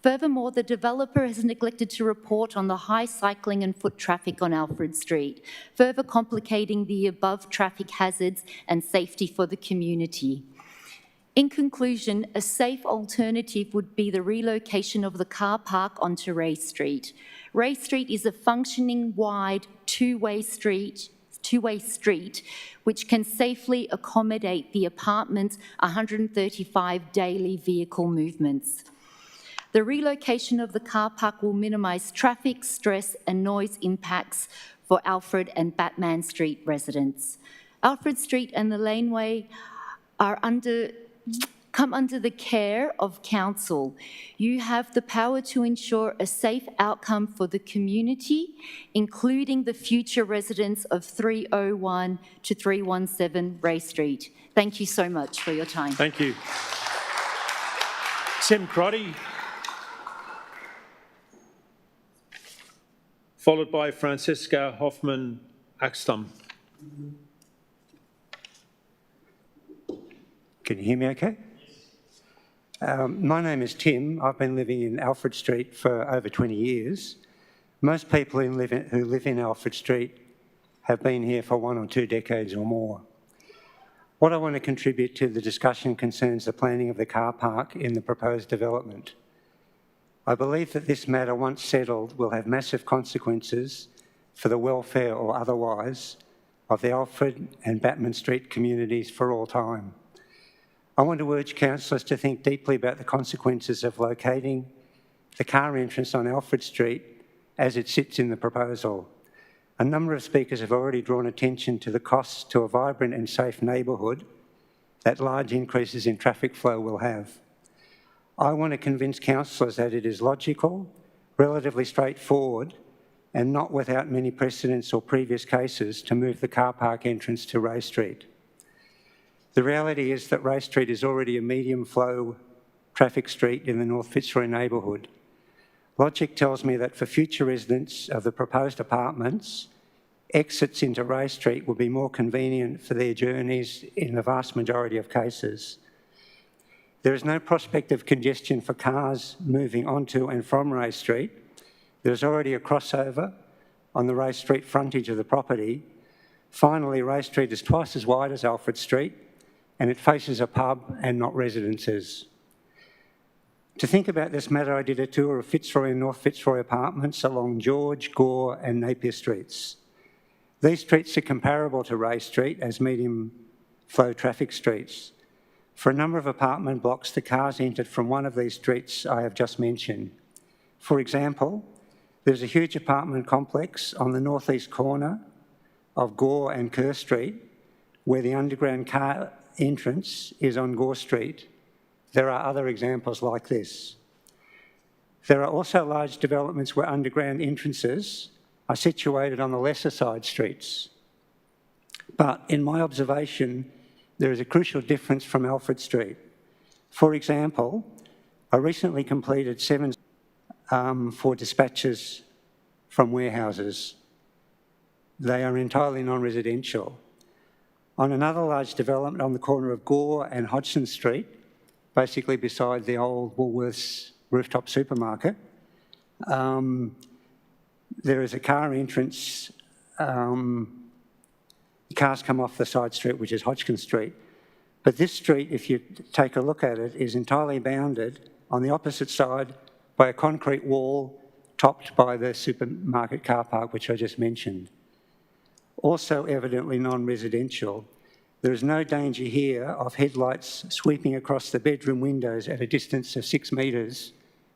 Furthermore, the developer has neglected to report on the high cycling and foot traffic on Alfred Street, further complicating the above traffic hazards and safety for the community. In conclusion, a safe alternative would be the relocation of the car park onto Ray Street. Ray Street is a functioning wide two-way street which can safely accommodate the apartment's 135 daily vehicle movements. The relocation of the car park will minimise traffic, stress and noise impacts for Alfred and Batman Street residents. Alfred Street and the laneway come under the care of council. You have the power to ensure a safe outcome for the community, including the future residents of 301 to 317 Ray Street. Thank you so much for your time. Thank you. Tim Crotty, followed by Franziska Hoffman-Axtam. Can you hear me okay? My name is Tim. I've been living in Alfred Street for over 20 years. Most people who live in Alfred Street have been here for 1 or 2 decades or more. What I want to contribute to the discussion concerns the planning of the car park in the proposed development. I believe that this matter, once settled, will have massive consequences for the welfare or otherwise of the Alfred and Batman Street communities for all time. I want to urge councillors to think deeply about the consequences of locating the car entrance on Alfred Street as it sits in the proposal. A number of speakers have already drawn attention to the costs to a vibrant and safe neighbourhood that large increases in traffic flow will have. I want to convince councillors that it is logical, relatively straightforward, and not without many precedents or previous cases to move the car park entrance to Ray Street. The reality is that Ray Street is already a medium flow traffic street in the North Fitzroy neighbourhood. Logic tells me that for future residents of the proposed apartments, exits into Ray Street will be more convenient for their journeys in the vast majority of cases. There is no prospect of congestion for cars moving onto and from Ray Street. There's already a crossover on the Ray Street frontage of the property. Finally, Ray Street is twice as wide as Alfred Street, and it faces a pub and not residences. To think about this matter, I did a tour of Fitzroy and North Fitzroy apartments along George, Gore and Napier Streets. These streets are comparable to Ray Street as medium flow traffic streets. For a number of apartment blocks, the cars entered from one of these streets I have just mentioned. For example, there's a huge apartment complex on the northeast corner of Gore and Kerr Street, where the underground car entrance is on Gore Street. There are other examples like this. There are also large developments where underground entrances are situated on the lesser side streets. But in my observation, there is a crucial difference from Alfred Street. For example, I recently completed 7 for dispatches from warehouses. They are entirely non-residential. On another large development on the corner of Gore and Hodgson Street, basically beside the old Woolworths rooftop supermarket, there is a car entrance. Cars come off the side street, which is Hodgkin Street. But this street, if you take a look at it, is entirely bounded on the opposite side by a concrete wall topped by the supermarket car park, which I just mentioned. Also evidently non-residential, there is no danger here of headlights sweeping across the bedroom windows at a distance of 6 metres,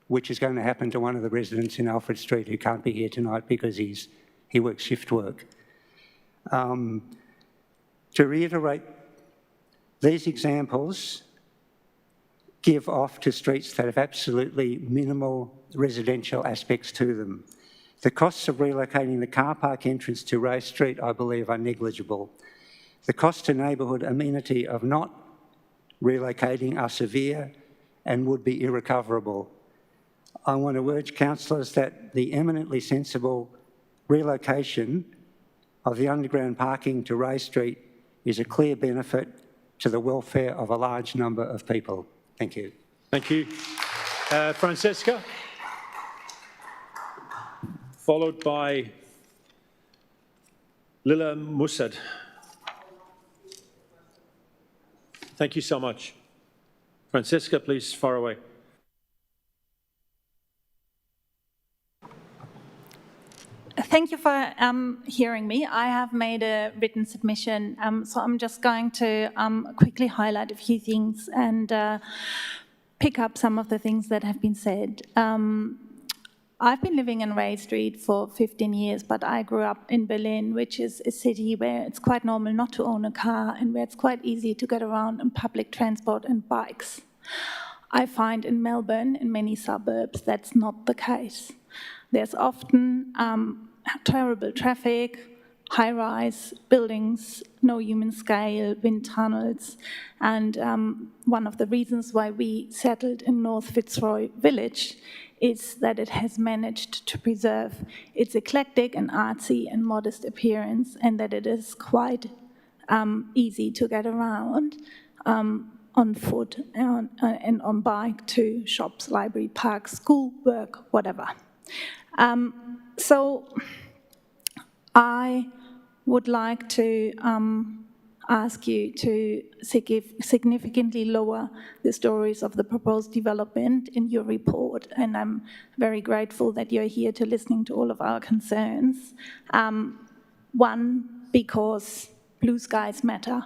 which is going to happen to one of the residents in Alfred Street who can't be here tonight because he works shift work. To reiterate, these examples give off to streets that have absolutely minimal residential aspects to them. The costs of relocating the car park entrance to Ray Street, I believe, are negligible. The cost to neighbourhood amenity of not relocating are severe and would be irrecoverable. I want to urge councillors that the eminently sensible relocation of the underground parking to Ray Street is a clear benefit to the welfare of a large number of people. Thank you. Thank you. Francesca, followed by Lila Musad. Thank you so much. Francesca, please, far away. Thank you for hearing me. I have made a written submission, so I'm just going to quickly highlight a few things and pick up some of the things that have been said. I've been living in Ray Street for 15 years, but I grew up in Berlin, which is a city where it's quite normal not to own a car and where it's quite easy to get around in public transport and bikes. I find in Melbourne, in many suburbs, that's not the case. There's often terrible traffic, high-rise buildings, no human scale, wind tunnels, and one of the reasons why we settled in North Fitzroy Village is that it has managed to preserve its eclectic and artsy and modest appearance, and that it is quite easy to get around on foot and on bike to shops, library, parks, school, work, whatever. So I would like to ask you to significantly lower the stories of the proposed development in your report, and I'm very grateful that you're here to listening to all of our concerns. One, because blue skies matter.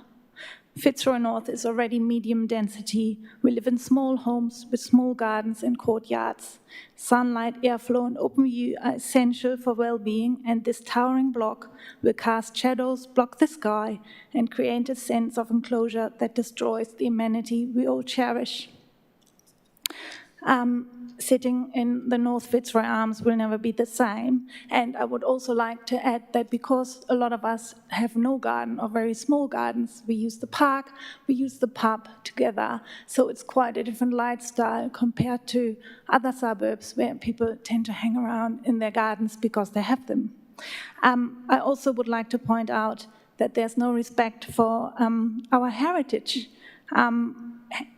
Fitzroy North is already medium density. We live in small homes with small gardens and courtyards. Sunlight, airflow, and open view are essential for well-being, and this towering block will cast shadows, block the sky, and create a sense of enclosure that destroys the amenity we all cherish. Sitting in the North Fitzroy Arms will never be the same. And I would also like to add that because a lot of us have no garden or very small gardens, we use the park, we use the pub together. So it's quite a different lifestyle compared to other suburbs where people tend to hang around in their gardens because they have them. I also would like to point out that there's no respect for our heritage.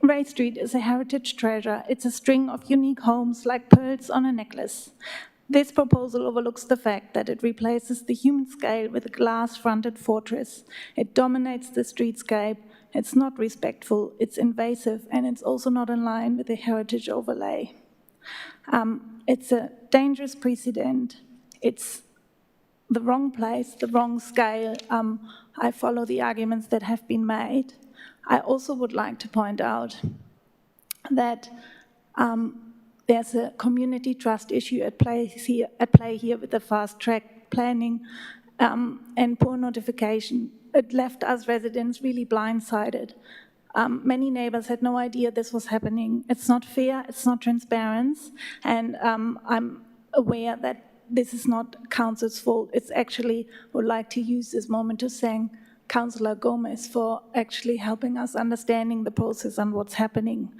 Ray Street is a heritage treasure. It's a string of unique homes like pearls on a necklace. This proposal overlooks the fact that it replaces the human scale with a glass-fronted fortress. It dominates the streetscape. It's not respectful, it's invasive, and it's also not in line with the heritage overlay. It's a dangerous precedent. It's the wrong place, the wrong scale. I follow the arguments that have been made. I also would like to point out that there's a community trust issue at play here with the fast-track planning and poor notification. It left us residents really blindsided. Many neighbors had no idea this was happening. It's not fair, it's not transparent, and I'm aware that this is not council's fault. It's actually, would like to use this moment to thank Councillor Gomez for actually helping us understanding the process and what's happening.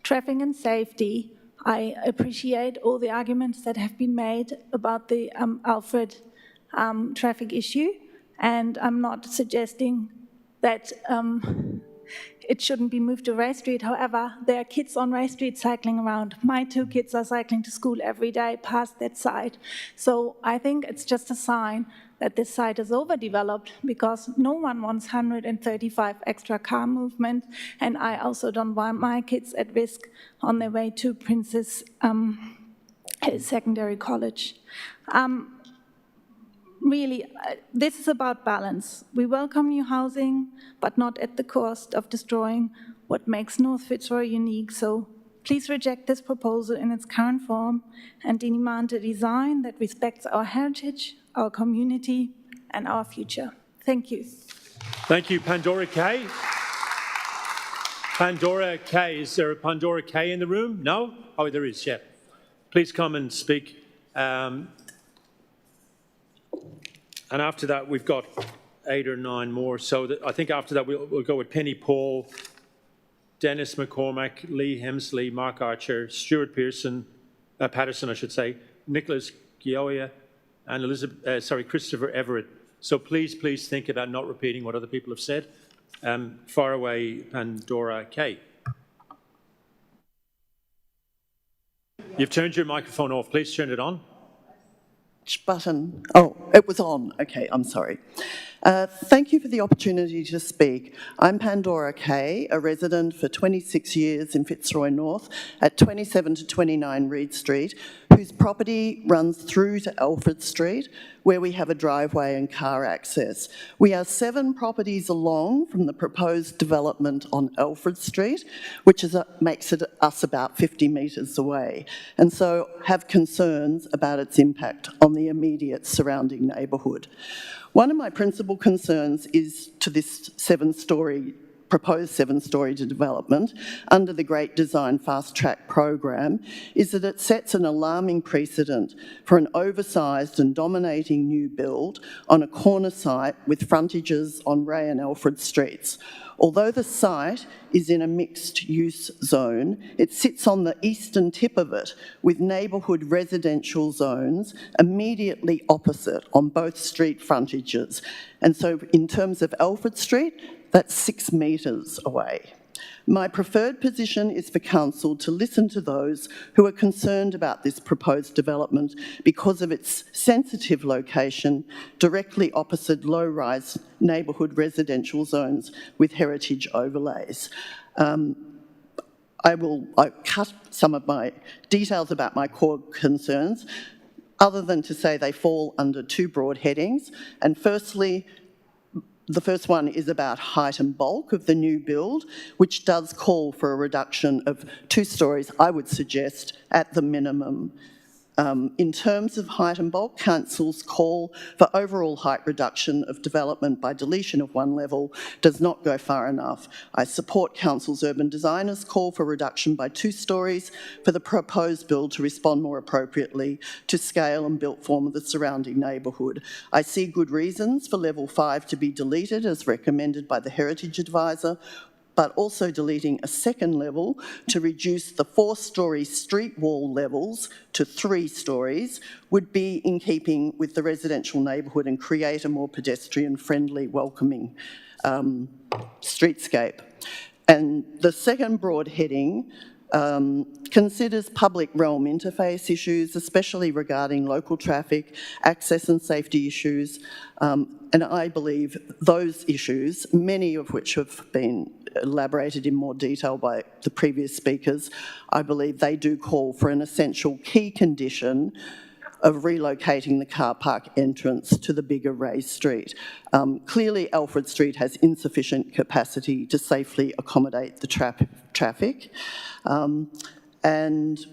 Traffic and safety, I appreciate all the arguments that have been made about the Alfred traffic issue, and I'm not suggesting that it shouldn't be moved to Ray Street. However, there are kids on Ray Street cycling around. My 2 kids are cycling to school every day past that site. So I think it's just a sign that this site is overdeveloped because no one wants 135 extra car movement, and I also don't want my kids at risk on their way to Princess Secondary College. Really, this is about balance. We welcome new housing, but not at the cost of destroying what makes North Fitzroy unique. So please reject this proposal in its current form and demand a design that respects our heritage, our community, and our future. Thank you. Thank you, Pandora K. Pandora K. Is there a Pandora K in the room? No? Oh, there is, yeah. Please come and speak. And after that, we've got 8 or 9 more. So I think after that, we'll go with Penny Paul, Dennis McCormack, Lee Hemsley, Mark Archer, Stuart Patterson, I should say, Nicholas Gioia, and Christopher Everett. So please think about not repeating what other people have said. Far away, Pandora K. You've turned your microphone off. Please turn it on. Which button? Oh, it was on. Okay, I'm sorry. Thank you for the opportunity to speak. I'm Pandora Kay, a resident for 26 years in Fitzroy North at 27 to 29 Reed Street, whose property runs through to Alfred Street, where we have a driveway and car access. We are 7 properties along from the proposed development on Alfred Street, which makes us about 50 metres away, and so have concerns about its impact on the immediate surrounding neighbourhood. One of my principal concerns is to this proposed 7-storey development under the Great Design Fast Track program is that it sets an alarming precedent for an oversized and dominating new build on a corner site with frontages on Ray and Alfred Streets. Although the site is in a mixed-use zone, it sits on the eastern tip of it with neighbourhood residential zones immediately opposite on both street frontages. And so in terms of Alfred Street, that's 6 metres away. My preferred position is for Council to listen to those who are concerned about this proposed development because of its sensitive location directly opposite low-rise neighbourhood residential zones with heritage overlays. I cut some of my details about my core concerns, other than to say they fall under 2 broad headings. And firstly, the first one is about height and bulk of the new build, which does call for a reduction of 2 storeys, I would suggest, at the minimum. In terms of height and bulk, Council's call for overall height reduction of development by deletion of 1 level does not go far enough. I support Council's urban designers' call for reduction by 2 storeys for the proposed build to respond more appropriately to scale and built form of the surrounding neighbourhood. I see good reasons for level 5 to be deleted as recommended by the Heritage Advisor, but also deleting a 2nd level to reduce the 4-storey street wall levels to 3 storeys would be in keeping with the residential neighbourhood and create a more pedestrian-friendly, welcoming streetscape. And the 2nd broad heading considers public realm interface issues, especially regarding local traffic, access and safety issues, and I believe those issues, many of which have been elaborated in more detail by the previous speakers, I believe they do call for an essential key condition of relocating the car park entrance to the bigger Ray Street. Clearly, Alfred Street has insufficient capacity to safely accommodate the traffic. And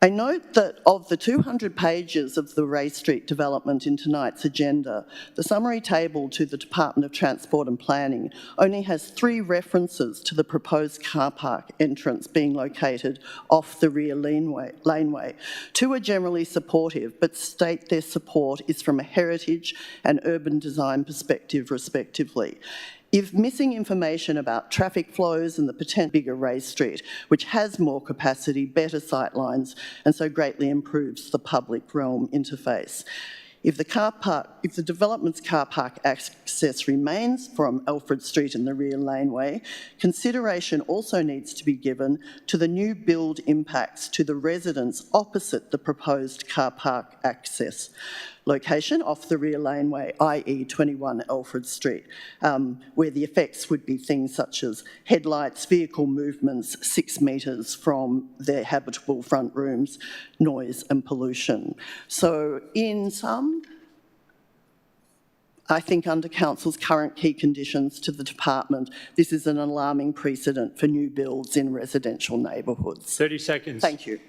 I note that of the 200 pages of the Ray Street development in tonight's agenda, the summary table to the Department of Transport and Planning only has 3 references to the proposed car park entrance being located off the rear laneway. 2 are generally supportive, but state their support is from a heritage and urban design perspective, respectively. If missing information about traffic flows and the potential bigger Ray Street, which has more capacity, better sightlines, and so greatly improves the public realm interface. If the development's car park access remains from Alfred Street in the rear laneway, consideration also needs to be given to the new build impacts to the residents opposite the proposed car park access location off the rear laneway, i.e. 21 Alfred Street, where the effects would be things such as headlights, vehicle movements 6 metres from their habitable front rooms, noise and pollution. So in sum, I think under Council's current key conditions to the department, this is an alarming precedent for new builds in residential neighbourhoods. 30 seconds. Thank you.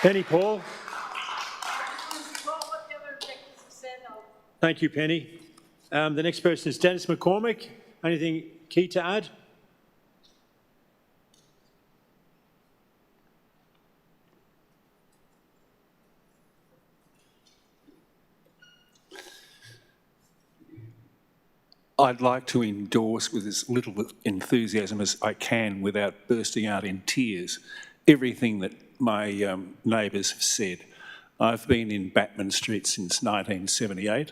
Penny Paul. Thank you, Penny. The next person is Dennis McCormick. Anything key to add? I'd like to endorse with as little enthusiasm as I can without bursting out in tears everything that my neighbours have said. I've been in Batman Street since 1978.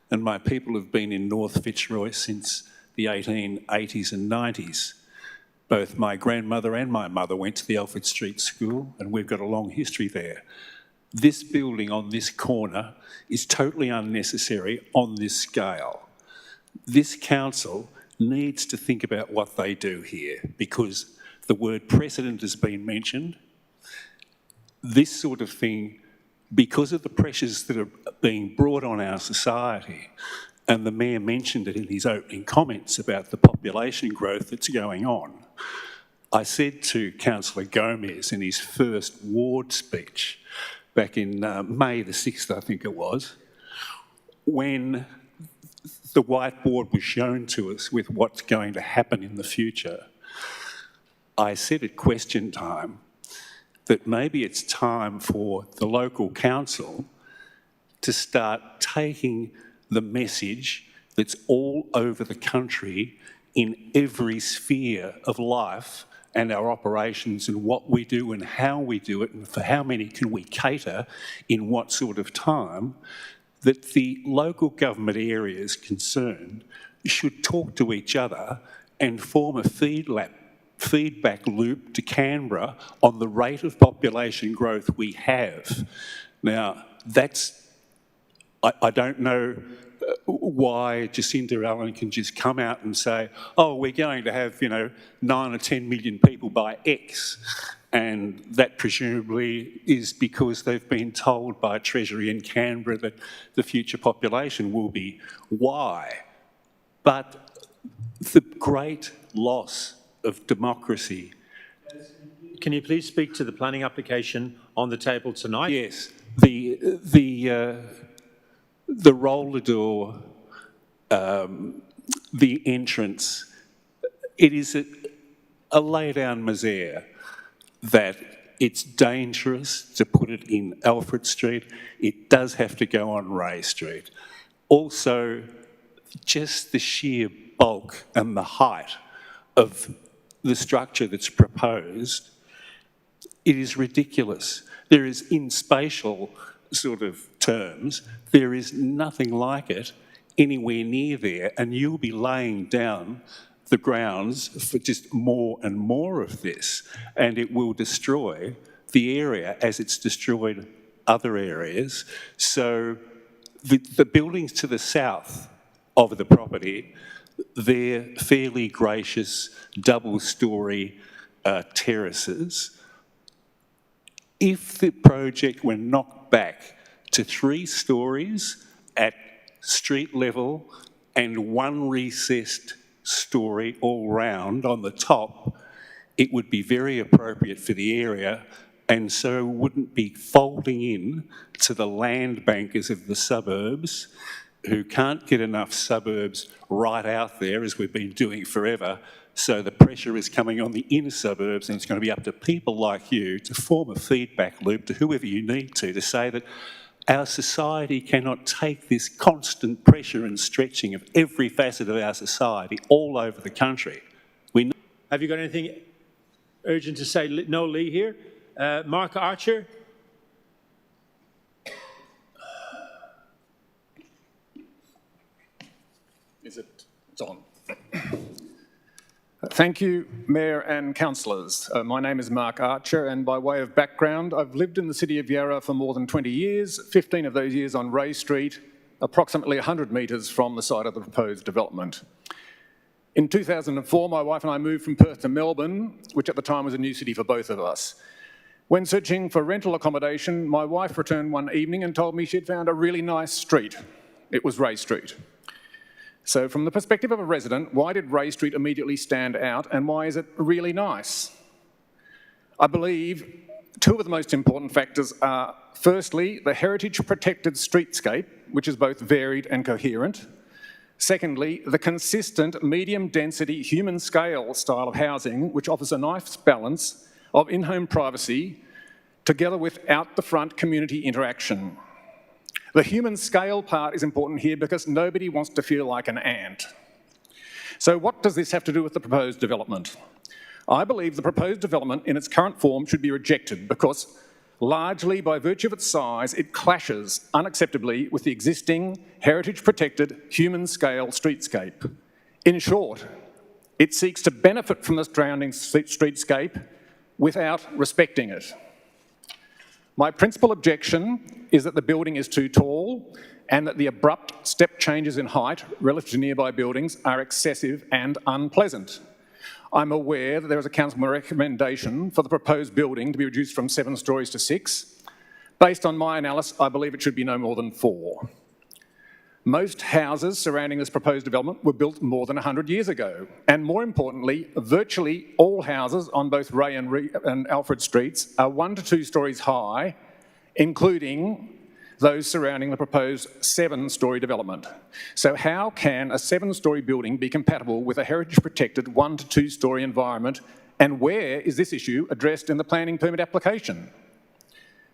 And my people have been in North Fitzroy since the 1880s and 90s. Both my grandmother and my mother went to the Alfred Street School, and we've got a long history there. This building on this corner is totally unnecessary on this scale. This council needs to think about what they do here, because the word precedent has been mentioned. This sort of thing, because of the pressures that are being brought on our society, and the Mayor mentioned it in his opening comments about the population growth that's going on, I said to Councillor Gomez in his first ward speech back in May the 6th, I think it was, when the whiteboard was shown to us with what's going to happen in the future, I said at question time that maybe it's time for the local council to start taking the message that's all over the country in every sphere of life and our operations and what we do and how we do it and for how many can we cater in what sort of time, that the local government areas concerned should talk to each other and form a feedback loop to Canberra on the rate of population growth we have. Now, I don't know why Jacinda Allen can just come out and say, oh, we're going to have, 9 or 10 million people by X. And that presumably is because they've been told by Treasury in Canberra that the future population will be Y. But the great loss of democracy. Can you please speak to the planning application on the table tonight? Yes. The roller door, the entrance, it is a lay-down misère that it's dangerous to put it in Alfred Street. It does have to go on Ray Street. Also, just the sheer bulk and the height of the structure that's proposed, it is ridiculous. There is, in spatial sort of terms, there is nothing like it anywhere near there, and you'll be laying down the grounds for just more and more of this, and it will destroy the area as it's destroyed other areas. So the buildings to the south of the property, they're fairly gracious double-storey terraces. If the project were knocked back to 3 stories at street level and 1 recessed story all round on the top, it would be very appropriate for the area and so wouldn't be folding in to the land bankers of the suburbs who can't get enough suburbs right out there, as we've been doing forever. So the pressure is coming on the inner suburbs, and it's going to be up to people like you to form a feedback loop to whoever you need to say that our society cannot take this constant pressure and stretching of every facet of our society all over the country. Have you got anything urgent to say? No, Lee here. Mark Archer. It's on. Thank you, Mayor and councillors. My name is Mark Archer, and by way of background, I've lived in the city of Yarra for more than 20 years, 15 of those years on Ray Street, approximately 100 metres from the site of the proposed development. In 2004, my wife and I moved from Perth to Melbourne, which at the time was a new city for both of us. When searching for rental accommodation, my wife returned one evening and told me she'd found a really nice street. It was Ray Street. So from the perspective of a resident, why did Ray Street immediately stand out, and why is it really nice? I believe two of the most important factors are, firstly, the heritage-protected streetscape, which is both varied and coherent. Secondly, the consistent medium-density human-scale style of housing, which offers a nice balance of in-home privacy together with out-the-front community interaction. The human scale part is important here because nobody wants to feel like an ant. So what does this have to do with the proposed development? I believe the proposed development in its current form should be rejected because, largely by virtue of its size, it clashes unacceptably with the existing heritage-protected human-scale streetscape. In short, it seeks to benefit from the surrounding streetscape without respecting it. My principal objection is that the building is too tall and that the abrupt step changes in height relative to nearby buildings are excessive and unpleasant. I'm aware that there is a council recommendation for the proposed building to be reduced from 7 stories to 6. Based on my analysis, I believe it should be no more than 4. Most houses surrounding this proposed development were built more than 100 years ago. And more importantly, virtually all houses on both Ray and Alfred Streets are 1 to 2 stories high, including those surrounding the proposed 7-storey development. So how can a 7-storey building be compatible with a heritage-protected 1 to 2-storey environment, and where is this issue addressed in the planning permit application?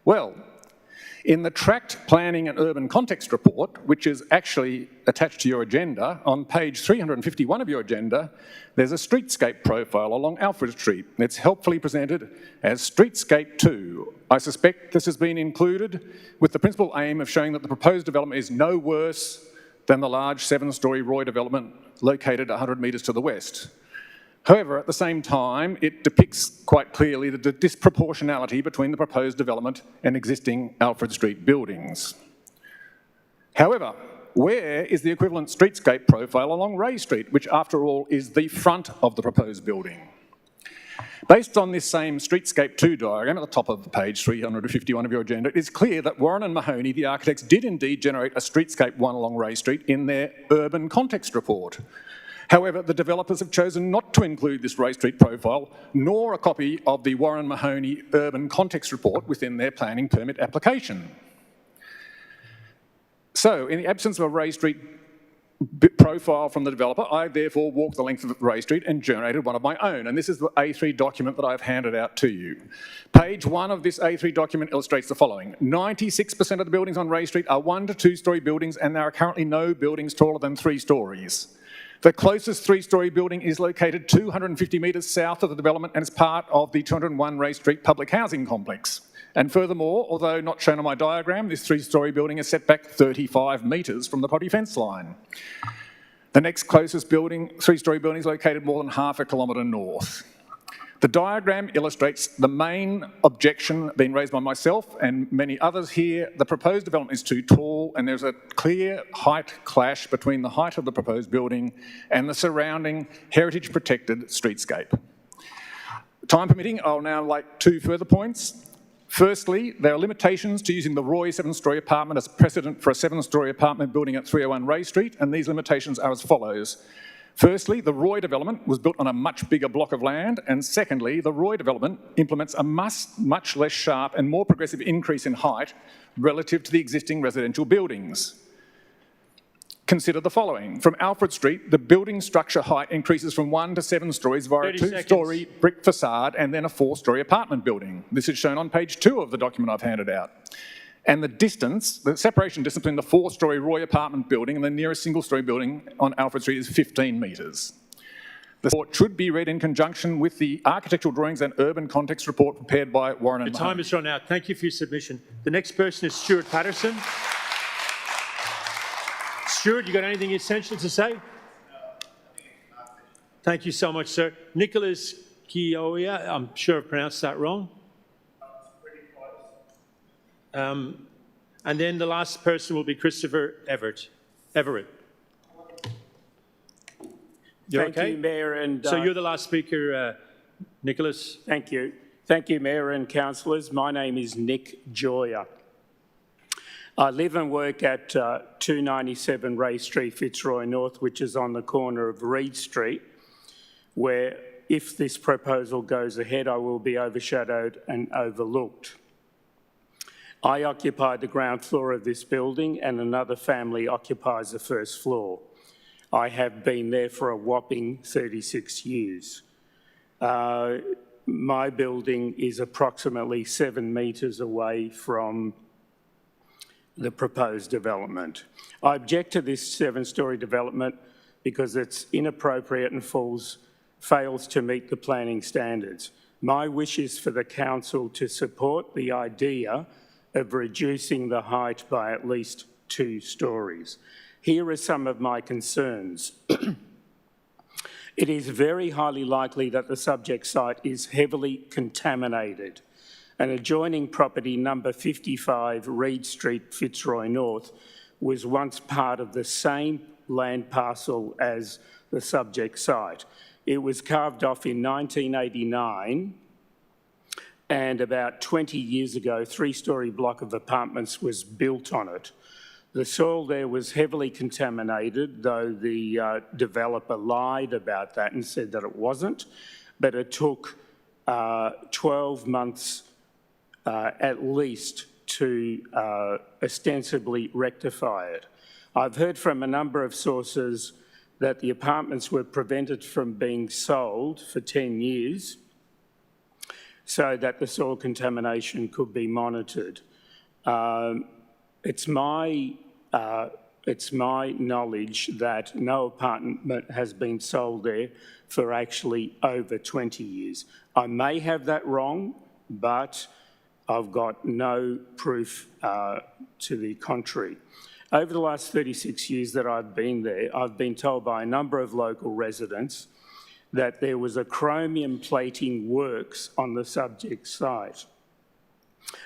Well, in the Tract Planning and Urban Context Report, which is actually attached to your agenda, on page 351 of your agenda, there's a streetscape profile along Alfred Street. It's helpfully presented as Streetscape 2. I suspect this has been included with the principal aim of showing that the proposed development is no worse than the large 7-storey Roy development located 100 metres to the west. However, at the same time, it depicts quite clearly the disproportionality between the proposed development and existing Alfred Street buildings. However, where is the equivalent streetscape profile along Ray Street, which after all is the front of the proposed building? Based on this same Streetscape 2 diagram at the top of page 351 of your agenda, it is clear that Warren and Mahoney, the architects, did indeed generate a Streetscape 1 along Ray Street in their Urban Context Report. However, the developers have chosen not to include this Ray Street profile, nor a copy of the Warren Mahoney Urban Context Report within their planning permit application. So, in the absence of a Ray Street profile from the developer, I therefore walked the length of Ray Street and generated one of my own, and this is the A3 document that I've handed out to you. Page 1 of this A3 document illustrates the following. 96% of the buildings on Ray Street are 1 to 2-storey buildings, and there are currently no buildings taller than 3 stories. The closest 3-storey building is located 250 metres south of the development and is part of the 201 Ray Street public housing complex. And furthermore, although not shown on my diagram, this 3-storey building is set back 35 metres from the property fence line. The next closest building, 3-storey building, is located more than half a kilometre north. The diagram illustrates the main objection being raised by myself and many others here. The proposed development is too tall, and there's a clear height clash between the height of the proposed building and the surrounding heritage-protected streetscape. Time permitting, I'll now make 2 further points. Firstly, there are limitations to using the Roy 7-storey apartment as precedent for a 7-storey apartment building at 301 Ray Street, and these limitations are as follows. Firstly, the Roy development was built on a much bigger block of land, and secondly, the Roy development implements a much less sharp and more progressive increase in height relative to the existing residential buildings. Consider the following. From Alfred Street, the building structure height increases from 1 to 7 stories via a 2-storey brick facade and then a 4-storey apartment building. This is shown on page 2 of the document I've handed out. And the separation distance between the 4-storey Roy apartment building and the nearest single-storey building on Alfred Street is 15 metres. The report should be read in conjunction with the architectural drawings and urban context report prepared by Warren and The time is run out. Thank you for your submission. The next person is Stuart Patterson. Stuart, you got anything essential to say? Thank you so much, sir. Nicholas Kioia, I'm sure I've pronounced that wrong. And then the last person will be Christopher Everett. You're Thank okay? you, Mayor. And so you're the last speaker, Nicholas. Thank you. Thank you, Mayor and councillors. My name is Nick Joya. I live and work at 297 Ray Street, Fitzroy North, which is on the corner of Reed Street, where if this proposal goes ahead, I will be overshadowed and overlooked. I occupy the ground floor of this building and another family occupies the first floor. I have been there for a whopping 36 years. My building is approximately 7 metres away from the proposed development. I object to this 7-storey development because it's inappropriate and fails to meet the planning standards. My wish is for the council to support the idea of reducing the height by at least 2 stories. Here are some of my concerns. It is very highly likely that the subject site is heavily contaminated. An adjoining property, number 55 Reed Street, Fitzroy North, was once part of the same land parcel as the subject site. It was carved off in 1989, and about 20 years ago, a 3-storey block of apartments was built on it. The soil there was heavily contaminated, though the developer lied about that and said that it wasn't, but it took 12 months at least to ostensibly rectify it. I've heard from a number of sources that the apartments were prevented from being sold for 10 years so that the soil contamination could be monitored. It's my knowledge that no apartment has been sold there for actually over 20 years. I may have that wrong, but I've got no proof to the contrary. Over the last 36 years that I've been there, I've been told by a number of local residents that there was a chromium plating works on the subject site.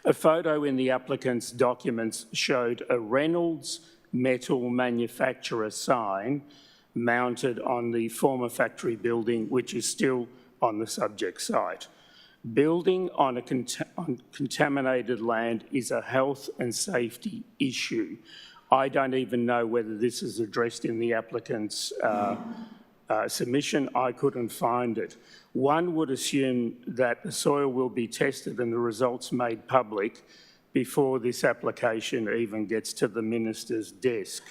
A photo in the applicant's documents showed a Reynolds metal manufacturer sign mounted on the former factory building, which is still on the subject site. Building on contaminated land is a health and safety issue. I don't even know whether this is addressed in the applicant's submission. I couldn't find it. One would assume that the soil will be tested and the results made public before this application even gets to the minister's desk.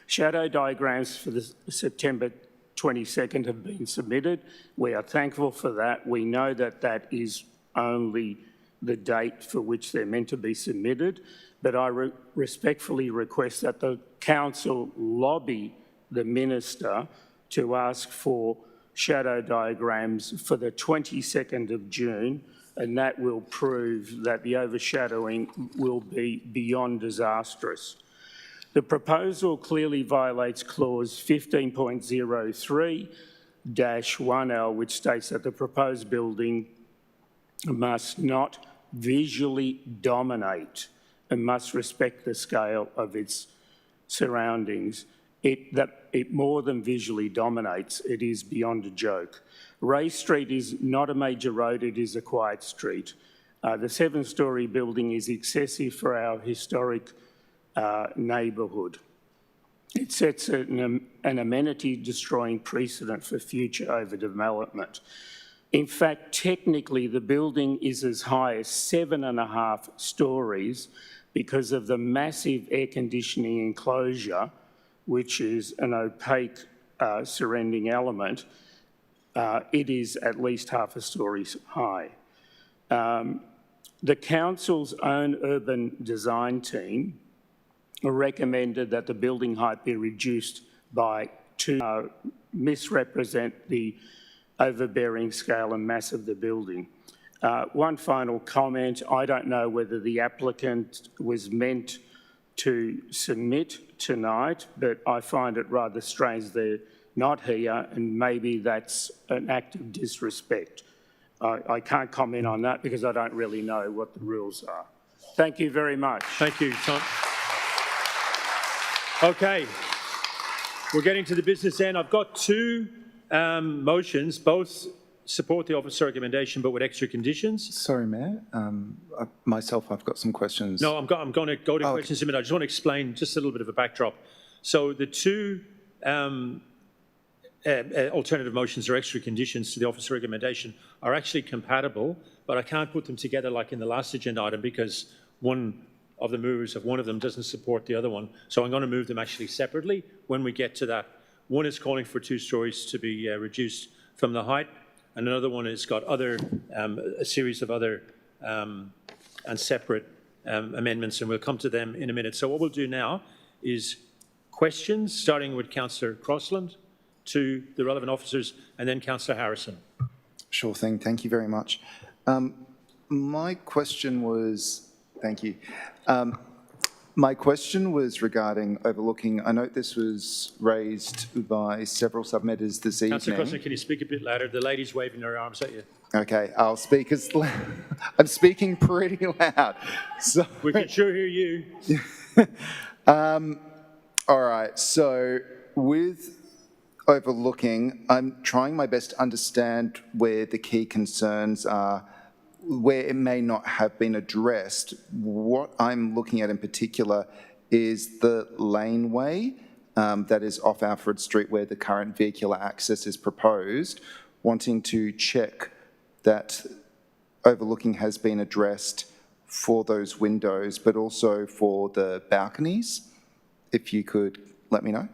Shadow diagrams for the September 22nd have been submitted. We are thankful for that. We know that that is only the date for which they're meant to be submitted, but I respectfully request that the council lobby the minister to ask for shadow diagrams for the 22nd of June, and that will prove that the overshadowing will be beyond disastrous. The proposal clearly violates clause 15.03-1L, which states that the proposed building must not visually dominate and must respect the scale of its surroundings. It more than visually dominates, it is beyond a joke. Ray Street is not a major road, it is a quiet street. The 7-storey building is excessive for our historic neighbourhood. It sets an amenity-destroying precedent for future overdevelopment. In fact, technically, the building is as high as 7.5 stories because of the massive air conditioning enclosure, which is an opaque surrounding element. It is at least half a story high. The council's own urban design team recommended that the building height be reduced by 2, misrepresent the overbearing scale and mass of the building. One final comment, I don't know whether the applicant was meant to submit tonight, but I find it rather strange they're not here, and maybe that's an act of disrespect. I can't comment on that because I don't really know what the rules are. Thank you very much. Thank you, Tom. Okay, we're getting to the business end. I've got two motions, both support the officer recommendation but with extra conditions. Sorry, Mayor. Myself, I've got some questions. No, I'm going to go to questions in a minute. I just want to explain just a little bit of a backdrop. So the two alternative motions or extra conditions to the officer recommendation are actually compatible, but I can't put them together like in the last agenda item because one of the movers of one of them doesn't support the other one. So I'm going to move them actually separately when we get to that. One is calling for 2 stories to be reduced from the height, and another one has got other a series of other and separate amendments, and we'll come to them in a minute. So what we'll do now is questions, starting with Councillor Crossland to the relevant officers, and then Councillor Harrison. Sure thing. Thank you very much. My question was... Thank you. My question was regarding overlooking. I note this was raised by several submitters this evening. Councillor Crossland, can you speak a bit louder? The lady's waving her arms at you. Okay, I'll speak as loud. I'm speaking pretty loud. So we can sure hear you. All right, so with overlooking, I'm trying my best to understand where the key concerns are, where it may not have been addressed. What I'm looking at in particular is the laneway that is off Alfred Street where the current vehicular access is proposed, wanting to check that overlooking has been addressed for those windows, but also for the balconies. If you could let me know.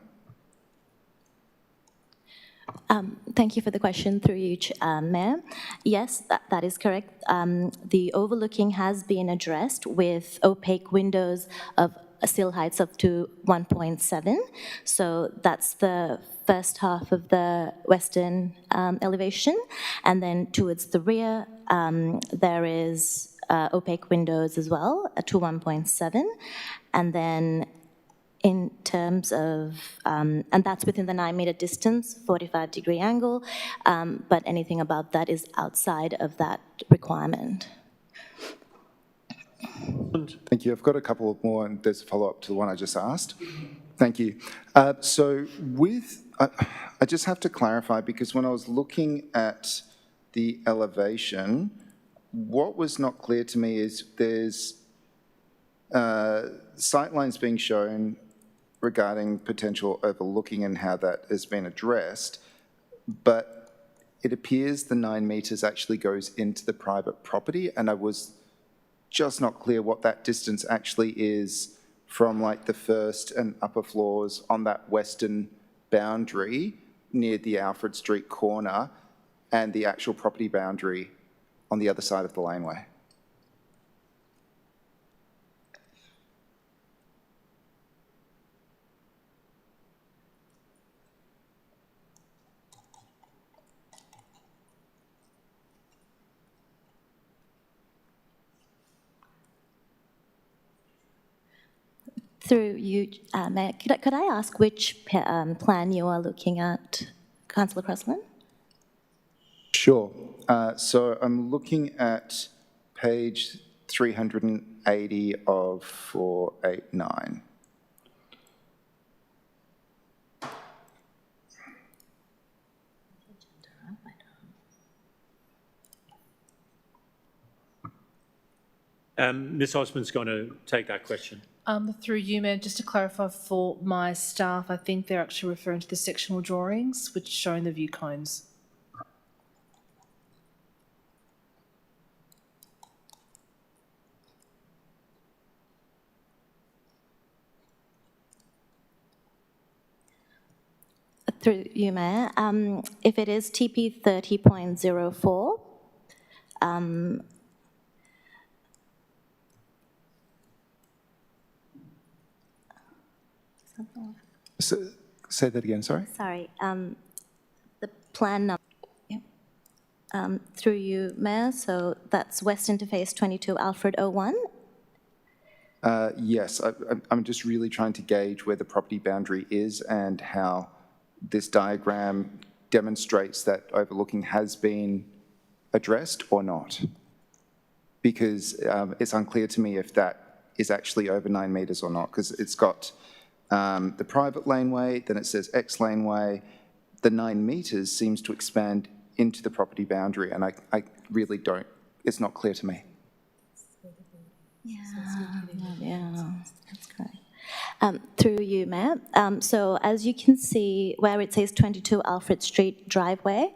Thank you for the question through you, Mayor. Yes, that is correct. The overlooking has been addressed with opaque windows of sill heights up to 1.7. So that's the first half of the western elevation. And then towards the rear, there is opaque windows as well to 1.7. And then in terms of, and that's within the 9-metre distance, 45-degree angle, but anything above that is outside of that requirement. Thank you. I've got a couple of more, and there's a follow-up to the one I just asked. Thank you. So with, I just have to clarify, because when I was looking at the elevation, what was not clear to me is there's sightlines being shown regarding potential overlooking and how that has been addressed, but it appears the 9 metres actually goes into the private property, and I was just not clear what that distance actually is from like the first and upper floors on that western boundary near the Alfred Street corner and the actual property boundary on the other side of the laneway. Through you, Mayor, could I ask which plan you are looking at, Councillor Crossland? Sure. So I'm looking at page 380 of 489. Ms. Osmond's going to take that question. Through you, Mayor, just to clarify for my staff, I think they're actually referring to the sectional drawings, which show the view cones. Through you, Mayor, if it is TP 30.04, So, say that again, sorry? sorry, the plan number, through you, Mayor, so that's West Interface 22 Alfred 01. Yes, I'm just really trying to gauge where the property boundary is and how this diagram demonstrates that overlooking has been addressed or not. Because it's unclear to me if that is actually over 9 metres or not, because it's got the private laneway, then it says X laneway. The 9 metres seems to expand into the property boundary, and I really don't, it's not clear to me. Yeah, that's correct. Through you, Mayor. So as you can see where it says 22 Alfred Street driveway,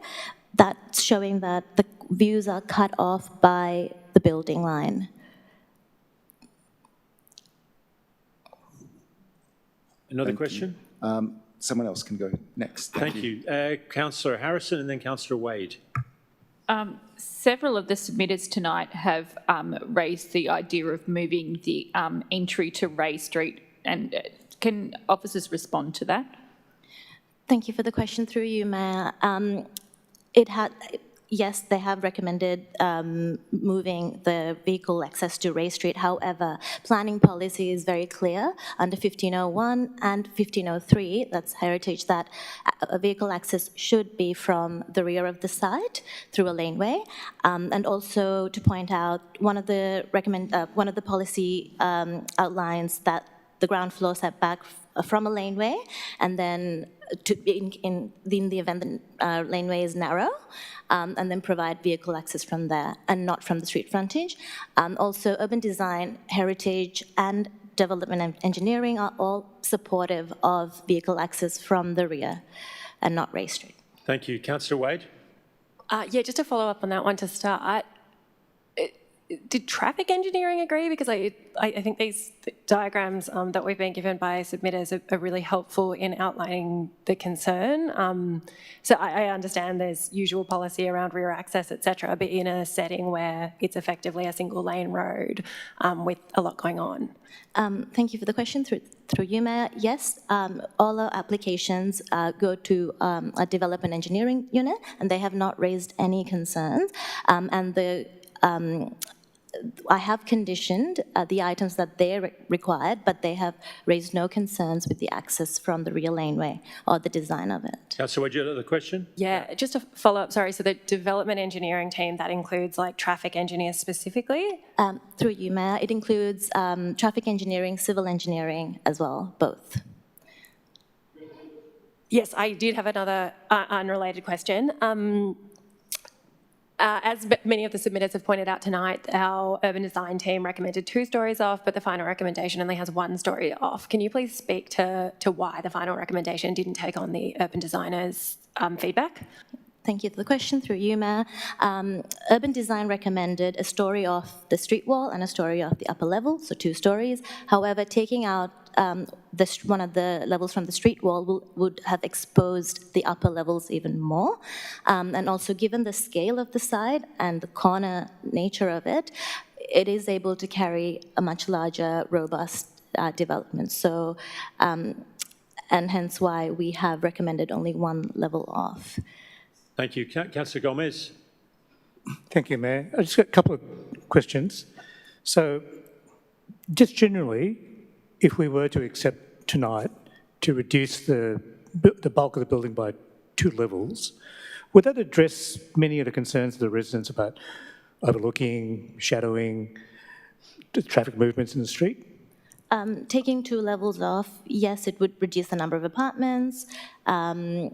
that's showing that the views are cut off by the building line. Another question? Someone else can go next. Thank you. Councillor Harrison and then Councillor Wade. Several of the submitters tonight have raised the idea of moving the entry to Ray Street, and can officers respond to that? Thank you for the question. Through you, Mayor. Yes, they have recommended moving the vehicle access to Ray Street. However, planning policy is very clear under 1501 and 1503, that's heritage, that a vehicle access should be from the rear of the site through a laneway. And also to point out, one of the policy outlines that the ground floor setback from a laneway, and then in the event the laneway is narrow, and then provide vehicle access from there and not from the street frontage. Also, urban design, heritage, and development and engineering are all supportive of vehicle access from the rear and not Ray Street. Thank you. Councillor Wade? Yeah, just to follow up on that one to start, did traffic engineering agree? Because I think these diagrams that we've been given by submitters are really helpful in outlining the concern. So I understand there's usual policy around rear access, etc., but in a setting where it's effectively a single lane road with a lot going on. Thank you for the question. Through you, Mayor. Yes, all our applications go to a development engineering unit, and they have not raised any concerns. I have conditioned the items that they required, but they have raised no concerns with the access from the rear laneway or the design of it. Councillor Wade, you have a question? Yeah, just to follow up, sorry, so the development engineering team, that includes like traffic engineers specifically? Through you, Mayor, it includes traffic engineering, civil engineering as well, both. Yes, I did have another unrelated question. As many of the submitters have pointed out tonight, our urban design team recommended 2 stories off, but the final recommendation only has 1 story off. Can you please speak to why the final recommendation didn't take on the urban designers' feedback? Thank you for the question. Through you, Mayor. Urban design recommended a story off the street wall and a story off the upper level, so 2 stories. However, taking out one of the levels from the street wall would have exposed the upper levels even more. And also, given the scale of the site and the corner nature of it, it is able to carry a much larger, robust development. So, and hence why we have recommended only 1 level off. Thank you. Councillor Gomez. Thank you, Mayor. I just got a couple of questions. So, just generally, if we were to accept tonight to reduce the bulk of the building by 2 levels, would that address many of the concerns of the residents about overlooking, shadowing, the traffic movements in the street? Taking 2 levels off, yes, it would reduce the number of apartments. However,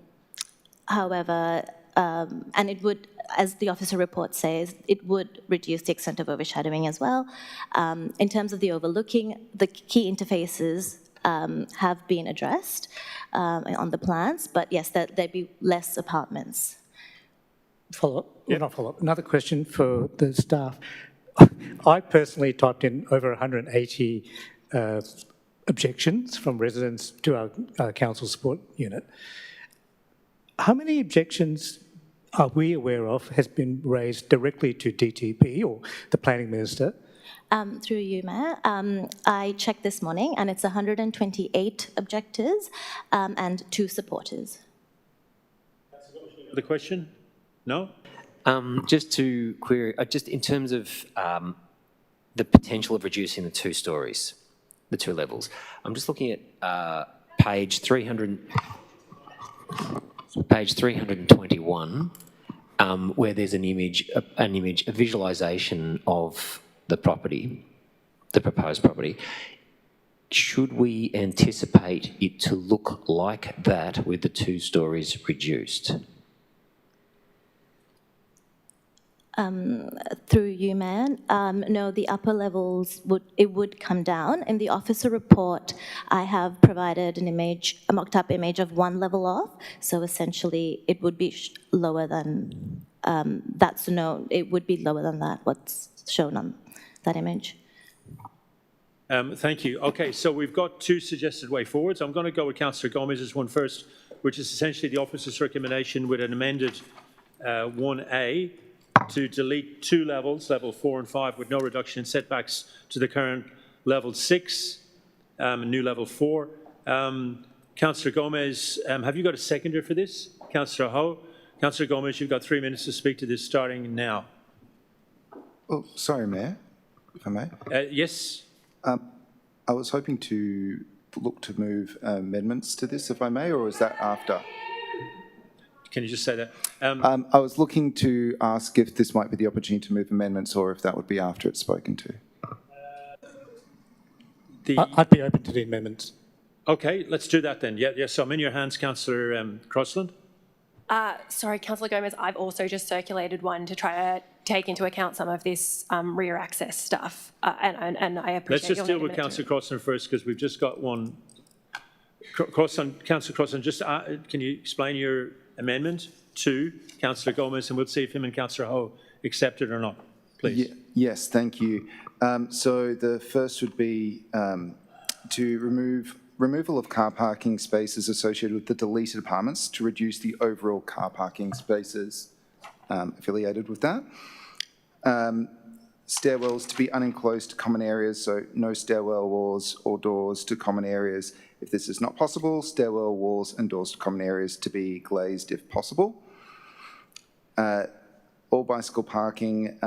and it would as the officer report says, it would reduce the extent of overshadowing as well. In terms of the overlooking, the key interfaces have been addressed on the plans, but yes, there'd be less apartments. Follow-up? Yeah. Not follow-up. Another question for the staff. I personally typed in over 180 objections from residents to our council support unit. How many objections are we aware of has been raised directly to DTP or the planning minister? Through you, Mayor, I checked this morning and it's 128 objectors and 2 supporters. The question? No? Just to query, just in terms of the potential of reducing the 2 stories, the 2 levels, I'm just looking at page 321, where there's an image, a visualisation of the property, the proposed property. Should we anticipate it to look like that with the 2 stories reduced? Through you, Mayor, no, the upper levels would come down. In the officer report, I have provided an image, a mocked-up image of 1 level off. So essentially, it would be lower than it would be lower than that. What's shown on that image. Thank you. Okay, so we've got 2 suggested way forwards. I'm going to go with Councillor Gomez's one first, which is essentially the officer's recommendation with an amended 1A. To delete 2 levels, level 4 and 5, with no reduction in setbacks to the current level 6, new level 4. Councillor Gomez, have you got a seconder for this? Councillor Ho. Councillor Gomez, you've got 3 minutes to speak to this starting now. Oh, sorry, Mayor, if I may. Yes. I was hoping to look to move amendments to this, if I may, or is that after? Can you just say that? I was looking to ask if this might be the opportunity to move amendments or if that would be after it's spoken to. I'd be open to the amendments. Okay, let's do that then. Yeah, so I'm in your hands, Councillor Crossland. Sorry, Councillor Gomez, I've also just circulated one to try to take into account some of this rear access stuff, and I appreciate. Let's just deal with Councillor Crossland first, because we've just got one. Councillor Crossland, just can you explain your amendment to Councillor Gomez, and we'll see if him and Councillor Ho accept it or not, please. Yes, thank you. So the first would be to removal of car parking spaces associated with the deleted apartments to reduce the overall car parking spaces affiliated with that. Stairwells to be unenclosed to common areas, so no stairwell walls or doors to common areas. If this is not possible, stairwell walls and doors to common areas to be glazed if possible. All bicycle parking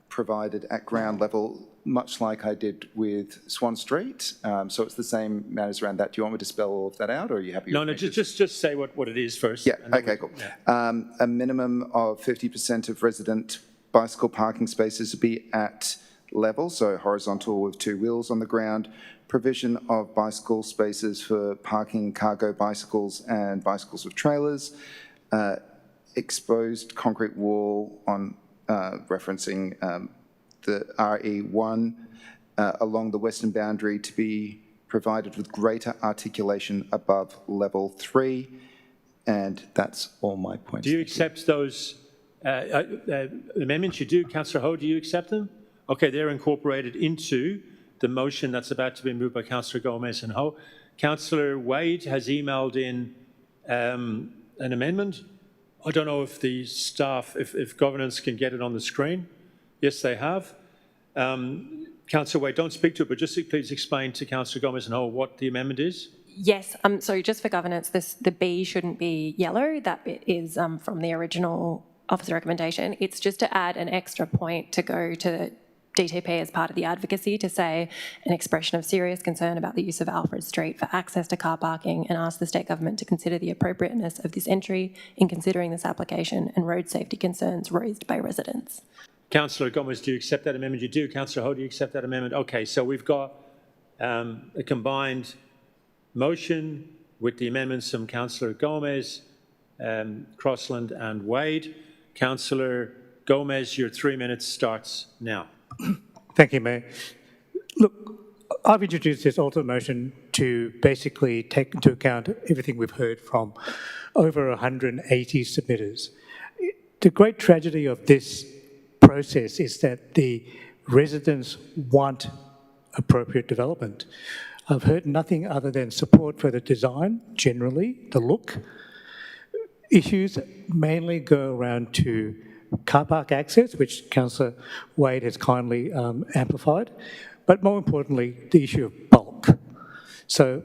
provided at ground level, much like I did with Swan Street. So it's the same matters around that. Do you want me to spell all of that out, or are you happy? No, just say what it is first. Yeah, okay, cool. Yeah. A minimum of 50% of resident bicycle parking spaces to be at level, so horizontal with 2 wheels on the ground. Provision of bicycle spaces for parking cargo bicycles and bicycles with trailers. Exposed concrete wall on referencing the RE1 along the western boundary to be provided with greater articulation above level 3. And that's all my points. Do you accept those amendments? You do, Councillor Ho, do you accept them? Okay, they're incorporated into the motion that's about to be moved by Councillor Gomez and Ho. Councillor Wade has emailed in an amendment. I don't know if the staff, if governance can get it on the screen. Yes, they have. Councillor Wade, don't speak to it, but just please explain to Councillor Gomez and Ho what the amendment is. Yes, so just for governance, the B shouldn't be yellow. That bit is from the original officer recommendation. It's just to add an extra point to go to DTP as part of the advocacy to say an expression of serious concern about the use of Alfred Street for access to car parking, and ask the state government to consider the appropriateness of this entry in considering this application and road safety concerns raised by residents. Councillor Gomez, do you accept that amendment? You do. Councillor Ho, do you accept that amendment? Okay, so we've got a combined motion with the amendments from Councillor Gomez, Crossland and Wade. Councillor Gomez, your 3 minutes starts now. Thank you, Mayor. Look, I've introduced this alternate motion to basically take into account everything we've heard from over 180 submitters. The great tragedy of this process is that the residents want appropriate development. I've heard nothing other than support for the design, generally, the look. Issues mainly go around to car park access, which Councillor Wade has kindly amplified, but more importantly, the issue of bulk. So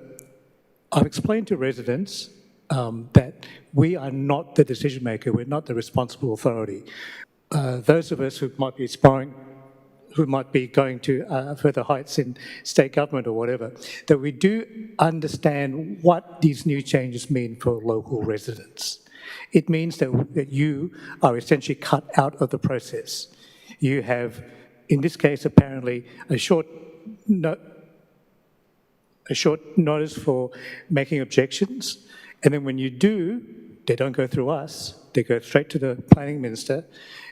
I've explained to residents that we are not the decision maker, we're not the responsible authority. Those of us who might be aspiring, who might be going to further heights in state government or whatever, that we do understand what these new changes mean for local residents. It means that you are essentially cut out of the process. You have, in this case, apparently a short notice for making objections, and then when you do, they don't go through us, they go straight to the planning minister,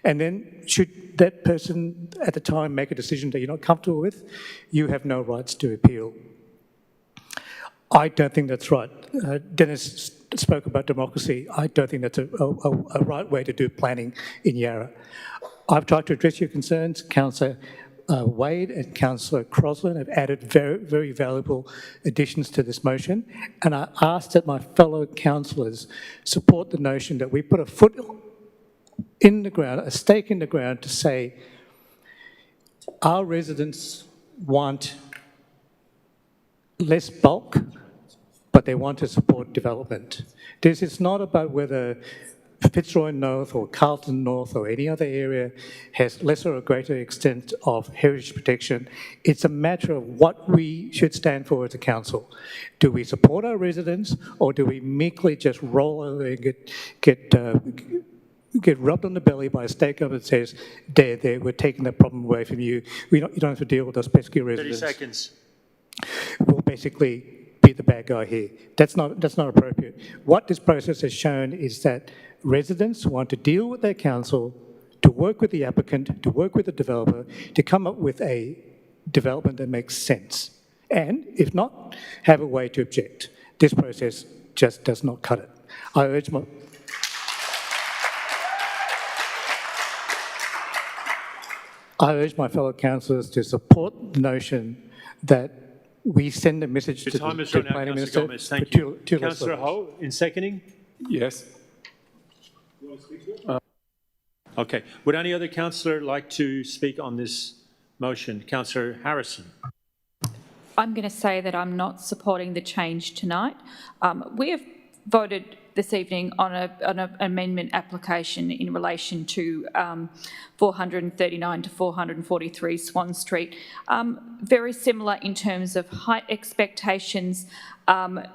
and then should that person at the time make a decision that you're not comfortable with, you have no rights to appeal. I don't think that's right. Dennis spoke about democracy. I don't think that's a right way to do planning in Yarra. I've tried to address your concerns. Councillor Wade and Councillor Crosland have added very, very valuable additions to this motion, and I ask that my fellow councillors support the notion that we put a foot in the ground, a stake in the ground to say our residents want less bulk, but they want to support development. This is not about whether Fitzroy North or Carlton North or any other area has lesser or greater extent of heritage protection. It's a matter of what we should stand for as a council. Do we support our residents, or do we meekly just roll over and get rubbed on the belly by a state government that says, there, we're taking that problem away from you. You don't have to deal with those pesky residents. 30 seconds. We'll basically be the bad guy here. That's not appropriate. What this process has shown is that residents want to deal with their council, to work with the applicant, to work with the developer, to come up with a development that makes sense. And if not, have a way to object. This process just does not cut it. I urge my fellow councillors to support the notion that we send a message to the planning minister. Gomez, thank you. Councillor Ho, in seconding? Yes. Okay. Would any other councillor like to speak on this motion? Councillor Harrison. I'm going to say that I'm not supporting the change tonight. We have voted this evening on an amendment application in relation to 439 to 443 Swan Street. Very similar in terms of height expectations.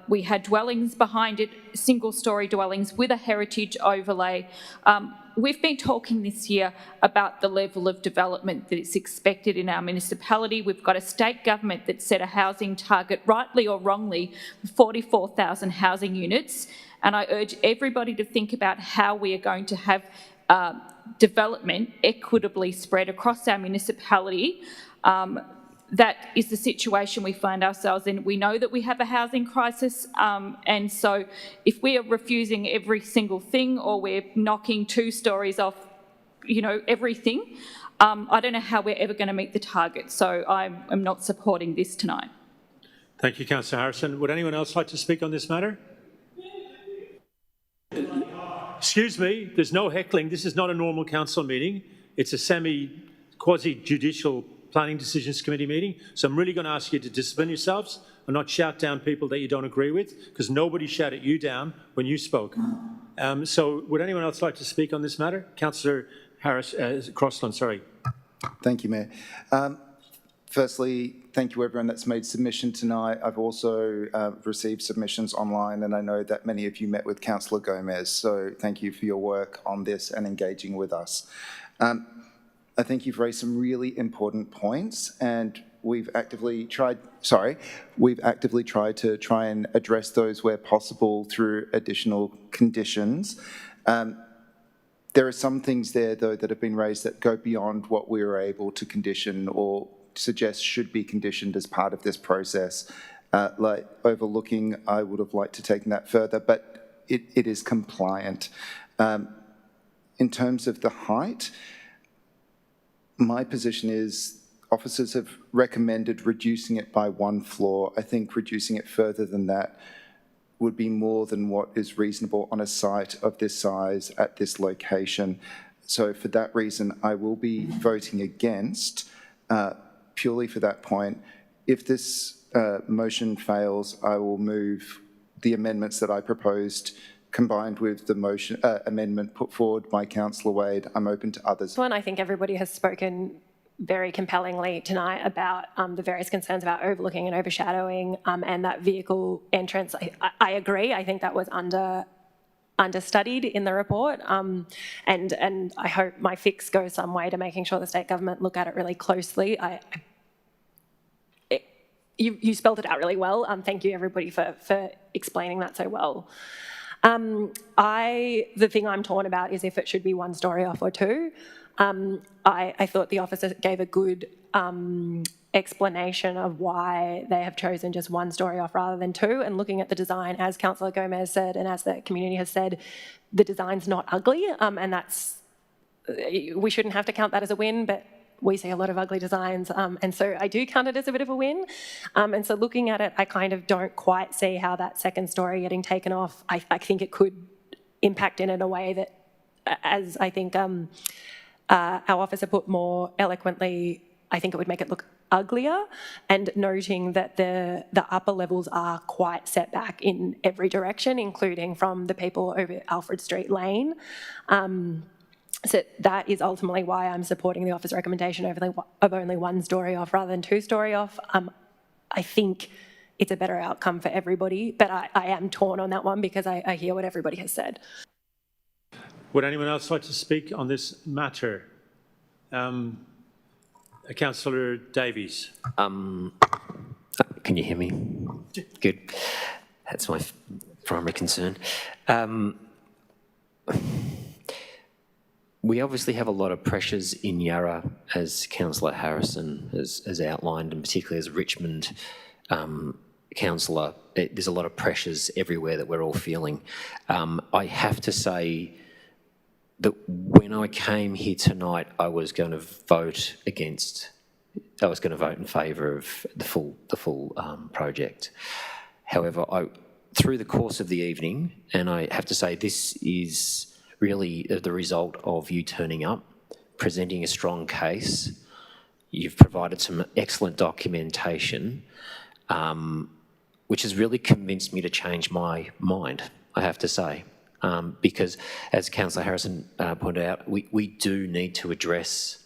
We had dwellings behind it, single-storey dwellings with a heritage overlay. We've been talking this year about the level of development that is expected in our municipality. We've got a state government that set a housing target, rightly or wrongly, 44,000 housing units. And I urge everybody to think about how we are going to have development equitably spread across our municipality. That is the situation we find ourselves in. We know that we have a housing crisis, and so if we are refusing every single thing, or we're knocking 2 stories off, everything, I don't know how we're ever going to meet the target. So I'm not supporting this tonight. Thank you, Councillor Harrison. Would anyone else like to speak on this matter? Excuse me, there's no heckling. This is not a normal council meeting. It's a quasi-judicial Planning Decisions Committee meeting. So I'm really going to ask you to discipline yourselves and not shout down people that you don't agree with, because nobody shouted you down when you spoke. So would anyone else like to speak on this matter? Councillor Crosland, sorry. Thank you, Mayor. Firstly, thank you everyone that's made submission tonight. I've also received submissions online, and I know that many of you met with Councillor Gomez, so thank you for your work on this and engaging with us. I think you've raised some really important points, and we've actively tried to try and address those where possible through additional conditions. There are some things there, though, that have been raised that go beyond what we were able to condition or suggest should be conditioned as part of this process. Like overlooking, I would have liked to take that further, but it is compliant. In terms of the height, my position is officers have recommended reducing it by 1 floor. I think reducing it further than that would be more than what is reasonable on a site of this size at this location. So for that reason, I will be voting against, purely for that point. If this motion fails, I will move the amendments that I proposed combined with the motion amendment put forward by Councillor Wade. I'm open to others. I think everybody has spoken very compellingly tonight about the various concerns about overlooking and overshadowing and that vehicle entrance. I agree. I think that was understudied in the report, and I hope my fix goes some way to making sure the state government look at it really closely. You spelled it out really well. Thank you, everybody, for explaining that so well. The thing I'm torn about is if it should be 1 story off or 2. I thought the officer gave a good explanation of why they have chosen just 1 story off rather than 2. And looking at the design, as Councillor Gomez said, and as the community has said, the design's not ugly, and we shouldn't have to count that as a win, but we see a lot of ugly designs, and so I do count it as a bit of a win. And so looking at it, I kind of don't quite see how that 2nd story getting taken off, I think it could impact in a way that, as I think our officer put more eloquently, I think it would make it look uglier, and noting that the upper levels are quite set back in every direction, including from the people over Alfred Street Lane. So that is ultimately why I'm supporting the officer's recommendation of only 1 story off rather than 2 story off. I think it's a better outcome for everybody, but I am torn on that one because I hear what everybody has said. Would anyone else like to speak on this matter? Councillor Davies. Can you hear me? Good. That's my primary concern. We obviously have a lot of pressures in Yarra, as Councillor Harrison has outlined, and particularly as Richmond councillor. There's a lot of pressures everywhere that we're all feeling. I have to say that when I came here tonight, I was going to vote against. I was going to vote in favour of the full project. However, through the course of the evening, and I have to say this is really the result of you turning up, presenting a strong case. You've provided some excellent documentation, which has really convinced me to change my mind, I have to say. Because, as Councillor Harrison pointed out, we do need to address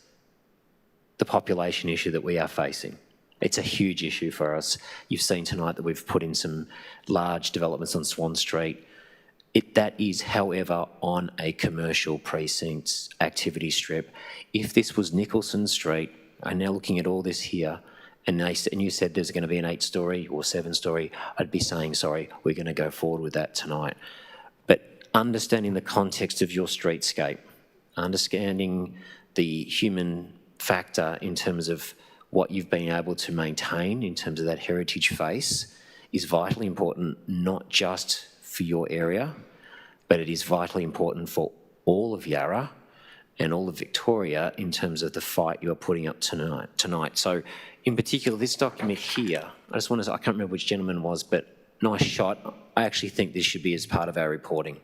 the population issue that we are facing. It's a huge issue for us. You've seen tonight that we've put in some large developments on Swan Street. That is, however, on a commercial precinct activity strip. If this was Nicholson Street, I'm now looking at all this here, and you said there's going to be an 8-story or 7-story, I'd be saying, sorry, we're going to go forward with that tonight. But understanding the context of your streetscape, understanding the human factor in terms of what you've been able to maintain in terms of that heritage face is vitally important, not just for your area, but it is vitally important for all of Yarra and all of Victoria in terms of the fight you're putting up tonight. So in particular, this document here, I can't remember which gentleman was, but nice shot. I actually think this should be as part of our reporting.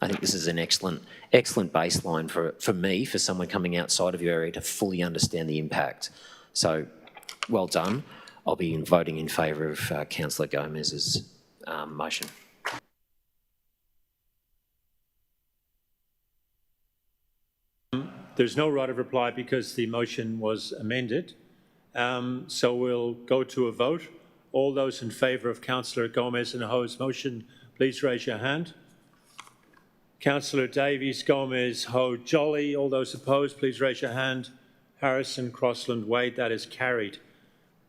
I think this is an excellent baseline for me, for someone coming outside of your area to fully understand the impact. So well done. I'll be voting in favour of Councillor Gomez's motion. There's no right of reply because the motion was amended. So we'll go to a vote. All those in favour of Councillor Gomez and Ho's motion, please raise your hand. Councillor Davies, Gomez, Ho, Jolly. All those opposed, please raise your hand. Harrison, Crossland, Wade. That is carried.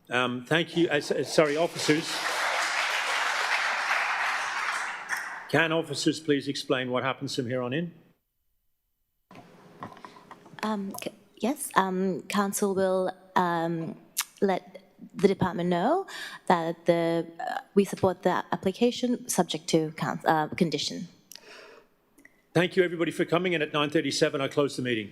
Thank you. Sorry, officers. Can officers please explain what happens from here on in? Yes, council will let the department know that we support the application subject to condition. Thank you, everybody, for coming, and at 9:37, I close the meeting.